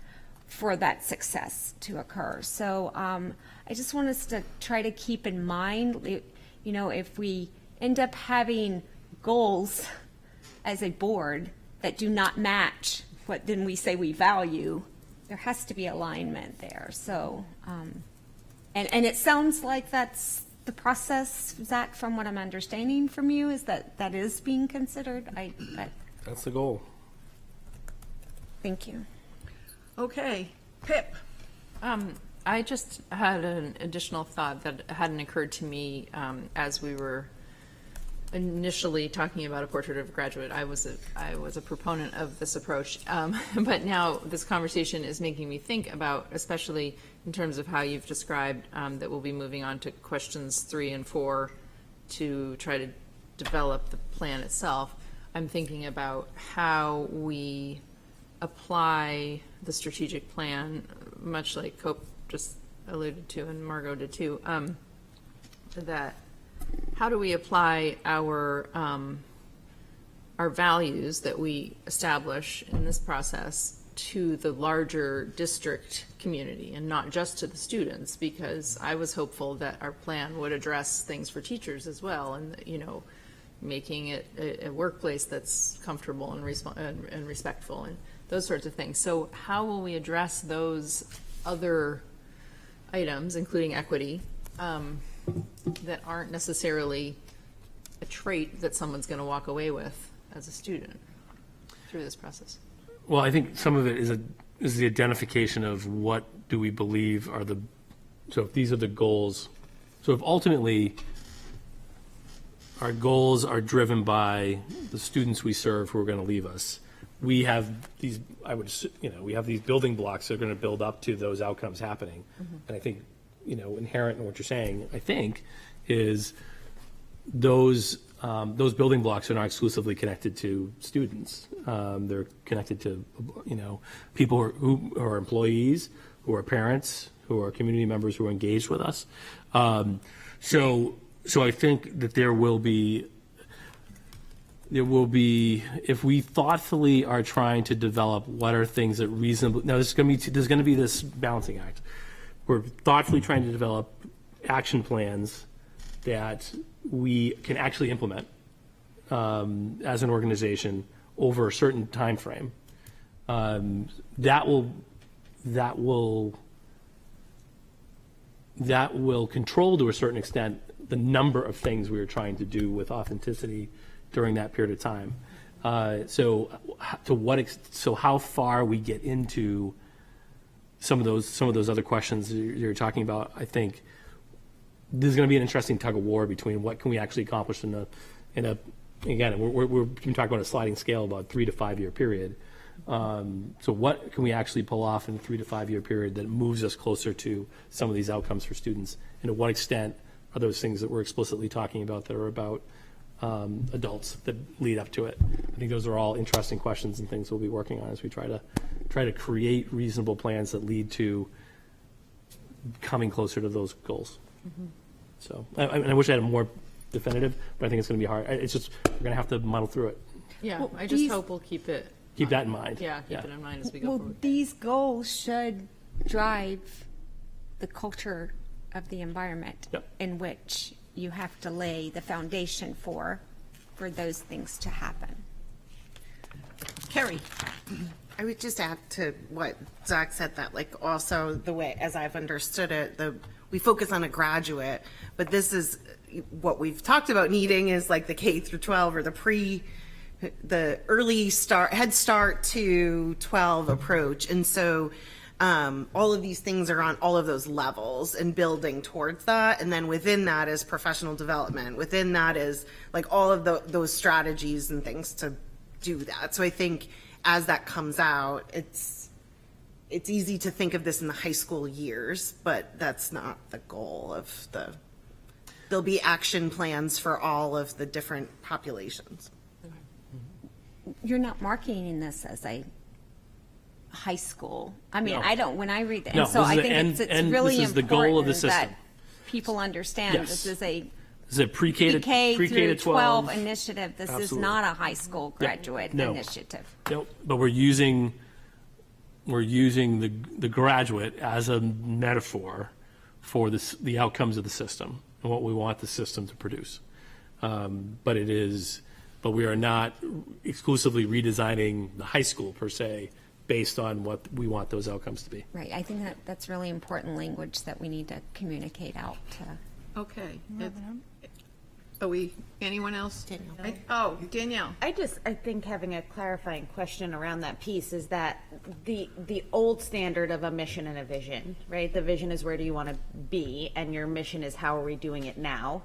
for that success to occur. So I just want us to try to keep in mind, if we end up having goals as a board that do not match what then we say we value, there has to be alignment there. So, and it sounds like that's the process, Zach, from what I'm understanding from you, is that is being considered. That's the goal. Thank you. Okay, Pip. I just had an additional thought that hadn't occurred to me as we were initially talking about a portrait of a graduate, I was a proponent of this approach. But now this conversation is making me think about, especially in terms of how you've described that we'll be moving on to questions 3 and 4 to try to develop the plan itself. I'm thinking about how we apply the strategic plan, much like Cope just alluded to and Margot did too, that how do we apply our values that we establish in this process to the larger district community and not just to the students, because I was hopeful that our plan would address things for teachers as well, and making it a workplace that's comfortable and respectful and those sorts of things. So how will we address those other items, including equity, that aren't necessarily a trait that someone's going to walk away with as a student through this process? Well, I think some of it is the identification of what do we believe are so if these are the goals, so if ultimately our goals are driven by the students we serve who are going to leave us, we have these, we have these building blocks that are going to build up to those outcomes happening. And I think, inherent in what you're saying, I think, is those building blocks are not exclusively connected to students. They're connected to, people who are employees, who are parents, who are community members who are engaged with us. So I think that there will be, if we thoughtfully are trying to develop what are things that reasonably, now there's going to be this balancing act. We're thoughtfully trying to develop action plans that we can actually implement as an organization over a certain time frame. That will control to a certain extent the number of things we are trying to do with authenticity during that period of time. So how far we get into some of those other questions you're talking about, I think there's going to be an interesting tug of war between what can we actually accomplish in a again, we're talking about a sliding scale about 3 to 5 year period. So what can we actually pull off in a 3 to 5 year period that moves us closer to some of these outcomes for students, and to what extent are those things that we're explicitly talking about that are about adults that lead up to it? I think those are all interesting questions and things we'll be working on as we try to create reasonable plans that lead to coming closer to those goals. So I wish I had a more definitive, but I think it's going to be hard. It's just, we're going to have to muddle through it. Yeah, well, I just hope we'll keep that in mind. Yeah, keep it in mind as we go Well, forward. these goals should drive the culture of the environment in which you have to lay the foundation for those things to happen. Carrie. I would just add to what Zach said, that also the way, as I've understood it, we focus on a graduate, but this is what we've talked about needing is the K through 12 or the early start, Head Start to 12 approach. And so all of these things are on all of those levels and building towards that. And then within that is professional development. Within that is all of those strategies and things to do that. So I think as that comes out, it's easy to think of this in the high school years, but that's not the goal of there'll be action plans for all of the different populations. You're not marketing this as a high school. I mean, No. I don't, when I read that, No, and so this is I the think end- it's end- really this is the goal of the important that system. people understand Yes. this is a Is it pre-K to pre-K through 12 12 initiative. This is Absolutely. not a high school graduate No. initiative. Nope, but we're using the graduate as a metaphor for the outcomes of the system and what we want the system to produce. But we are not exclusively redesigning the high school per se based on what we want those outcomes to be. Right. I think that's really important language that we need to communicate out to. Okay. Anyone else? Danielle. Danielle. I think having a clarifying question around that piece is that the old standard of a mission and a vision, right? The vision is where do you want to be, and your mission is how are we doing it now.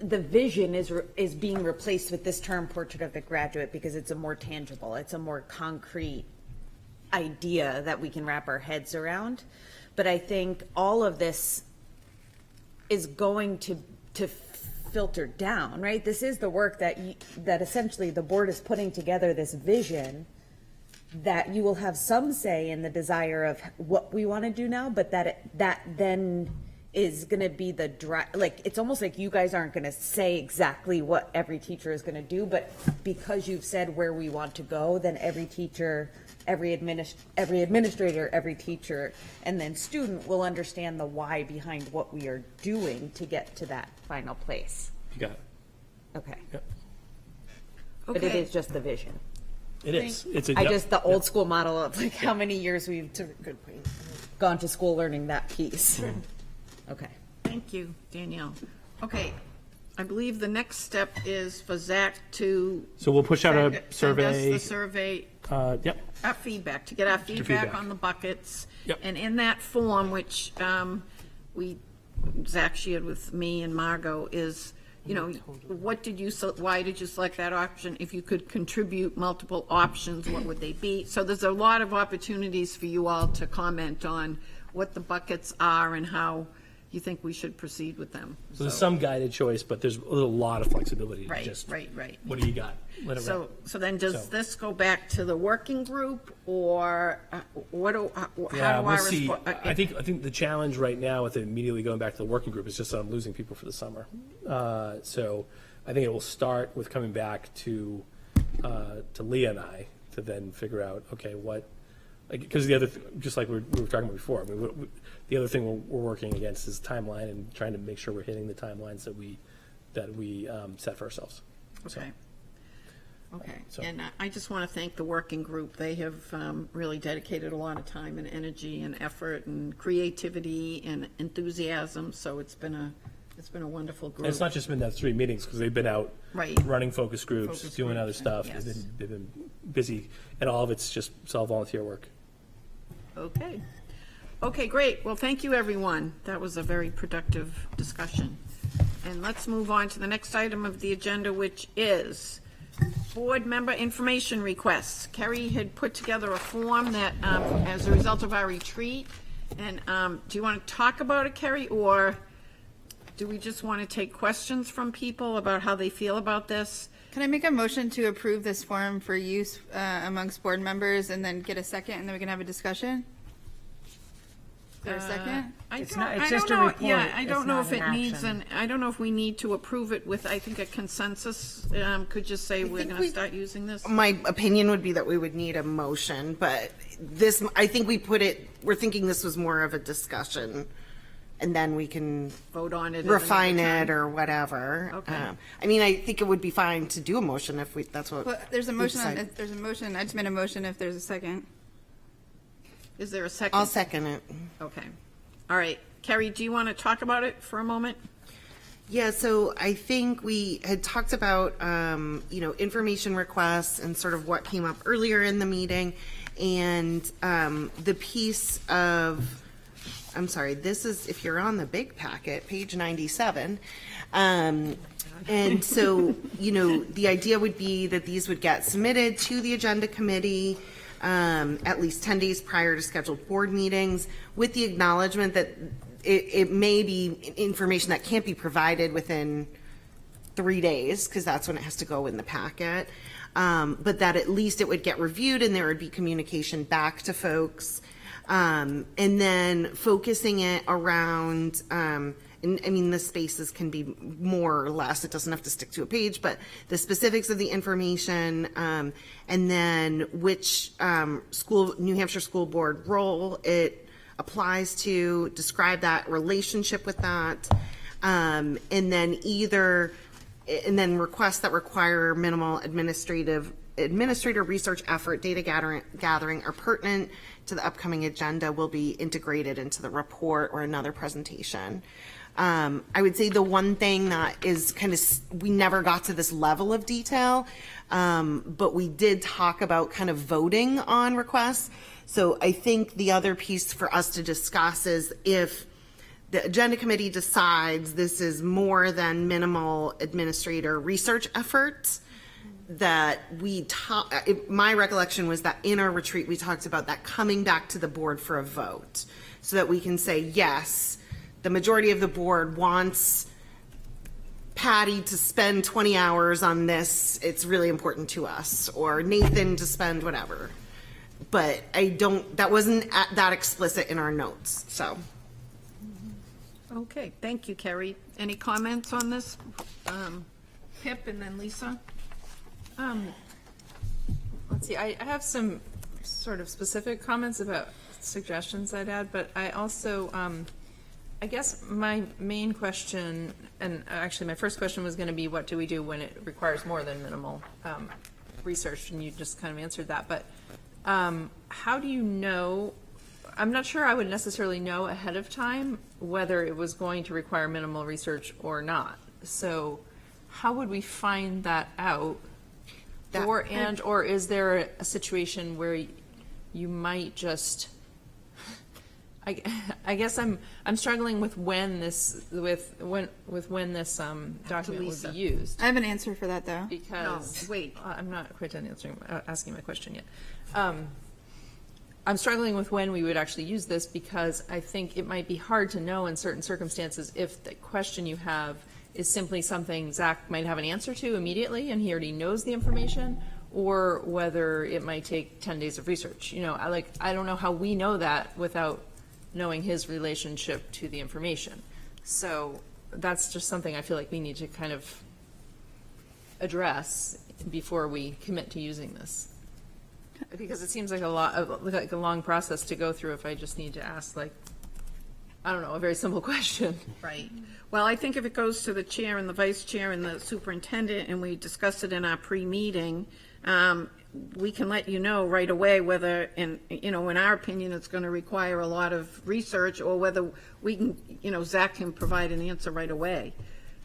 the vision is being replaced with this term portrait of the graduate because it's a more tangible, it's a more concrete idea that we can wrap our heads around. But I think all of this is going to filter down, right? This is the work that that essentially the board is putting together, this vision that you will have some say in the desire of what we want to do now, but that then is going to be the like, it's almost like you guys aren't going to say exactly what every teacher is going to do, but because you've said where we want to go, then every teacher, every administrator, every teacher, and then student will understand the why behind what we are doing to get to that final place. You got it. Okay. Yep. But it is just the vision. It is. It's a, I yep. just, the old school model of like how many years we've gone to school learning that piece. Okay. Thank you, Danielle. Okay, I believe the next step is for Zach to. So we'll push out a send us survey. the survey. Yep. Our feedback, to get our feedback on the buckets. Yep. And in that form, which Zach shared with me and Margot, is, why did you select that option? If you could contribute multiple options, what would they be? So there's a lot of opportunities for you all to comment on what the buckets are and how you think we should proceed with them. So there's some guided choice, but there's a lot of flexibility. Right, Just, right. What do you got? Let it So then does So- this go back to the working group, or how do Yeah, I we'll see. respond? I think the challenge right now with immediately going back to the working group is just that I'm losing people for the summer. So I think it will start with coming back to Leah and I to then figure out, okay, what, because the other, just like we were talking about before, I mean, the other thing we're working against is timeline and trying to make sure we're hitting the timelines that we set for ourselves. Okay. Okay, So- and I just want to thank the working group. They have really dedicated a lot of time and energy and effort and creativity and enthusiasm, so it's been a wonderful group. And it's not just been that 3 meetings, because they've been out Right. running focus groups, Focus doing groups, other stuff. yes. They've been busy, and all of it's just all volunteer work. Okay. Okay, great. Well, thank you, everyone. That was a very productive discussion. And let's move on to the next item of the agenda, which is board member information requests. Kerry had put together a form that, as a result of our retreat, and do you want to talk about it, Kerry, or do we just want to take questions from people about how they feel about this? Can I make a motion to approve this form for use amongst board members and then get a second and then we can have a discussion? Is there a second? I It's don't- not- it's I just don't a know- report. Yeah, I It's don't know not if an it needs action. I don't know if we need to approve it with, I think, a consensus. Could just say we're think going to start using this. My opinion would be that we would need a motion, but this, I think we're thinking this was more of a discussion, and then we can Vote on it. at refine another it time. or whatever. Okay. I mean, I think it would be fine to do a motion if that's what. Well, there's a we motion, decide. there's a motion, I just made a motion if there's a second. Is there a second? I'll second it. Okay. All right. Kerry, do you want to talk about it for a moment? Yeah, so I think we had talked about, information requests and sort of what came up earlier in the meeting. And the piece of, I'm sorry, this is, if you're on the big packet, page 97. And so, the idea would be that these would get submitted to the agenda committee at least 10 days prior to scheduled board meetings, with the acknowledgement that it may be information that can't be provided within 3 days, because that's when it has to go in the packet. But that at least it would get reviewed and there would be communication back to folks. And then focusing it around, and I mean, the spaces can be more or less, it doesn't have to stick to a page, but the specifics of the information, and then which New Hampshire School Board role it applies to, describe that relationship with that, and then requests that require minimal administrator research effort, data gathering are pertinent to the upcoming agenda will be integrated into the report or another presentation. I would say the one thing that is we never got to this level of detail, but we did talk about kind of voting on requests. So I think the other piece for us to discuss is if the agenda committee decides this is more than minimal administrator research efforts, that my recollection was that in our retreat, we talked about that coming back to the board for a vote so that we can say, yes, the majority of the board wants Patty to spend 20 hours on this. It's really important to us, or Nathan to spend whatever. But that wasn't that explicit in our notes, so. Okay, thank you, Kerry. Any comments on this? Pip and then Lisa? Let's see, I have some sort of specific comments about suggestions I'd add, but I also, I guess my main question, and actually my first question was going to be, what do we do when it requires more than minimal research? And you just kind of answered that. But how do you know? I'm not sure I would necessarily know ahead of time whether it was going to require minimal research or not. So how would we find that out? Or is there a situation where you might just, I guess I'm struggling with when this document would be used. I have an answer for that though. Because no, wait, I'm not quite done asking my question yet. I'm struggling with when we would actually use this, because I think it might be hard to know in certain circumstances if the question you have is simply something Zach might have an answer to immediately and he already knows the information, or whether it might take 10 days of research. You know, I don't know how we know that without knowing his relationship to the information. So that's just something I feel like we need to kind of address before we commit to using this. Because it seems like a long process to go through if I just need to ask, like, I don't know, a very simple question. Right. Well, I think if it goes to the chair and the vice chair and the superintendent, and we discussed it in our pre-meeting, we can let you know right away whether, in our opinion, it's going to require a lot of research, or whether we can, Zach can provide an answer right away.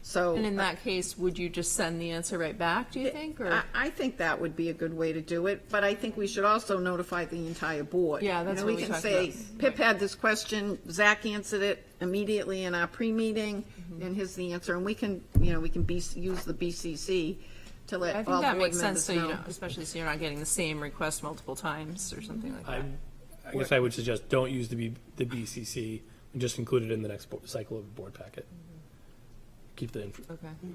So, and in that case, would you just send the answer right back, do you think? Or? I think that would be a good way to do it, but I think we should also notify the entire board. Yeah, that's what we can talked say, about. Pip had this question, Zach answered it immediately in our pre-meeting, and here's the answer, and we can, use the BCC to let I all think that board makes sense, members so know. especially so you're not getting the same request multiple times or something like that. I guess I would suggest don't use the BCC and just include it in the next cycle of board packet. Keep the info.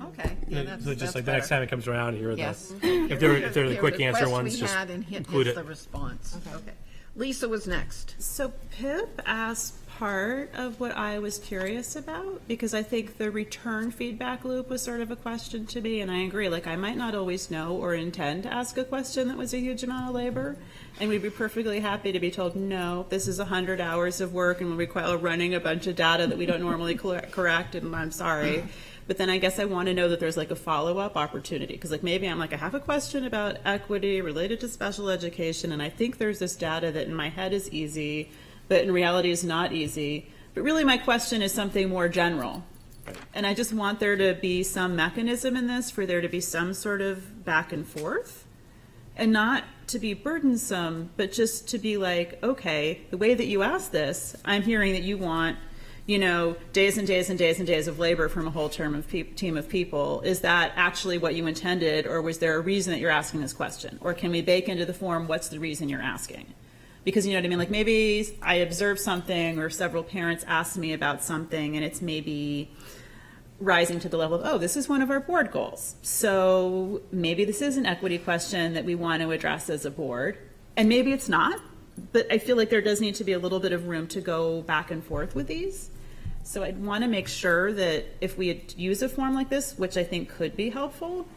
Okay. Yeah, So just that's like the next better. time it comes around, here are Yes. if they're the quick answer request ones, we just had and include here's it. the response. Okay. Lisa was next. So Pip asked part of what I was curious about, because I think the return feedback loop was sort of a question to me, and I agree, like I might not always know or intend to ask a question that was a huge amount of labor, and we'd be perfectly happy to be told, no, this is 100 hours of work and will require running a bunch of data that we don't normally correct, and I'm sorry. But then I guess I want to know that there's like a follow-up opportunity, because like maybe I'm like, I have a question about equity related to special education, and I think there's this data that in my head is easy, but in reality is not easy. But really my question is something more general. And I just want there to be some mechanism in this for there to be some sort of back and forth, and not to be burdensome, but just to be like, okay, the way that you asked this, I'm hearing that you want days and days and days and days of labor from a whole team of people. Is that actually what you intended, or was there a reason that you're asking this question? Or can we bake into the form, what's the reason you're asking? Because you know what I mean? Like maybe I observed something, or several parents asked me about something, and it's maybe rising to the level of, oh, this is one of our board goals. So maybe this is an equity question that we want to address as a board. And maybe it's not, but I feel like there does need to be a little bit of room to go back and forth with these. So I'd want to make sure that if we use a form like this, which I think could be helpful,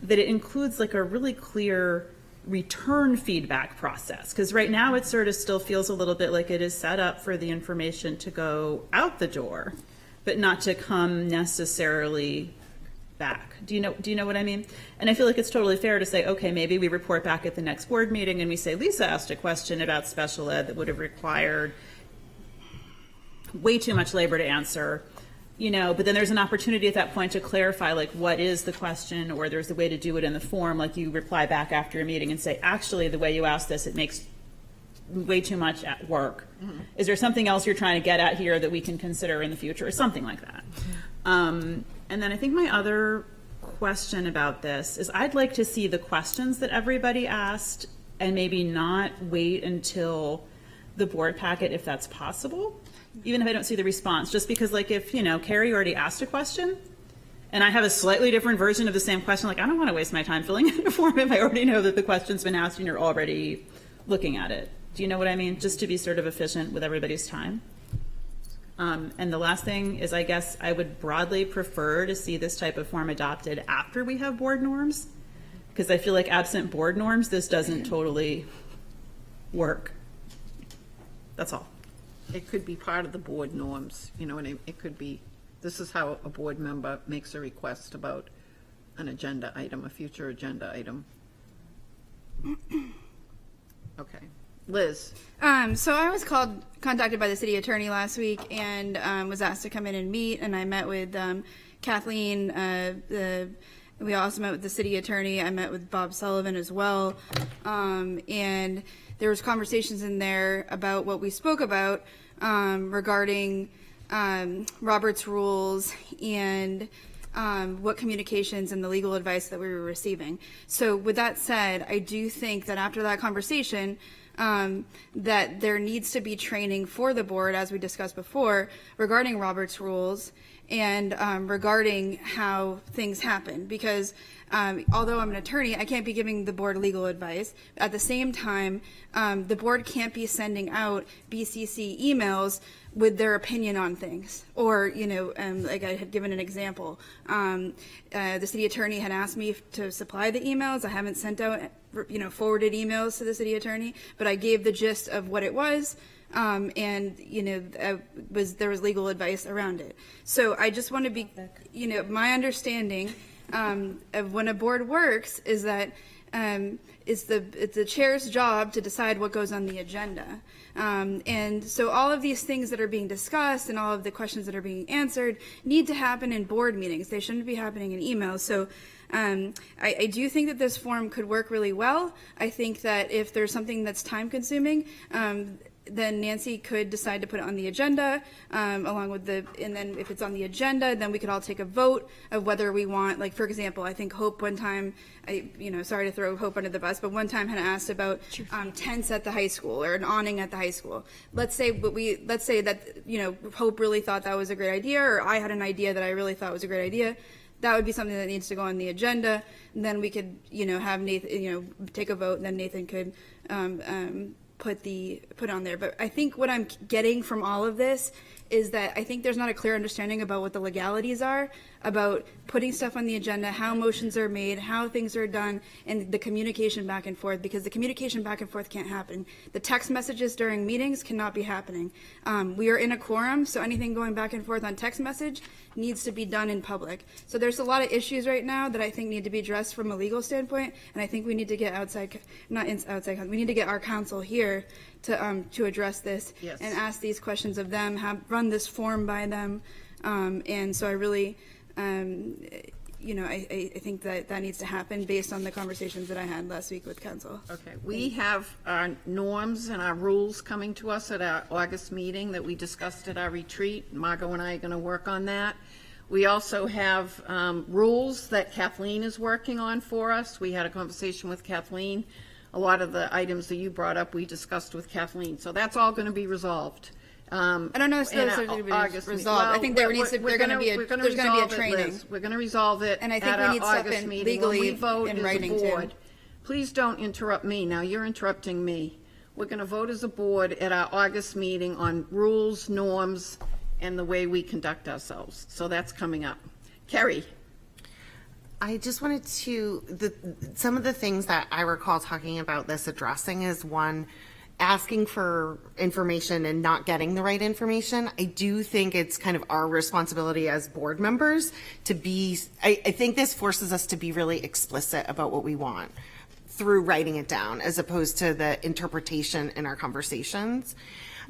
that it includes like a really clear return feedback process. Because right now it sort of still feels a little bit like it is set up for the information to go out the door, but not to come necessarily back. Do you know what I mean? And I feel like it's totally fair to say, okay, maybe we report back at the next board meeting and we say, Lisa asked a question about special ed that would have required way too much labor to answer, but then there's an opportunity at that point to clarify, like, what is the question, or there's a way to do it in the form, like you reply back after a meeting and say, actually, the way you asked this, it makes way too much at work. Is there something else you're trying to get at here that we can consider in the future, or something like that? And then I think my other question about this is I'd like to see the questions that everybody asked and maybe not wait until the board packet if that's possible, even if I don't see the response, just because like if, Carrie already asked a question and I have a slightly different version of the same question, like I don't want to waste my time filling in the form if I already know that the question's been asked and you're already looking at it. Do you know what I mean? Just to be sort of efficient with everybody's time. And the last thing is, I guess I would broadly prefer to see this type of form adopted after we have board norms, because I feel like absent board norms, this doesn't totally work. That's all. It could be part of the board norms, and it could be, this is how a board member makes a request about an agenda item, a future agenda item. Okay. Liz. So I was contacted by the city attorney last week and was asked to come in and meet, and I met with Kathleen. We also met with the city attorney. I met with Bob Sullivan as well, and there was conversations in there about what we spoke about regarding Robert's rules and what communications and the legal advice that we were receiving. So with that said, I do think that after that conversation, that there needs to be training for the board, as we discussed before, regarding Robert's rules and regarding how things happen. Because although I'm an attorney, I can't be giving the board legal advice. At the same time, the board can't be sending out BCC emails with their opinion on things. Or, like I had given an example, the city attorney had asked me to supply the emails. I haven't sent out, forwarded emails to the city attorney, but I gave the gist of what it was. And there was legal advice around it. So I just want to be, my understanding of when a board works is that it's the chair's job to decide what goes on the agenda. And so all of these things that are being discussed and all of the questions that are being answered need to happen in board meetings. They shouldn't be happening in emails. So I do think that this form could work really well. I think that if there's something that's time consuming, then Nancy could decide to put it on the agenda, along with and then if it's on the agenda, then we could all take a vote of whether we want, like, for example, I think Hope one time, sorry to throw Hope under the bus, but one time had asked about tents at the high school or an awning at the high school. Let's say that, Hope really thought that was a great idea, or I had an idea that I really thought was a great idea. That would be something that needs to go on the agenda. And then we could, have Nathan, take a vote, and then Nathan could, put on there. But I think what I'm getting from all of this is that I think there's not a clear understanding about what the legalities are, about putting stuff on the agenda, how motions are made, how things are done, and the communication back and forth, because the communication back and forth can't happen. The text messages during meetings cannot be happening. We are in a quorum, so anything going back and forth on text message needs to be done in public. So there's a lot of issues right now that I think need to be addressed from a legal standpoint, and I think we need to get we need to get our counsel here to address this. Yes. And ask these questions of them, run this form by them, and so I really, I think that needs to happen based on the conversations that I had last week with council. Okay, we have our norms and our rules coming to us at our August meeting that we discussed at our retreat. Margot and I are going to work on that. We also have rules that Kathleen is working on for us. We had a conversation with Kathleen. A lot of the items that you brought up, we discussed with Kathleen. So that's all going to be resolved. I don't know if those are going to be resolved. I think there's going to be a training. We're going to resolve it and I think at we our need stuff August in meeting legally when we vote in as writing a too. board. Please don't interrupt me. Now you're interrupting me. We're going to vote as a board at our August meeting on rules, norms, and the way we conduct ourselves. So that's coming up. Kerry. I just wanted to, some of the things that I recall talking about this addressing is one, asking for information and not getting the right information. I do think it's kind of our responsibility as board members to be, I think this forces us to be really explicit about what we want through writing it down as opposed to the interpretation in our conversations.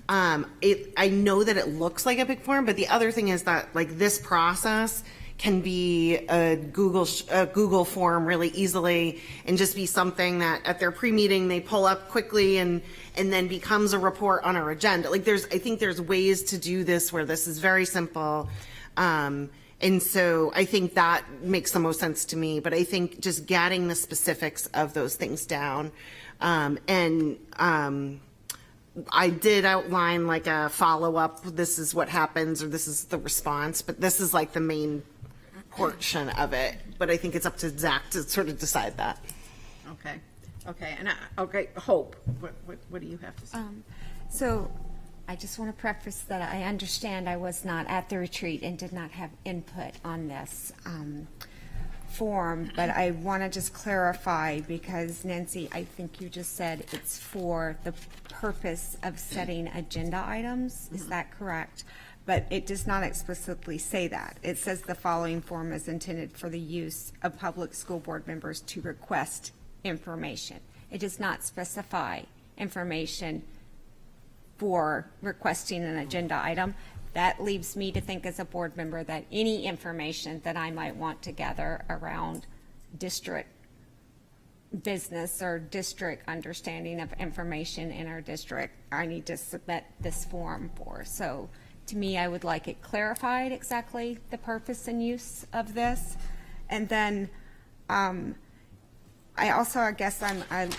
I know that it looks like a big form, but the other thing is that, like, this process can be a Google form really easily, and just be something that at their pre-meeting they pull up quickly and then becomes a report on our agenda. Like I think there's ways to do this where this is very simple. And so I think that makes the most sense to me, but I think just getting the specifics of those things down. I did outline like a follow-up, this is what happens, or this is the response, but this is like the main portion of it. But I think it's up to Zach to sort of decide that. Okay, and Hope, what do you have to say? So I just want to preface that I understand I was not at the retreat and did not have input on this form, but I want to just clarify, because Nancy, I think you just said it's for the purpose of setting agenda items. Is that correct? But it does not explicitly say that. It says the following form is intended for the use of public school board members to request information. It does not specify information for requesting an agenda item. That leaves me to think as a board member that any information that I might want to gather around district business or district understanding of information in our district, I need to submit this form for. So to me, I would like it clarified exactly the purpose and use of this. And then I also, I guess I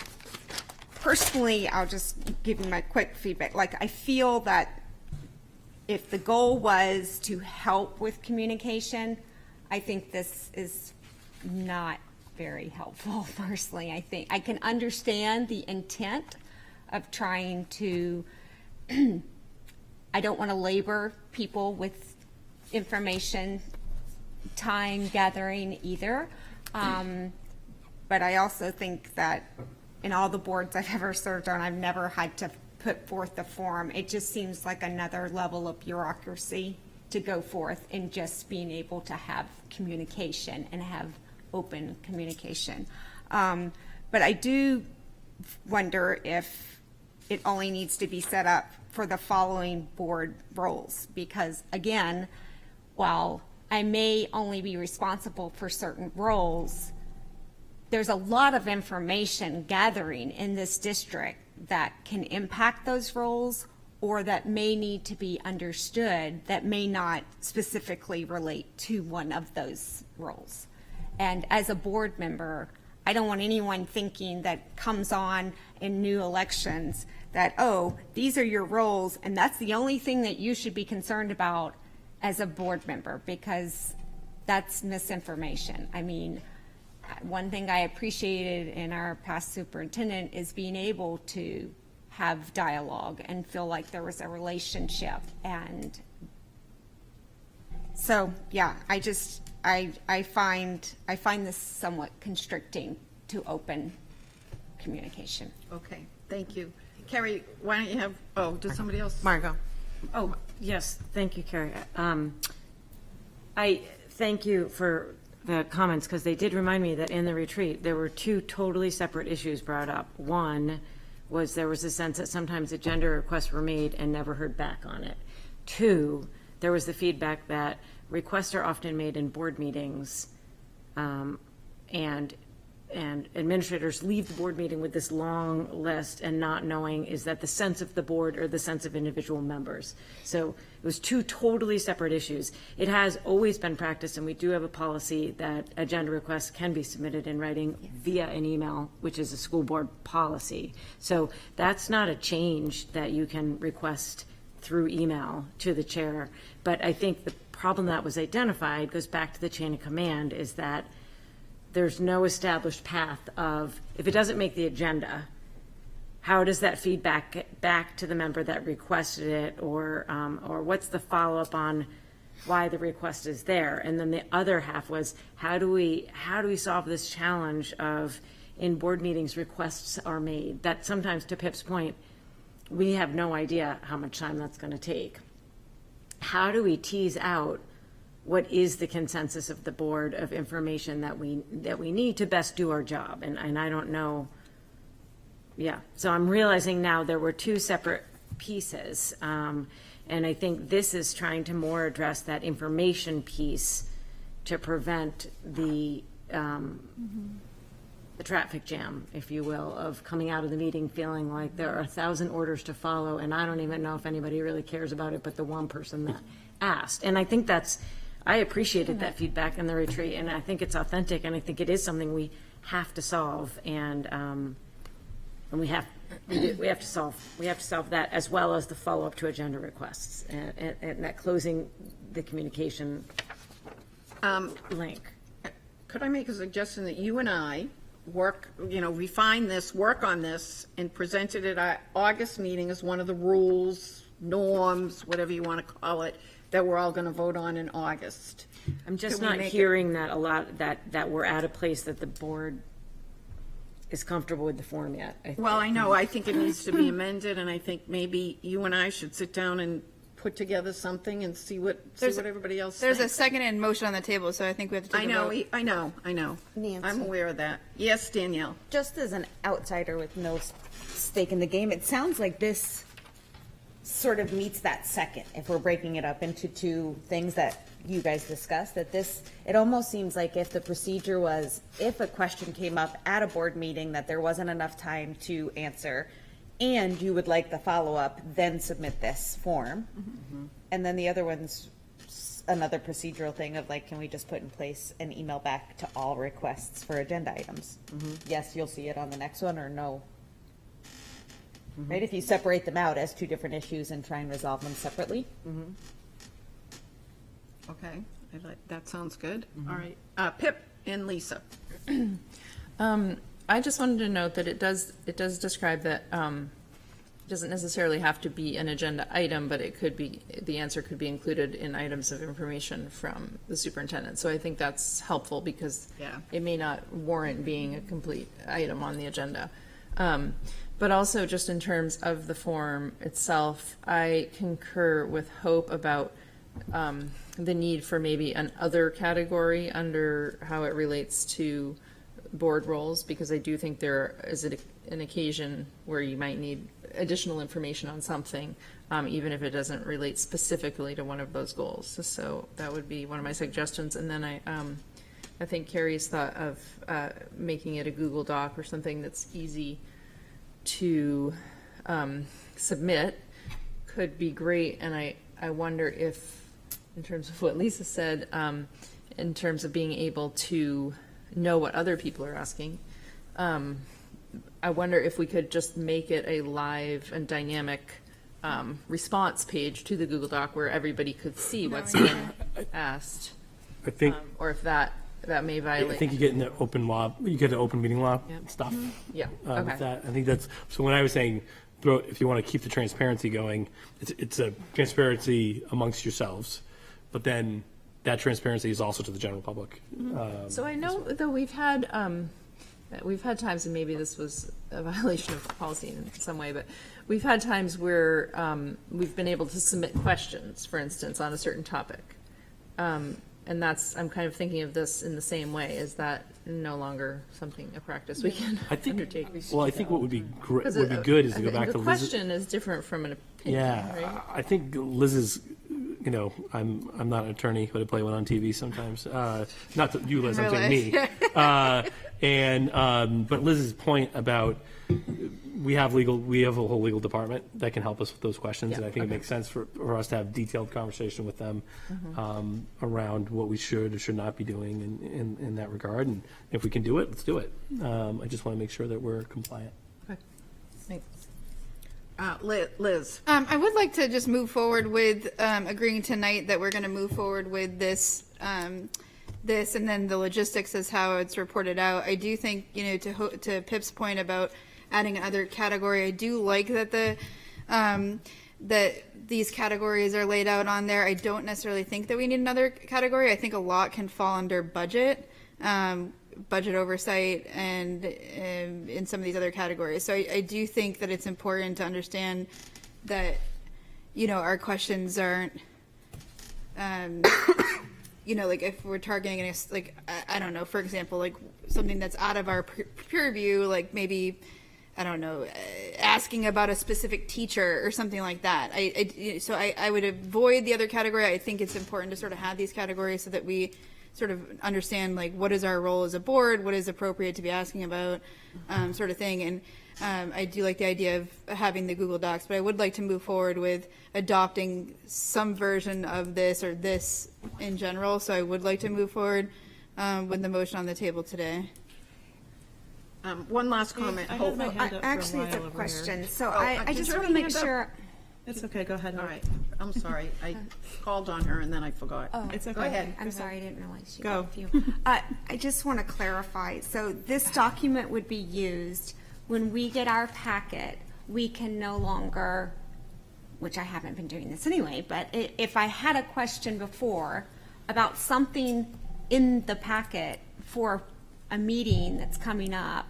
personally, I'll just give you my quick feedback. Like, I feel that if the goal was to help with communication, I think this is not very helpful, personally. I think I can understand the intent of trying to, I don't want to labor people with information time gathering either. But I also think that in all the boards I've ever served on, I've never had to put forth the form. It just seems like another level of bureaucracy to go forth in just being able to have communication and have open communication. But I do wonder if it only needs to be set up for the following board roles, because again, while I may only be responsible for certain roles, there's a lot of information gathering in this district that can impact those roles, or that may need to be understood that may not specifically relate to one of those roles. And as a board member, I don't want anyone thinking that comes on in new elections that, oh, these are your roles and that's the only thing that you should be concerned about as a board member, because that's misinformation. I mean, one thing I appreciated in our past superintendent is being able to have dialogue and feel like there was a relationship. And so, yeah, I find this somewhat constricting to open communication. Okay, thank you. Carrie, why don't you have, does somebody else? Margot. Oh, yes, thank you, Carrie. I thank you for the comments, because they did remind me that in the retreat, there were two totally separate issues brought up. One was there was a sense that sometimes agenda requests were made and never heard back on it. Two, there was the feedback that requests are often made in board meetings, and administrators leave the board meeting with this long list and not knowing, is that the sense of the board or the sense of individual members? So it was two totally separate issues. It has always been practiced, and we do have a policy that agenda requests can be submitted in writing via an email, which is a school board policy. So that's not a change that you can request through email to the chair. But I think the problem that was identified goes back to the chain of command, is that there's no established path of, if it doesn't make the agenda, how does that feedback get back to the member that requested it, or what's the follow-up on why the request is there? And then the other half was, how do we solve this challenge of, in board meetings, requests are made that sometimes, to Pip's point, we have no idea how much time that's going to take. How do we tease out what is the consensus of the board of information that we need to best do our job? And I don't know. Yeah, so I'm realizing now there were two separate pieces. And I think this is trying to more address that information piece to prevent the traffic jam, if you will, of coming out of the meeting feeling like there are 1,000 orders to follow, and I don't even know if anybody really cares about it but the one person that asked. And I think I appreciated that feedback in the retreat, and I think it's authentic, and I think it is something we have to solve, and we have to solve that, as well as the follow-up to agenda requests, and that closing the communication link. Could I make a suggestion that you and I work, refine this, work on this, and present it at our August meeting as one of the rules, norms, whatever you want to call it, that we're all going to vote on in August? I'm just Could we not make hearing that a lot, that we're at a place that the board is comfortable with the form yet. Well, I know, I think it needs to be amended, and I think maybe you and I should sit down and put together something and see what everybody else There's thinks. a second in motion on the table, so I think we have to take a vote. I know. Nancy. I'm aware of that. Yes, Danielle? Just as an outsider with no stake in the game, it sounds like this sort of meets that second, if we're breaking it up into two things that you guys discussed, it almost seems like if the procedure was, if a question came up at a board meeting that there wasn't enough time to answer, and you would like the follow-up, then submit this form. Mm-hmm. And then the other one's another procedural thing of like, can we just put in place an email back to all requests for agenda items? Mm-hmm. Yes, you'll see it on the next one, or no. Right, if you separate them out as two different issues and try and resolve them separately. Okay, that sounds good. All right. Pip and Lisa. I just wanted to note that it does describe that it doesn't necessarily have to be an agenda item, but it could be, the answer could be included in items of information from the superintendent. So I think that's helpful because it may not warrant being a complete item on the agenda. But also just in terms of the form itself, I concur with Hope about the need for maybe an other category under how it relates to board roles, because I do think there is an occasion where you might need additional information on something, even if it doesn't relate specifically to one of those goals. So that would be one of my suggestions. And then I think Carrie's thought of making it a Google Doc or something that's easy to submit could be great. And I wonder if, in terms of what Lisa said, in terms of being able to know what other people are asking, I wonder if we could just make it a live and dynamic response page to the Google Doc where everybody could see what's being asked. I think, or if that may violate. I think you get in the open law, you get the open meeting law stuff. Yeah. With Okay. that. I think that's, so when I was saying, if you want to keep the transparency going, it's a transparency amongst yourselves, but then that transparency is also to the general public. So I know, though, we've had times, and maybe this was a violation of policy in some way, but we've had times where we've been able to submit questions, for instance, on a certain topic. And I'm kind of thinking of this in the same way. Is that no longer a practice we can undertake? Well, I think what would be good is to go back to the Liz's. question is different from an opinion, right? I think Liz's, I'm not an attorney, but I play one on TV sometimes. Not to you, Liz, I'm saying me. But Liz's point about we have a whole legal department that can help us with those questions, and I think it makes sense for us to have detailed conversation with them around what we should or should not be doing in that regard. And if we can do it, let's do it. I just want to make sure that we're compliant. Okay. Thanks. Liz. I would like to just move forward with agreeing tonight that we're going to move forward with this, and then the logistics is how it's reported out. I do think, to Pip's point about adding another category, I do like that that these categories are laid out on there. I don't necessarily think that we need another category. I think a lot can fall under budget. Budget oversight and in some of these other categories. So I do think that it's important to understand that, our questions aren't, like if we're targeting, I don't know, for example, like something that's out of our purview, like maybe, I don't know, asking about a specific teacher or something like that. So I would avoid the other category. I think it's important to sort of have these categories so that we sort of understand like what is our role as a board, what is appropriate to be asking about, sort of thing. And I do like the idea of having the Google Docs, but I would like to move forward with adopting some version of this or this in general. So I would like to move forward with the motion on the table today. One last comment. I had my hand up for a Actually, it's a while over question. here. So Oh, I did just you want have to a make hand up? sure. It's okay, go ahead. All right, I'm sorry. I called on her and then I forgot. Oh, It's okay. Go ahead. I'm sorry, I didn't realize you Go. got a few. I just want to clarify. So this document would be used when we get our packet. We can no longer, which I haven't been doing this anyway, but if I had a question before about something in the packet for a meeting that's coming up,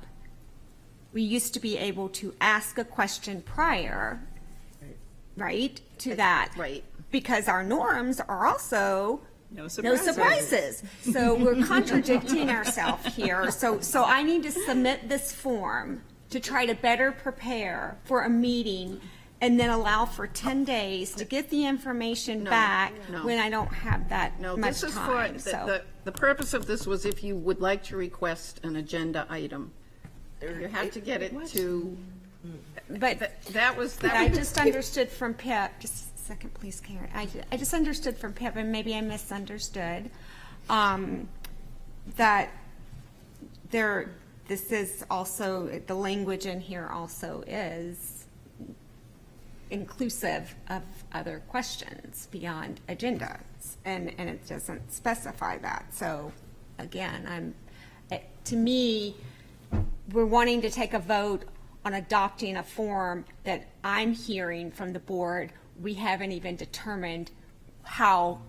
we used to be able to ask a question prior, right, to that. Right. Because our norms are also No no surprises. surprises. So we're contradicting ourselves here. So I need to submit this form to try to better prepare for a meeting and then allow for 10 days to get the information back no. when I don't have that No, much this is time. for, So the purpose of this was if you would like to request an agenda item. You have to get it to, but that was. I just understood from Pip, just a second, please, Karen. I just understood from Pip, and maybe I misunderstood, that this is also, the language in here also is inclusive of other questions beyond agendas, and it doesn't specify that. So again, to me, we're wanting to take a vote on adopting a form that I'm hearing from the board. We haven't even determined how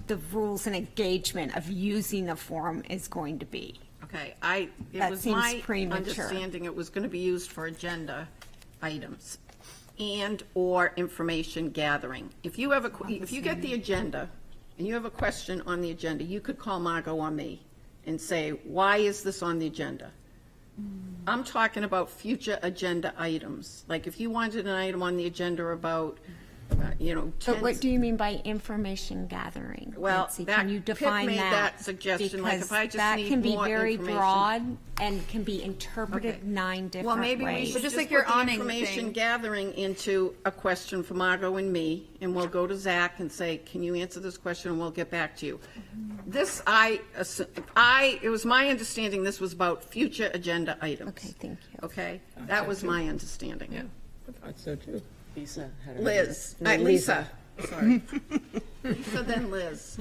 the rules and engagement of using the form is going to be. Okay, it That was seems my premature. understanding it was going to be used for agenda items and/or information gathering. If you get the agenda and you have a question on the agenda, you could call Margot or me and say, why is this on the agenda? I'm talking about future agenda items. Like if you wanted an item on the agenda about, But what do you mean by information gathering? Well, Nancy? that- Can you define Pip made that? that suggestion, like, if I just Because need that can be more very information. broad and can be interpreted Okay. 9 different Well, ways. maybe we should just just like put your the awning information thing. gathering into a question for Margot and me, and we'll go to Zach and say, can you answer this question, and we'll get back to you. This, it was my understanding this was about future agenda items. Okay, thank you. Okay? That was my understanding. Yeah, I thought so too. Lisa had her Liz, hand up. No, Lisa, sorry. Lisa, then Liz.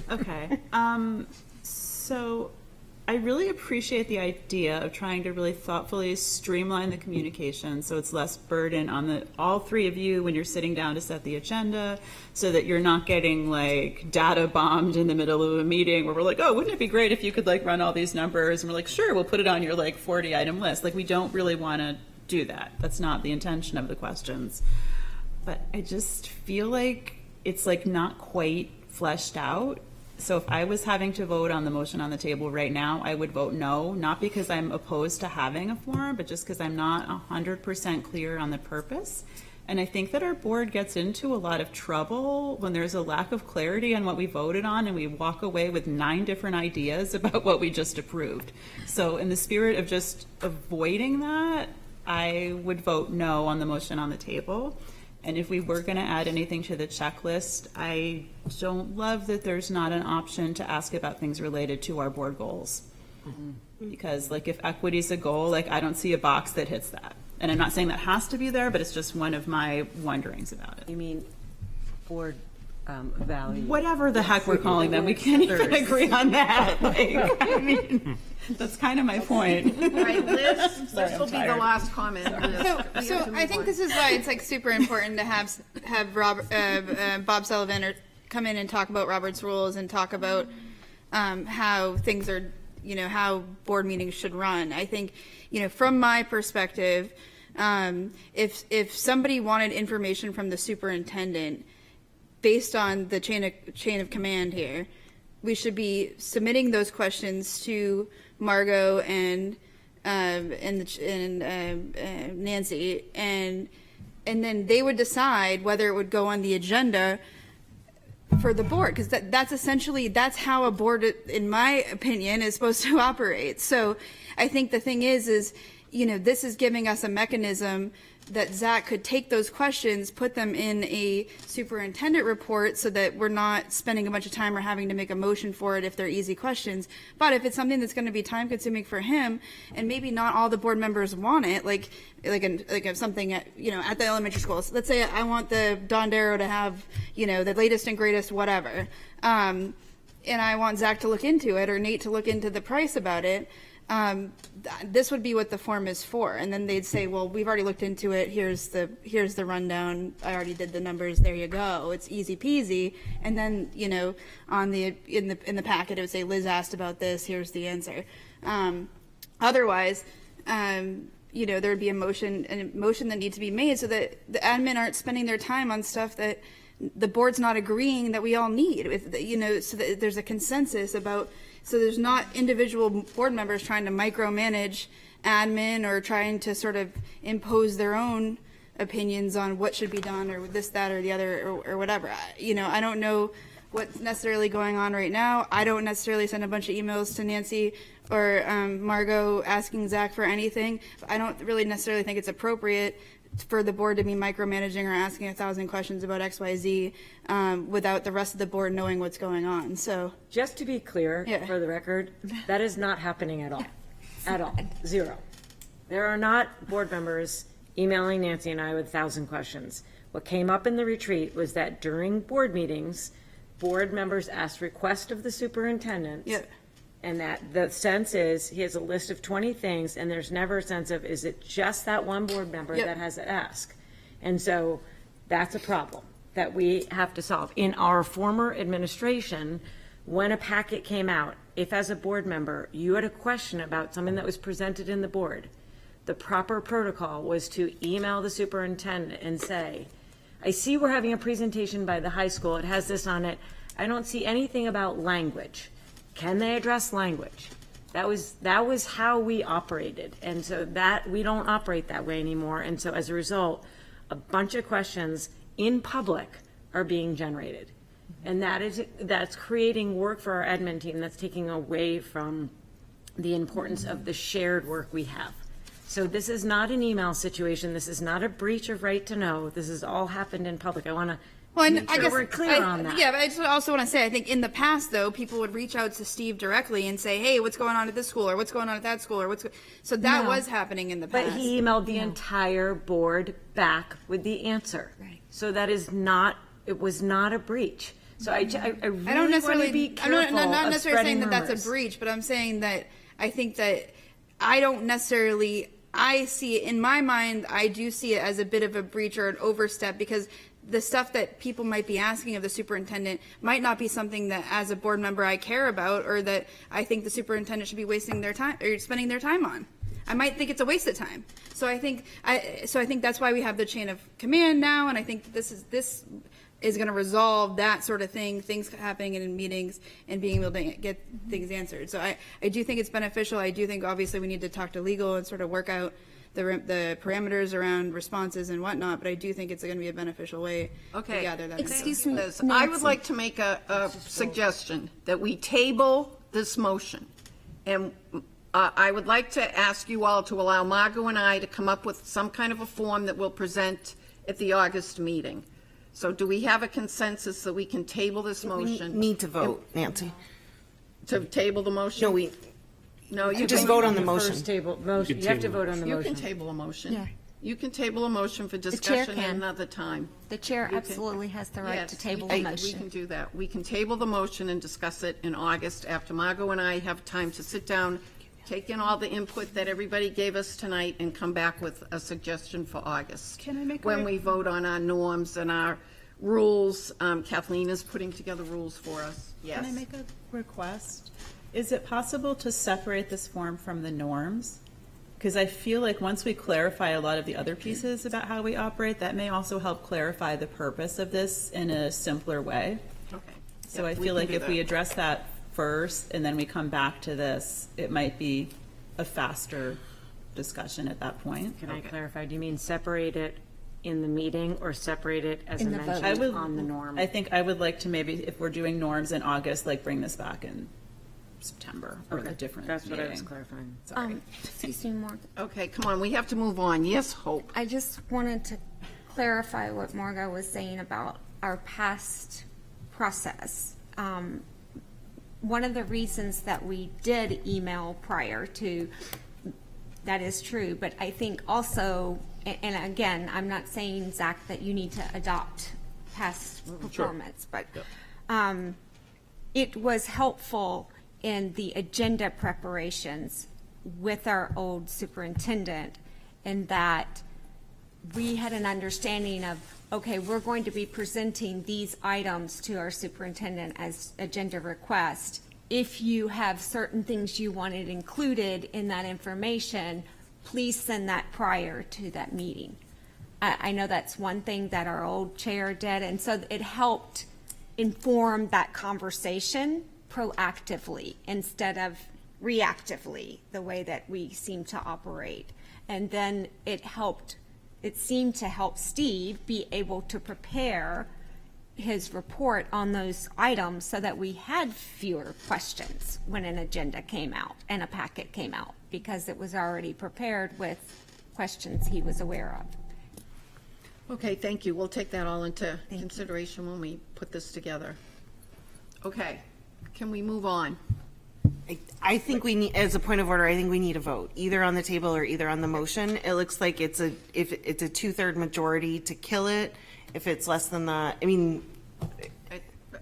Okay. So I really appreciate the idea of trying to really thoughtfully streamline the communication so it's less burden on all three of you when you're sitting down to set the agenda, so that you're not getting like data bombed in the middle of a meeting where we're like, oh, wouldn't it be great if you could like run all these numbers? And we're like, sure, we'll put it on your like 40 item list. Like we don't really want to do that. That's not the intention of the questions. But I just feel like it's like not quite fleshed out. So if I was having to vote on the motion on the table right now, I would vote no, not because I'm opposed to having a forum, but just because I'm not 100% clear on the purpose. And I think that our board gets into a lot of trouble when there's a lack of clarity on what we voted on and we walk away with 9 different ideas about what we just approved. So in the spirit of just avoiding that, I would vote no on the motion on the table. And if we were going to add anything to the checklist, I don't love that there's not an option to ask about things related to our board goals. Because like if equity is a goal, like I don't see a box that hits that. And I'm not saying that has to be there, but it's just one of my wonderings about it. You mean board value? Whatever the heck we're calling them, we can't even agree on that. Like, I mean, that's kind of my point. All right, Liz, Sorry, this will I'm be the tired. last comment. Liz. So I think this is why it's like super important to have Bob Sullivan come in and talk about Robert's rules and talk about how things are, how board meetings should run. I think, from my perspective, if somebody wanted information from the superintendent based on the chain of command here, we should be submitting those questions to Margot and Nancy, and then they would decide whether it would go on the agenda for the board, because that's essentially, that's how a board, in my opinion, is supposed to operate. So I think the thing is, you know, this is giving us a mechanism that Zach could take those questions, put them in a superintendent report so that we're not spending a bunch of time or having to make a motion for it if they're easy questions. But if it's something that's going to be time consuming for him, and maybe not all the board members want it, like if something at, you know, at the elementary schools, let's say I want the Don Darrow to have, you know, the latest and greatest whatever, and I want Zach to look into it or Nate to look into the price about it. This would be what the form is for, and then they'd say, well, we've already looked into it, here's the rundown, I already did the numbers, there you go, it's easy peasy. And then, you know, in the packet it would say, Liz asked about this, here's the answer. Otherwise, you know, there would be a motion that needs to be made so that the admin aren't spending their time on stuff that the board's not agreeing that we all need, with, you know, so that there's a consensus about. So there's not individual board members trying to micromanage admin or trying to sort of impose their own opinions on what should be done or this, that, or the other, or whatever. You know, I don't know what's necessarily going on right now. I don't necessarily send a bunch of emails to Nancy or Margot asking Zach for anything. I don't really necessarily think it's appropriate for the board to be micromanaging or asking 1,000 questions about XYZ without the rest of the board knowing what's going on. So just to be clear, for the record, that is not happening at all. At all. Zero. There are not board members emailing Nancy and I with 1,000 questions. What came up in the retreat was that during board meetings, board members asked request of the superintendent. And that the sense is he has a list of 20 things, and there's never a sense of, is it just that one board member that has to ask? And so that's a problem that we have to solve. In our former administration, when a packet came out, if as a board member you had a question about something that was presented in the board, the proper protocol was to email the superintendent and say, I see we're having a presentation by the high school. It has this on it. I don't see anything about language. Can they address language? That was how we operated. And so that we don't operate that way anymore. And so as a result, a bunch of questions in public are being generated. And that's creating work for our admin team that's taking away from the importance of the shared work we have. So this is not an email situation. This is not a breach of right to know. This has all happened in public. I want to make sure we're clear on that. Yeah, but I just also want to say, I think in the past, though, people would reach out to Steve directly and say, hey, what's going on at this school, or what's going on at that school, or so that was happening in the past. But he emailed the entire board back with the answer. Right. So that is not, it was not a breach. So I really I don't necessarily want to be careful I'm not necessarily saying that rumors. that's a breach, but I'm saying that I think that I don't necessarily, I see it, in my mind, I do see it as a bit of a breach or an overstep, because the stuff that people might be asking of the superintendent might not be something that as a board member I care about, or that I think the superintendent should be wasting their time or spending their time on. I might think it's a waste of time. So I think that's why we have the chain of command now, and I think this is going to resolve that sort of thing, things happening in meetings and being able to get things answered. So I do think it's beneficial. I do think obviously we need to talk to legal and sort of work out the parameters around responses and whatnot, but I do think it's going to be a beneficial way to gather that. Excuse me, I would like to make a suggestion that we table this motion, and I would like to ask you all to allow Margot and I to come up with some kind of a form that we'll present at the August meeting. So do we have a consensus that we can table this motion? We need to vote, Nancy. To table the motion? No, you just vote on the motion. First table motion. You have to vote on the motion. You can table a motion. Yeah. You can table a motion for chair discussion can. at another time. The chair You can- absolutely has the right Yes, to table we a can- motion. We can do that. We can table the motion and discuss it in August after Margot and I have time to sit down, take in all the input that everybody gave us tonight, and come back with a suggestion for August. Can I make a when we vote on our norms and our rules? Kathleen is putting together rules for us. Yes. Can I make a request? Is it possible to separate this form from the norms? Because I feel like once we clarify a lot of the other pieces about how we operate, that may also help clarify the purpose of this in a simpler way. Okay. So Yep, I we feel can like do if we that. address that first and then we come back to this, it might be a faster discussion at that point. Can I clarify? Do you mean separate it in the meeting or separate it as a In the vote. mention on the norm? I think I would like to maybe, if we're doing norms in August, like bring this back in September or a different That's what I was meeting. clarifying. Sorry. Excuse me, Morgan. Okay, come on, we have to move on. Yes, Hope? I just wanted to clarify what Margot was saying about our past process. One of the reasons that we did email prior to, that is true, but I think also, and again, I'm not saying, Zach, that you need to adopt past performance, but it was helpful in the agenda preparations with our old superintendent in that we had an understanding of, okay, we're going to be presenting these items to our superintendent as agenda request. If you have certain things you wanted included in that information, please send that prior to that meeting. I know that's one thing that our old chair did, and so it helped inform that conversation proactively instead of reactively, the way that we seem to operate. And then it seemed to help Steve be able to prepare his report on those items so that we had fewer questions when an agenda came out and a packet came out, because it was already prepared with questions he was aware of. Okay, thank you. We'll take that all into consideration when we put this together. Okay, can we move on? I think we need, as a point of order, I think we need a vote, either on the table or either on the motion. It looks like if it's a 2/3 majority to kill it. If it's less than that, I mean.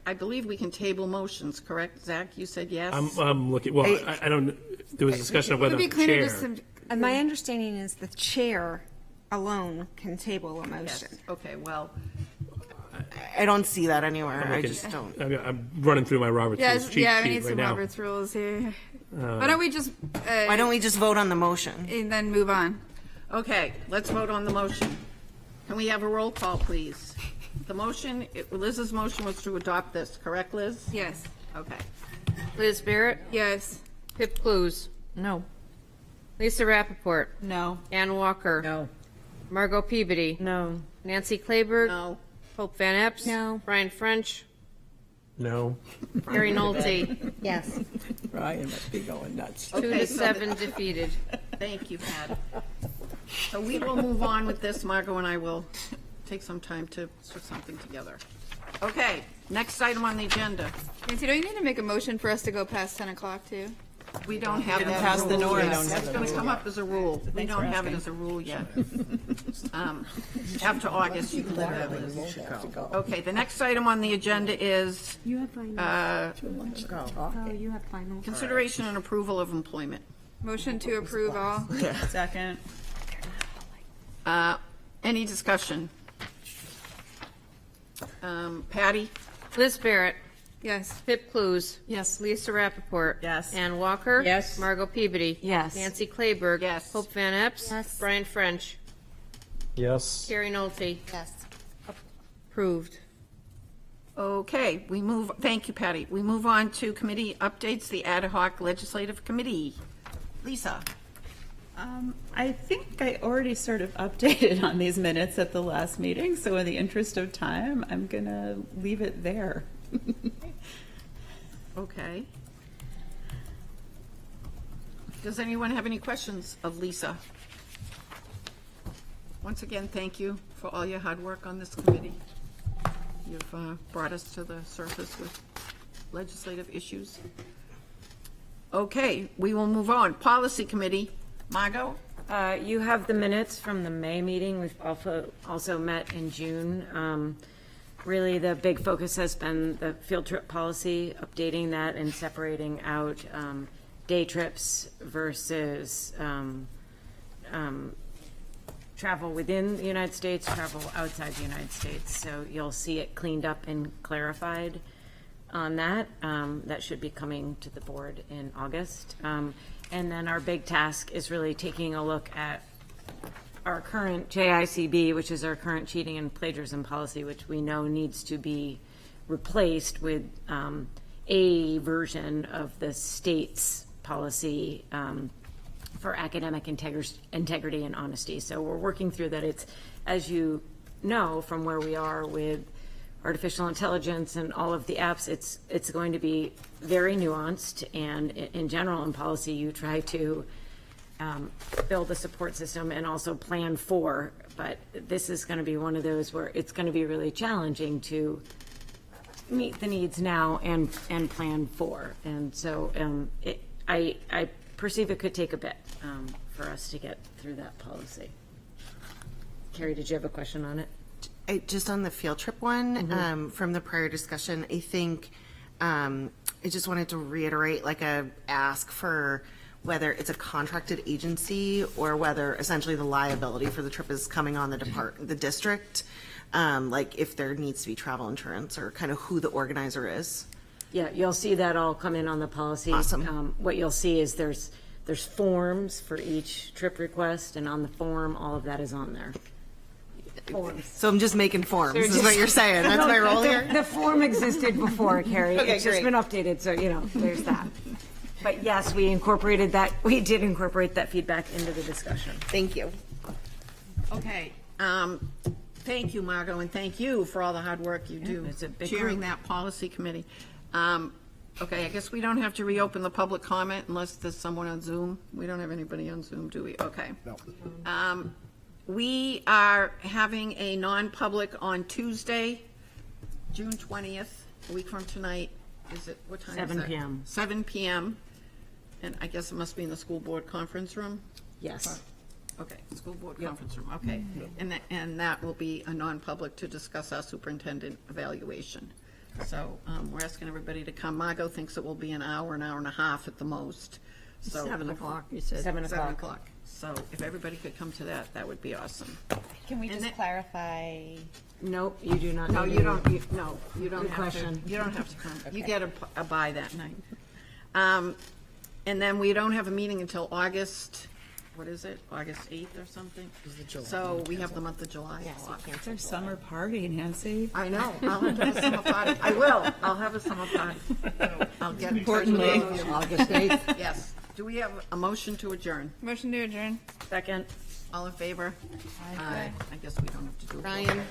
I believe we can table motions, correct? Zach, you said yes? I'm looking, well, I don't, there was discussion of whether the chair. My understanding is the chair alone can table a Yes, motion. okay, well, I don't see that anywhere. I'm I looking- just don't. I'm running through my Robert's Rules cheat Yeah, we sheet need some right now. Robert's rules here. Why don't we just? Why don't we just vote on the motion? And then move on. okay, let's vote on the motion. Can we have a roll call, please? The motion, Liz's motion was to adopt this, correct, Liz? Yes. Okay. Liz Barrett, Yes. Pip Clues, No. Lisa Rappaport, No. Ann Walker. No. Margot Peabody. No. Nancy Claiberg. No. Hope Van Epps. No. Brian French. No. Gary Nolte. Yes. Brian must be going nuts. 2-7 defeated. Thank you, Patty. So we will move on with this. Margot and I will take some time to put something together. Okay, next item on the agenda. Nancy, don't you need to make a motion for us to go past 10 o'clock too? We don't have Didn't that pass as a the rule norms. yet. We don't That's have going to come up as a rule. We Thanks don't for have it asking. as a rule yet. After August, you can let that Liz. Okay, the next item on the agenda is You have final. Oh, you have final. consideration and approval of employment. Motion to approve all. Second. Any discussion? Patty? Liz Barrett, Yes. Pip Clues. Yes. Lisa Rappaport. Yes. Ann Walker. Yes. Margot Peabody. Yes. Nancy Claiberg. Yes. Hope Van Epps. Yes. Brian French. Yes. Gary Nolte. Yes. Approved. Okay, thank you, Patty. We move on to committee updates, the ad hoc legislative committee. Lisa? I think I already sort of updated on these minutes at the last meeting, so in the interest of time, I'm going to leave it there. Okay. Does anyone have any questions of Lisa? Once again, thank you for all your hard work on this committee. You've brought us to the surface with legislative issues. Okay, we will move on. Policy Committee, Margot? You have the minutes from the May meeting. We've also met in June. Really, the big focus has been the field trip policy, updating that and separating out day trips versus travel within the United States, travel outside the United States. So you'll see it cleaned up and clarified on that. That should be coming to the board in August. And then our big task is really taking a look at our current JICB, which is our current cheating and plagiarism policy, which we know needs to be replaced with a version of the state's policy for academic integrity and honesty. So we're working through that. It's, as you know from where we are with artificial intelligence and all of the apps, it's going to be very nuanced. And in general, in policy, you try to build a support system and also plan for. But this is going to be one of those where it's going to be really challenging to meet the needs now and plan for. And so I perceive it could take a bit for us to get through that policy. Carrie, did you have a question on it? Just on the field trip one, from the prior discussion, I think I just wanted to reiterate like a ask for whether it's a contracted agency or whether essentially the liability for the trip is coming on the district, like if there needs to be travel insurance or kind of who the organizer is. Yeah, you'll see that all come in on the policy. Awesome. What you'll see is there's forms for each trip request, and on the form, all of that is on there. Forms. So I'm just making forms, is what you're saying. That's my role here? The form existed before, Carrie. Okay, It's just great. been updated, so, there's that. But yes, we did incorporate that feedback into the discussion. Thank you. Okay. Thank you, Margot, and thank you for all the hard work you do it's a big chairing group. that policy committee. Okay, I guess we don't have to reopen the public comment unless there's someone on Zoom. We don't have anybody on Zoom, do we? Okay. No. We are having a non-public on Tuesday, June 20th, a week from tonight. Is it, what time is 7 it? p.m. 7 p.m. And I guess it must be in the school board conference room? Yes. Okay, school board conference room, okay. And that will be a non-public to discuss our superintendent evaluation. So we're asking everybody to come. Margot thinks it will be an hour and a half at the most. So 7 o'clock, you said. 7 7 o'clock. o'clock. So if everybody could come to that, that would be awesome. Can we just clarify? Nope, you do not. No, need you to- don't, you don't Good have question. to. You don't have to come. You get a bye that night. And then we don't have a meeting until August, what is it, August 8th or something? So we have the month of July. It's our summer party, Nancy. I know, I'll have to have a summer party. I will, I'll have a summer party. I'll get in touch with all of you. August 8th. Yes. Do we have a motion to adjourn? Motion to adjourn. Second. All in favor? Aye. I guess we don't have to do it. Ryan?